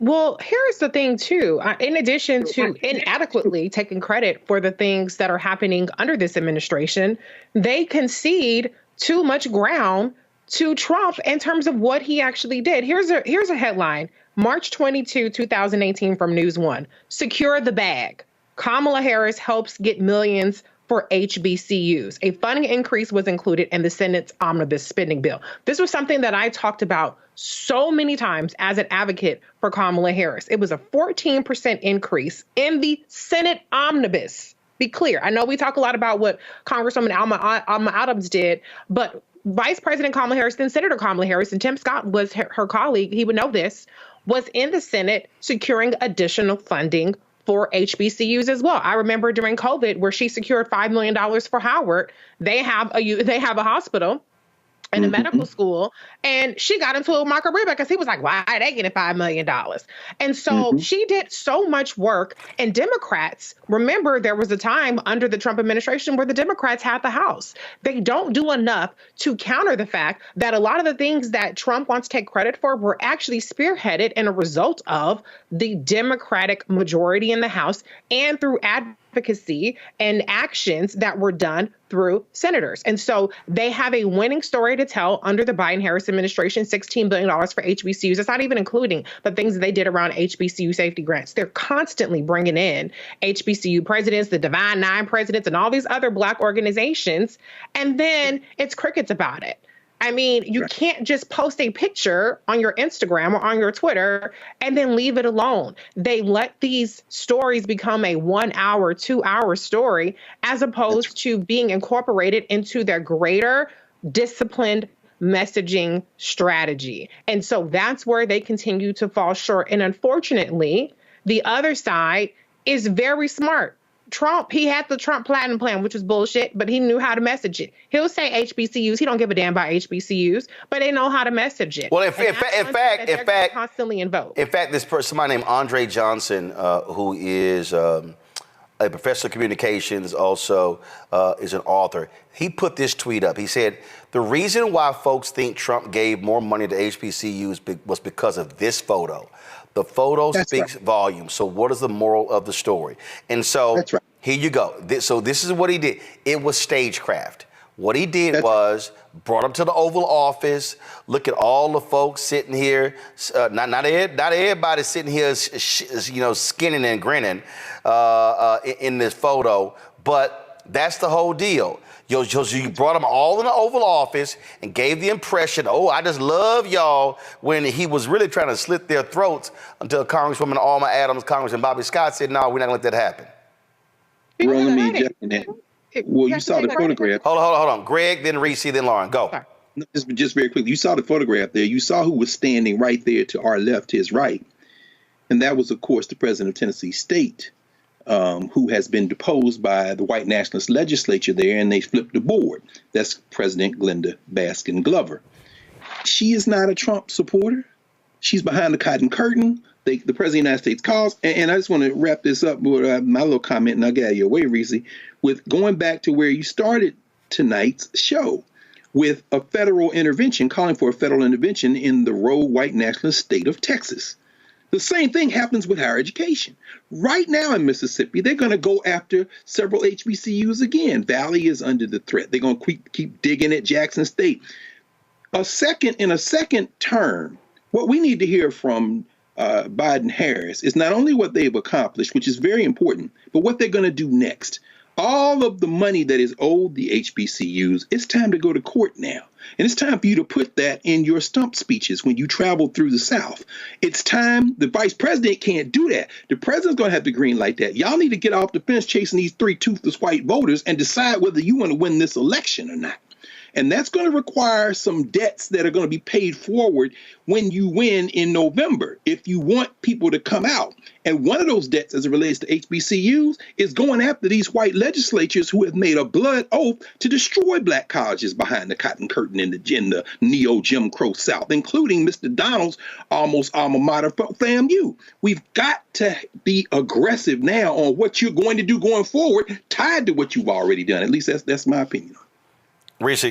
Well, here's the thing, too. In addition to inadequately taking credit for the things that are happening under this administration, they concede too much ground to Trump in terms of what he actually did. Here's a headline. March 22, 2018 from News One. Secure the bag. Kamala Harris helps get millions for HBCUs. A funding increase was included in the Senate's omnibus spending bill. This was something that I talked about so many times as an advocate for Kamala Harris. It was a 14% increase in the Senate omnibus. Be clear. I know we talk a lot about what Congresswoman Alma Adams did, but Vice President Kamala Harris, then Senator Kamala Harris, and Tim Scott was her colleague, he would know this, was in the Senate securing additional funding for HBCUs as well. I remember during COVID where she secured $5 million for Howard. They have a hospital and a medical school, and she got into a Marco Rubio because he was like, why are they getting $5 million? And so she did so much work. And Democrats, remember, there was a time under the Trump administration where the Democrats had the House. They don't do enough to counter the fact that a lot of the things that Trump wants to take credit for were actually spearheaded and a result of the Democratic majority in the House and through advocacy and actions that were done through senators. And so they have a winning story to tell under the Biden-Harris administration, $16 billion for HBCUs. It's not even including the things that they did around HBCU safety grants. They're constantly bringing in HBCU presidents, the Divine Nine presidents, and all these other Black organizations. And then it's crickets about it. I mean, you can't just post a picture on your Instagram or on your Twitter and then leave it alone. They let these stories become a 1 hour, 2 hour story as opposed to being incorporated into their greater disciplined messaging strategy. And so that's where they continue to fall short. And unfortunately, the other side is very smart. Trump, he had the Trump Platinum Plan, which was bullshit, but he knew how to message it. He'll say HBCUs. He don't give a damn about HBCUs, but they know how to message it. Well, in fact, constantly invoke. In fact, this person, somebody named Andre Johnson, who is a professor of communications, also is an author. He put this tweet up. He said, the reason why folks think Trump gave more money to HBCUs was because of this photo. The photo speaks volumes. So what is the moral of the story? And so here you go. So this is what he did. It was stagecraft. What he did was brought him to the Oval Office. Look at all the folks sitting here. Not everybody sitting here, skinning and grinning in this photo. But that's the whole deal. You brought them all in the Oval Office and gave the impression, oh, I just love y'all, when he was really trying to slit their throats until Congresswoman Alma Adams, Congressman Bobby Scott said, no, we're not going to let that happen. Well, you saw the photograph. Hold on. Greg, then Reese, then Lauren. Go. Just very quickly. You saw the photograph there. You saw who was standing right there to our left, his right. And that was, of course, the president of Tennessee State, who has been deposed by the white nationalist legislature there, and they flipped the board. That's President Glenda Baskin Glover. She is not a Trump supporter. She's behind the cotton curtain. The president of the United States calls. And I just want to wrap this up with my little comment, and I'll get out of your way, Reese, with going back to where you started tonight's show, with a federal intervention, calling for a federal intervention in the rogue white nationalist state of Texas. The same thing happens with higher education. Right now in Mississippi, they're going to go after several HBCUs again. Valley is under the threat. They're going to keep digging at Jackson State. In a second term, what we need to hear from Biden-Harris is not only what they've accomplished, which is very important, but what they're going to do next. All of the money that is owed the HBCUs, it's time to go to court now. And it's time for you to put that in your stump speeches when you travel through the South. It's time. The vice president can't do that. The president's going to have to green light that. Y'all need to get off the fence chasing these three toothless white voters and decide whether you want to win this election or not. And that's going to require some debts that are going to be paid forward when you win in November, if you want people to come out. And one of those debts, as it relates to HBCUs, is going after these white legislatures who have made a blood oath to destroy black colleges behind the cotton curtain in the neo-Jim Crow South, including Mr. Donald's almost alma mater, FAMU. We've got to be aggressive now on what you're going to do going forward, tied to what you've already done. At least that's my opinion. Reese.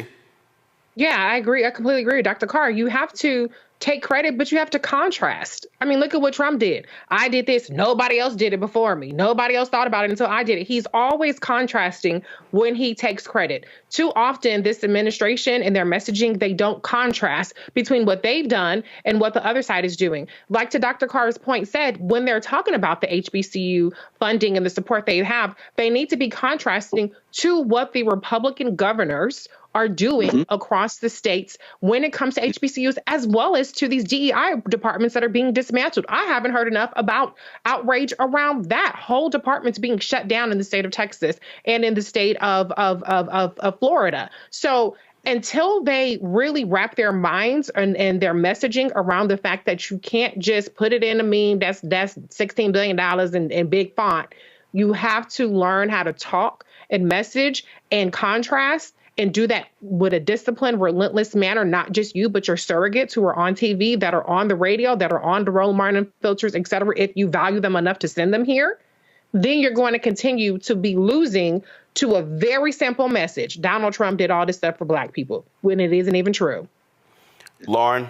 Yeah, I agree. I completely agree with Dr. Carr. You have to take credit, but you have to contrast. I mean, look at what Trump did. I did this. Nobody else did it before me. Nobody else thought about it until I did it. He's always contrasting when he takes credit. Too often, this administration and their messaging, they don't contrast between what they've done and what the other side is doing. Like to Dr. Carr's point said, when they're talking about the HBCU funding and the support they have, they need to be contrasting to what the Republican governors are doing across the states when it comes to HBCUs, as well as to these DEI departments that are being dismantled. I haven't heard enough about outrage around that. Whole departments being shut down in the state of Texas and in the state of Florida. So until they really wrap their minds and their messaging around the fact that you can't just put it in a meme that's $16 billion in big font, you have to learn how to talk and message and contrast, and do that with a disciplined, relentless manner, not just you, but your surrogates who are on TV, that are on the radio, that are on the Roland Martin filters, et cetera. If you value them enough to send them here, then you're going to continue to be losing to a very simple message. Donald Trump did all this stuff for black people when it isn't even true. Lauren?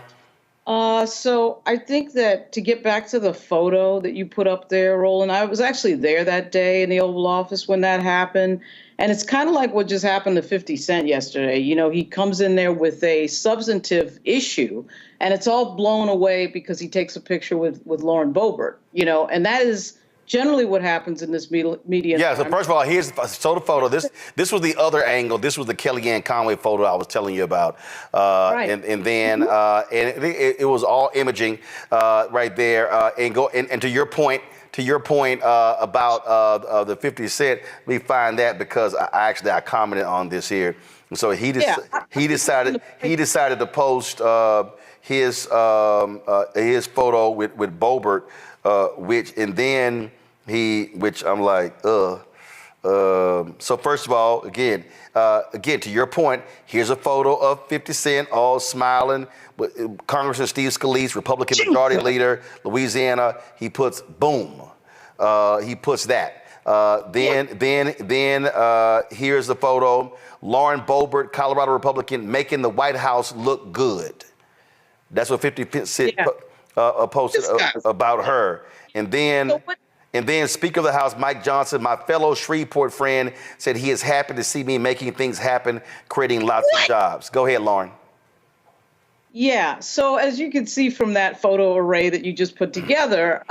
So I think that to get back to the photo that you put up there, Roland, I was actually there that day in the Oval Office when that happened. And it's kind of like what just happened to 50 Cent yesterday. You know, he comes in there with a substantive issue and it's all blown away because he takes a picture with Lauren Boebert, you know, and that is generally what happens in this media. Yeah, so first of all, so the photo. This was the other angle. This was the Kellyanne Conway photo I was telling you about. Right. And then it was all imaging right there. And to your point, about the 50 Cent, we find that because I commented on this here. And so he decided to post his photo with Boebert, which I'm like, So first of all, again, to your point, here's a photo of 50 Cent all smiling. Congressman Steve Scalise, Republican Majority Leader, Louisiana. He puts boom. He puts that. Then here's the photo. Lauren Boebert, Colorado Republican, making the White House look good. That's what 50 Cent posted about her. And then Speaker of the House, Mike Johnson, my fellow Shreveport friend, said he is happy to see me making things happen, creating lots of jobs. Go ahead, Lauren. Yeah, so as you can see from that photo array that you just put together,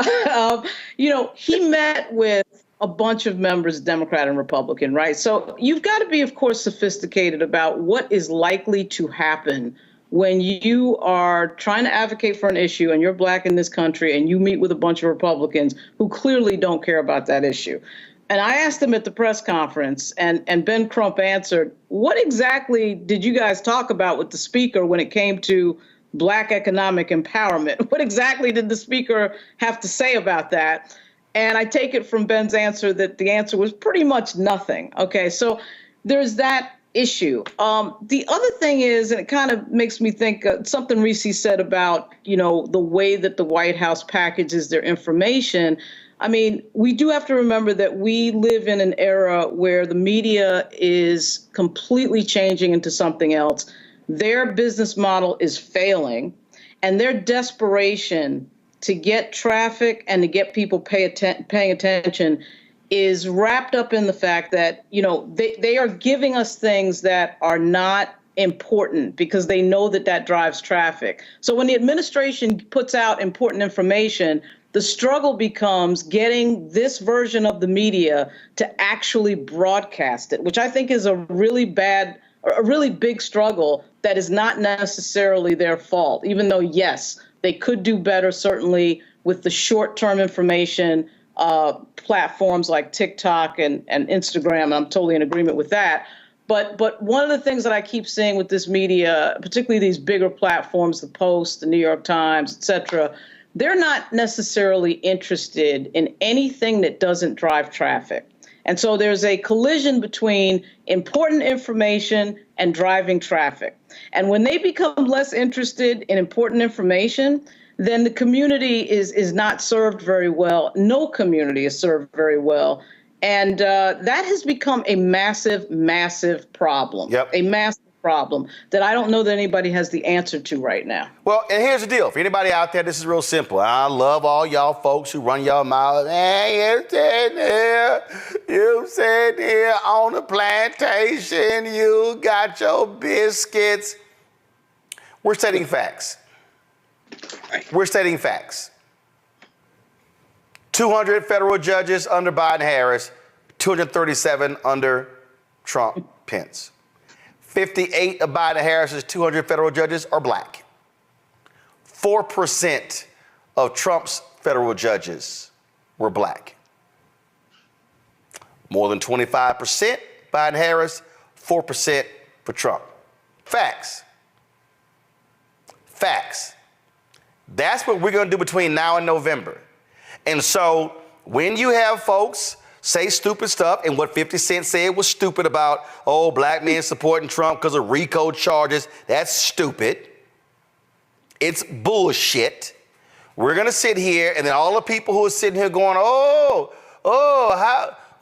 he met with a bunch of members, Democrat and Republican, right? So you've got to be, of course, sophisticated about what is likely to happen when you are trying to advocate for an issue and you're black in this country and you meet with a bunch of Republicans who clearly don't care about that issue. And I asked them at the press conference, and Ben Crump answered, what exactly did you guys talk about with the speaker when it came to black economic empowerment? What exactly did the speaker have to say about that? And I take it from Ben's answer that the answer was pretty much nothing. Okay, so there's that issue. The other thing is, and it kind of makes me think something Reese said about, the way that the White House packages their information. I mean, we do have to remember that we live in an era where the media is completely changing into something else. Their business model is failing, and their desperation to get traffic and to get people paying attention is wrapped up in the fact that, they are giving us things that are not important because they know that drives traffic. So when the administration puts out important information, the struggle becomes getting this version of the media to actually broadcast it, which I think is a really big struggle that is not necessarily their fault, even though, yes, they could do better, certainly, with the short-term information platforms like TikTok and Instagram, and I'm totally in agreement with that. But one of the things that I keep seeing with this media, particularly these bigger platforms, the Post, the New York Times, et cetera, they're not necessarily interested in anything that doesn't drive traffic. And so there's a collision between important information and driving traffic. And when they become less interested in important information, then the community is not served very well. No community is served very well. And that has become a massive, massive problem. Yep. A massive problem that I don't know that anybody has the answer to right now. Well, and here's the deal. For anybody out there, this is real simple. I love all y'all folks who run y'all mouths. Hey, you sitting here on the plantation, you got your biscuits. We're stating facts. We're stating facts. 200 federal judges under Biden-Harris, 237 under Trump-Pence. 58 of Biden-Harris's 200 federal judges are black. 4% of Trump's federal judges were black. More than 25% Biden-Harris, 4% for Trump. Facts. Facts. That's what we're going to do between now and November. And so when you have folks say stupid stuff, and what 50 Cent said was stupid about, black men supporting Trump because of RICO charges, that's stupid. It's bullshit. We're going to sit here, and then all the people who are sitting here going, oh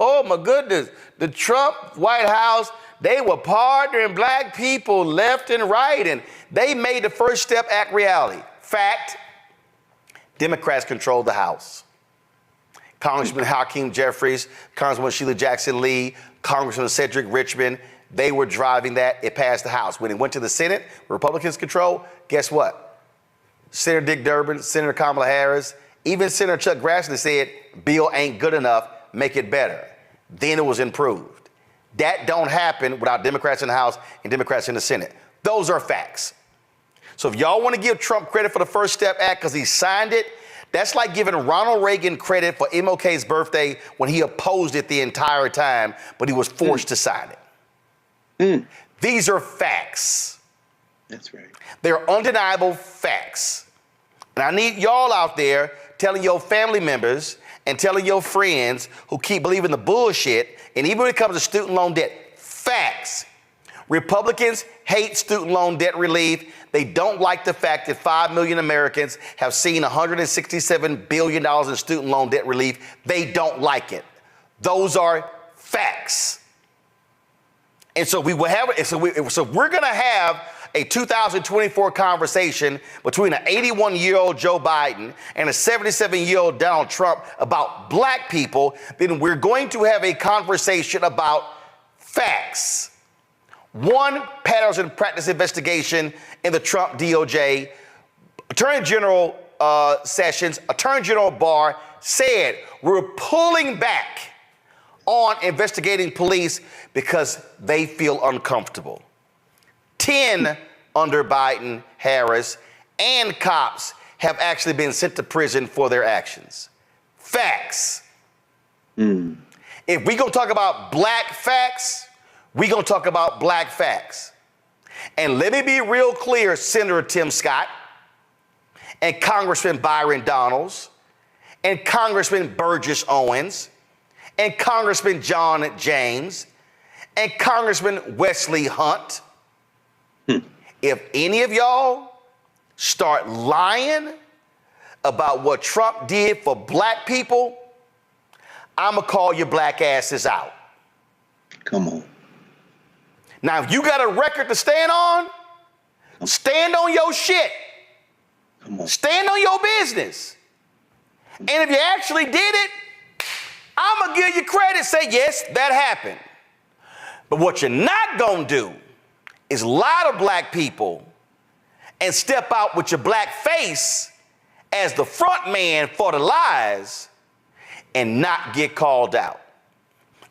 my goodness, the Trump White House, they were partnering black people left and right, and they made the First Step Act reality. Fact, Democrats control the House. Congressman Hakeem Jeffries, Congresswoman Sheila Jackson Lee, Congressman Cedric Richmond, they were driving that. It passed the House. When it went to the Senate, Republicans control, guess what? Senator Dick Durbin, Senator Kamala Harris, even Senator Chuck Grassley said, bill ain't good enough, make it better. Then it was improved. That don't happen without Democrats in the House and Democrats in the Senate. Those are facts. So if y'all want to give Trump credit for the First Step Act because he signed it, that's like giving Ronald Reagan credit for MLK's birthday when he opposed it the entire time, but he was forced to sign it. These are facts. That's right. They're undeniable facts. And I need y'all out there telling your family members and telling your friends who keep believing the bullshit And even when it comes to student loan debt, facts. Republicans hate student loan debt relief. They don't like the fact that 5 million Americans have seen $167 billion in student loan debt relief. They don't like it. Those are facts. And so we're going to have a 2024 conversation between an 81-year-old Joe Biden and a 77-year-old Donald Trump about black people. Then we're going to have a conversation about facts. One pattern and practice investigation in the Trump DOJ. Attorney General Sessions, Attorney General Barr said we're pulling back on investigating police because they feel uncomfortable. 10 under Biden, Harris, and cops have actually been sent to prison for their actions. Facts. If we're going to talk about black facts, we're going to talk about black facts. And let me be real clear, Senator Tim Scott and Congressman Byron Donalds and Congressman Burgess Owens and Congressman John James and Congressman Wesley Hunt. If any of y'all start lying about what Trump did for black people, I'm going to call your black asses out. Come on. Now, if you got a record to stand on your shit. Come on. Stand on your business. And if you actually did it, I'm going to give you credit, say, yes, that happened. But what you're not going to do is lie to black people and step out with your black face as the front man for the lies and not get called out.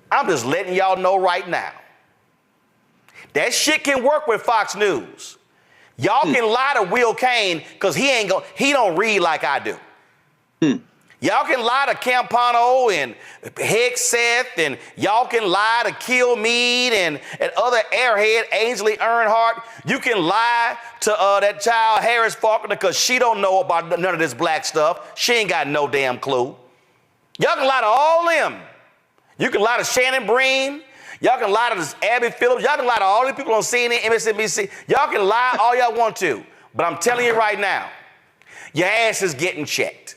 I'm just letting y'all know right now. That shit can work with Fox News. Y'all can lie to Will Cain because he don't read like I do. Y'all can lie to Campano and Hegseth, and y'all can lie to Kilmeade and other airhead, Ainsley Earnhardt. You can lie to that child Harris Faulkner because she don't know about none of this black stuff. She ain't got no damn clue. Y'all can lie to all them. You can lie to Shannon Breen. Y'all can lie to this Abby Phillips. Y'all can lie to all the people on CNN, MSNBC. Y'all can lie all y'all want to. But I'm telling you right now, your ass is getting checked.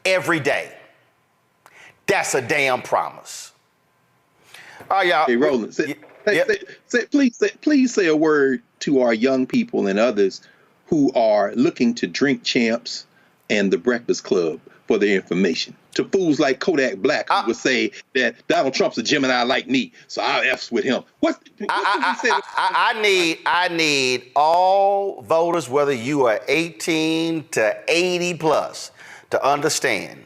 Every day. That's a damn promise. All right, y'all. Hey, Roland, please say a word to our young people and others who are looking to Drink Champs and the Breakfast Club for their information. To fools like Kodak Black who would say that Donald Trump's a Gemini like me, so I'll F's with him. I need all voters, whether you are 18 to 80 plus, to understand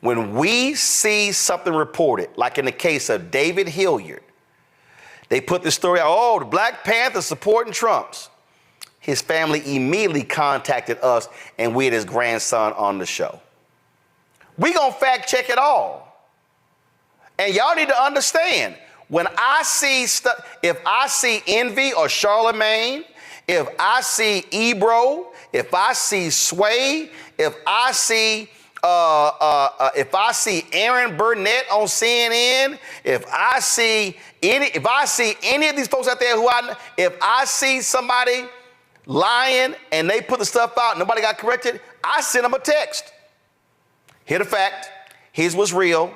when we see something reported, like in the case of David Hilliard, they put the story out, oh, the Black Panthers supporting Trump's. His family immediately contacted us and we had his grandson on the show. We gonna fact check it all. And y'all need to understand, when I see stuff, if I see Envy or Charlemagne, if I see Ebro, if I see Sway, if I see Aaron Burnett on CNN, if I see any of these folks out there if I see somebody lying and they put the stuff out and nobody got corrected, I send them a text. Here the fact, here's what's real.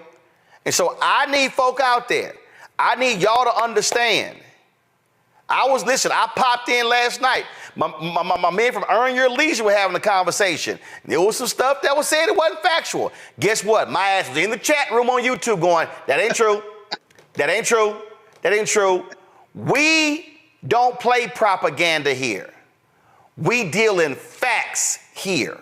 And so I need folk out there. I need y'all to understand. I popped in last night. My men from Earn Your Leisure were having a conversation. There was some stuff that was said that wasn't factual. Guess what? My ass was in the chat room on YouTube going, that ain't true. That ain't true. That ain't true. We don't play propaganda here. We deal in facts here.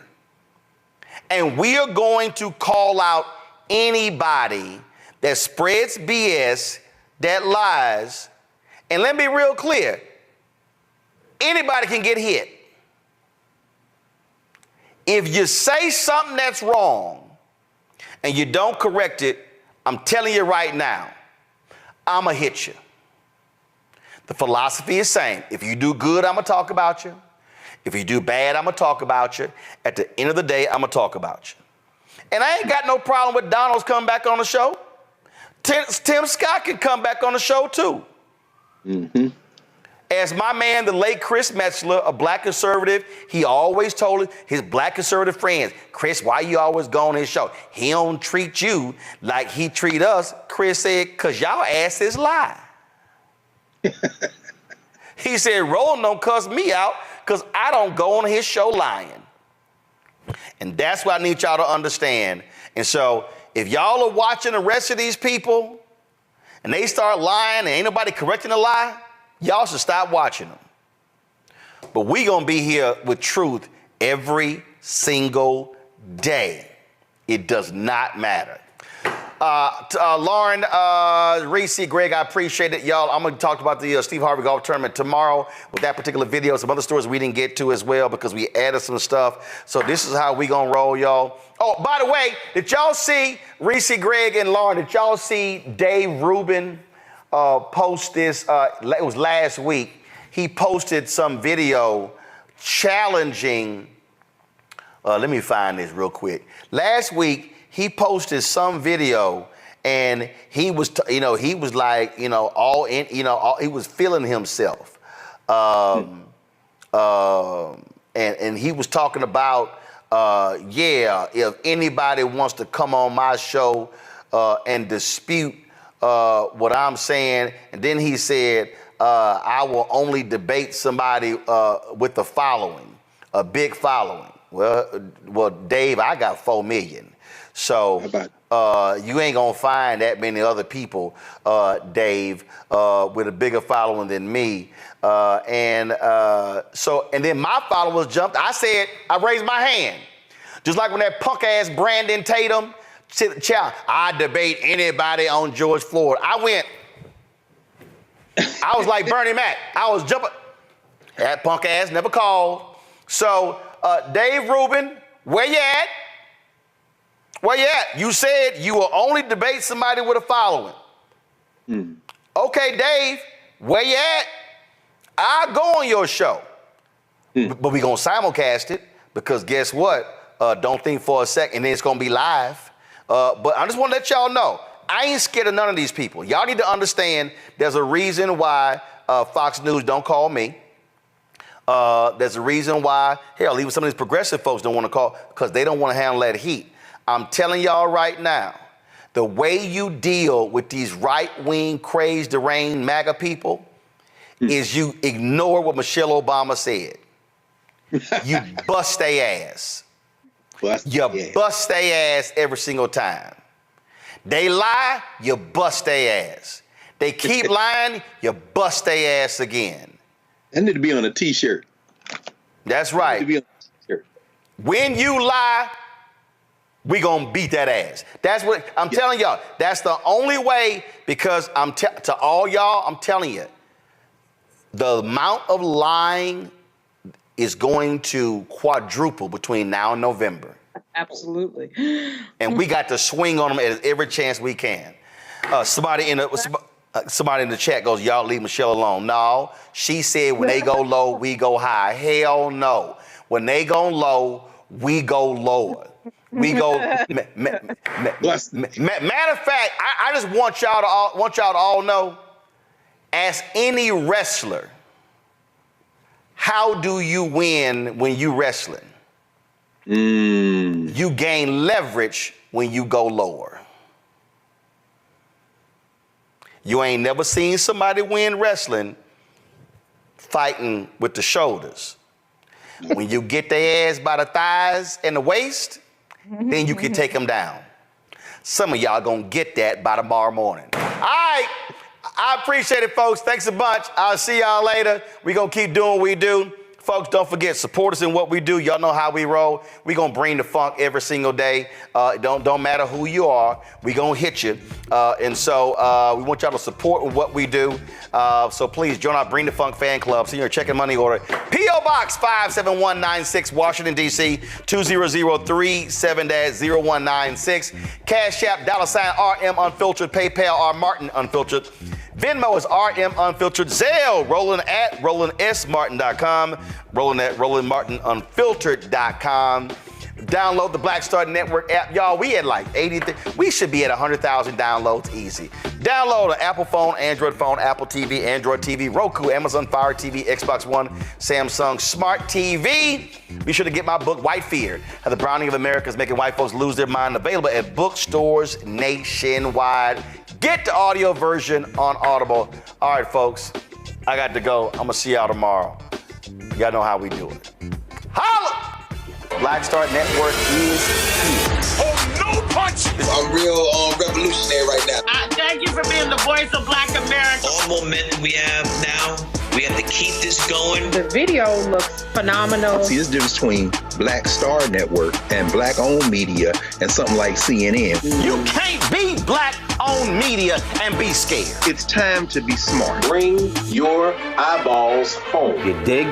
And we are going to call out anybody that spreads BS, that lies. And let me be real clear. Anybody can get hit. If you say something that's wrong and you don't correct it, I'm telling you right now, I'm going to hit you. The philosophy is the same. If you do good, I'm going to talk about you. If you do bad, I'm going to talk about you. At the end of the day, I'm going to talk about you. And I ain't got no problem with Donald's coming back on the show. Tim Scott can come back on the show too. Mm-hmm. As my man, the late Chris Metzler, a black conservative, he always told his black conservative friends, Chris, why you always go on his show? He don't treat you like he treat us. Chris said, because y'all asses lie. He said, Roland don't cuss me out because I don't go on his show lying. And that's what I need y'all to understand. And so if y'all are watching the rest of these people and they start lying and ain't nobody correcting the lie, y'all should stop watching them. But we gonna be here with truth every single day. It does not matter. Lauren, Reese, Greg, I appreciate it. Y'all, I'm gonna talk about the Steve Harvey Golf Tournament tomorrow with that particular video. Some other stories we didn't get to as well because we added some stuff. So this is how we gonna roll, y'all. Oh, by the way, did y'all see, Reese, Greg, and Lauren, did y'all see Dave Rubin post this? It was last week. He posted some video challenging, let me find this real quick. Last week, he posted some video and he was, he was like, all in, he was feeling himself. And he was talking about, if anybody wants to come on my show and dispute what I'm saying. And then he said, I will only debate somebody with a following, a big following. Well, Dave, I got 4 million. So you ain't gonna find that many other people, Dave, with a bigger following than me. And then my followers jumped. I raised my hand. Just like when that punk ass Brandon Tatum said, I debate anybody on George Floyd. I was like Bernie Mac. I was jumping. That punk ass never called. So Dave Rubin, where you at? Where you at? You said you will only debate somebody with a following. Okay, Dave, where you at? I'll go on your show. But we gonna simulcast it because guess what? Don't think for a second, and then it's gonna be live. But I just wanna let y'all know, I ain't scared of none of these people. Y'all need to understand there's a reason why Fox News don't call me. There's a reason why, hell, even some of these progressive folks don't wanna call because they don't wanna handle that heat. I'm telling y'all right now, the way you deal with these right-wing, crazed, deranged MAGA people is you ignore what Michelle Obama said. You bust their ass. Bust their ass every single time. They lie, you bust their ass. They keep lying, you bust their ass again. That need to be on a t-shirt. That's right. That need to be on a t-shirt. When you lie, we gonna beat that ass. That's what I'm telling y'all. That's the only way, because to all y'all, I'm telling you, the amount of lying is going to quadruple between now and November. Absolutely. And we got to swing on them at every chance we can. Somebody in the chat goes, y'all leave Michelle alone. No, she said when they go low, we go high. Hell no. When they go low, we go lower. We go. Matter of fact, I just want y'all to all know. Ask any wrestler, how do you win when you wrestling? You gain leverage when you go lower. You ain't never seen somebody win wrestling fighting with the shoulders. When you get their ass by the thighs and the waist, then you can take them down. Some of y'all gonna get that by tomorrow morning. All right, I appreciate it, folks. Thanks a bunch. I'll see y'all later. We gonna keep doing what we do. Folks, don't forget, support us in what we do. Y'all know how we roll. We gonna bring the funk every single day. Don't matter who you are, we gonna hit you. And so we want y'all to support what we do. So please join our Bring the Funk fan club. Send your check and money order. P.O. Box 57196, Washington, D.C. 20037-0196. Cash App, $RM Unfiltered. PayPal, R Martin Unfiltered. Venmo is RM Unfiltered. Zelle, Roland at RolandSMartin.com. Roland at RolandMartinUnfiltered.com. Download the Black Star Network app. Y'all, we at like 80, we should be at 100,000 downloads easy. Download an Apple phone, Android phone, Apple TV, Android TV, Roku, Amazon Fire TV, Xbox One, Samsung Smart TV. Be sure to get my book, White Fear, How the Browning of America is Making White Folks Lose Their Mind, available at bookstores nationwide. Get the audio version on Audible. All right, folks, I got to go. I'm going to see y'all tomorrow. Y'all know how we do it. Holla! Black Star Network is here. Oh, no punch! I'm real revolutionary right now. Thank you for being the voice of Black America. All momentum we have now, we have to keep this going. The video looks phenomenal. See, there's a difference between Black Star Network and Black-owned media and something like CNN. You can't be Black-owned media and be scared. It's time to be smart. Bring your eyeballs home. You dig?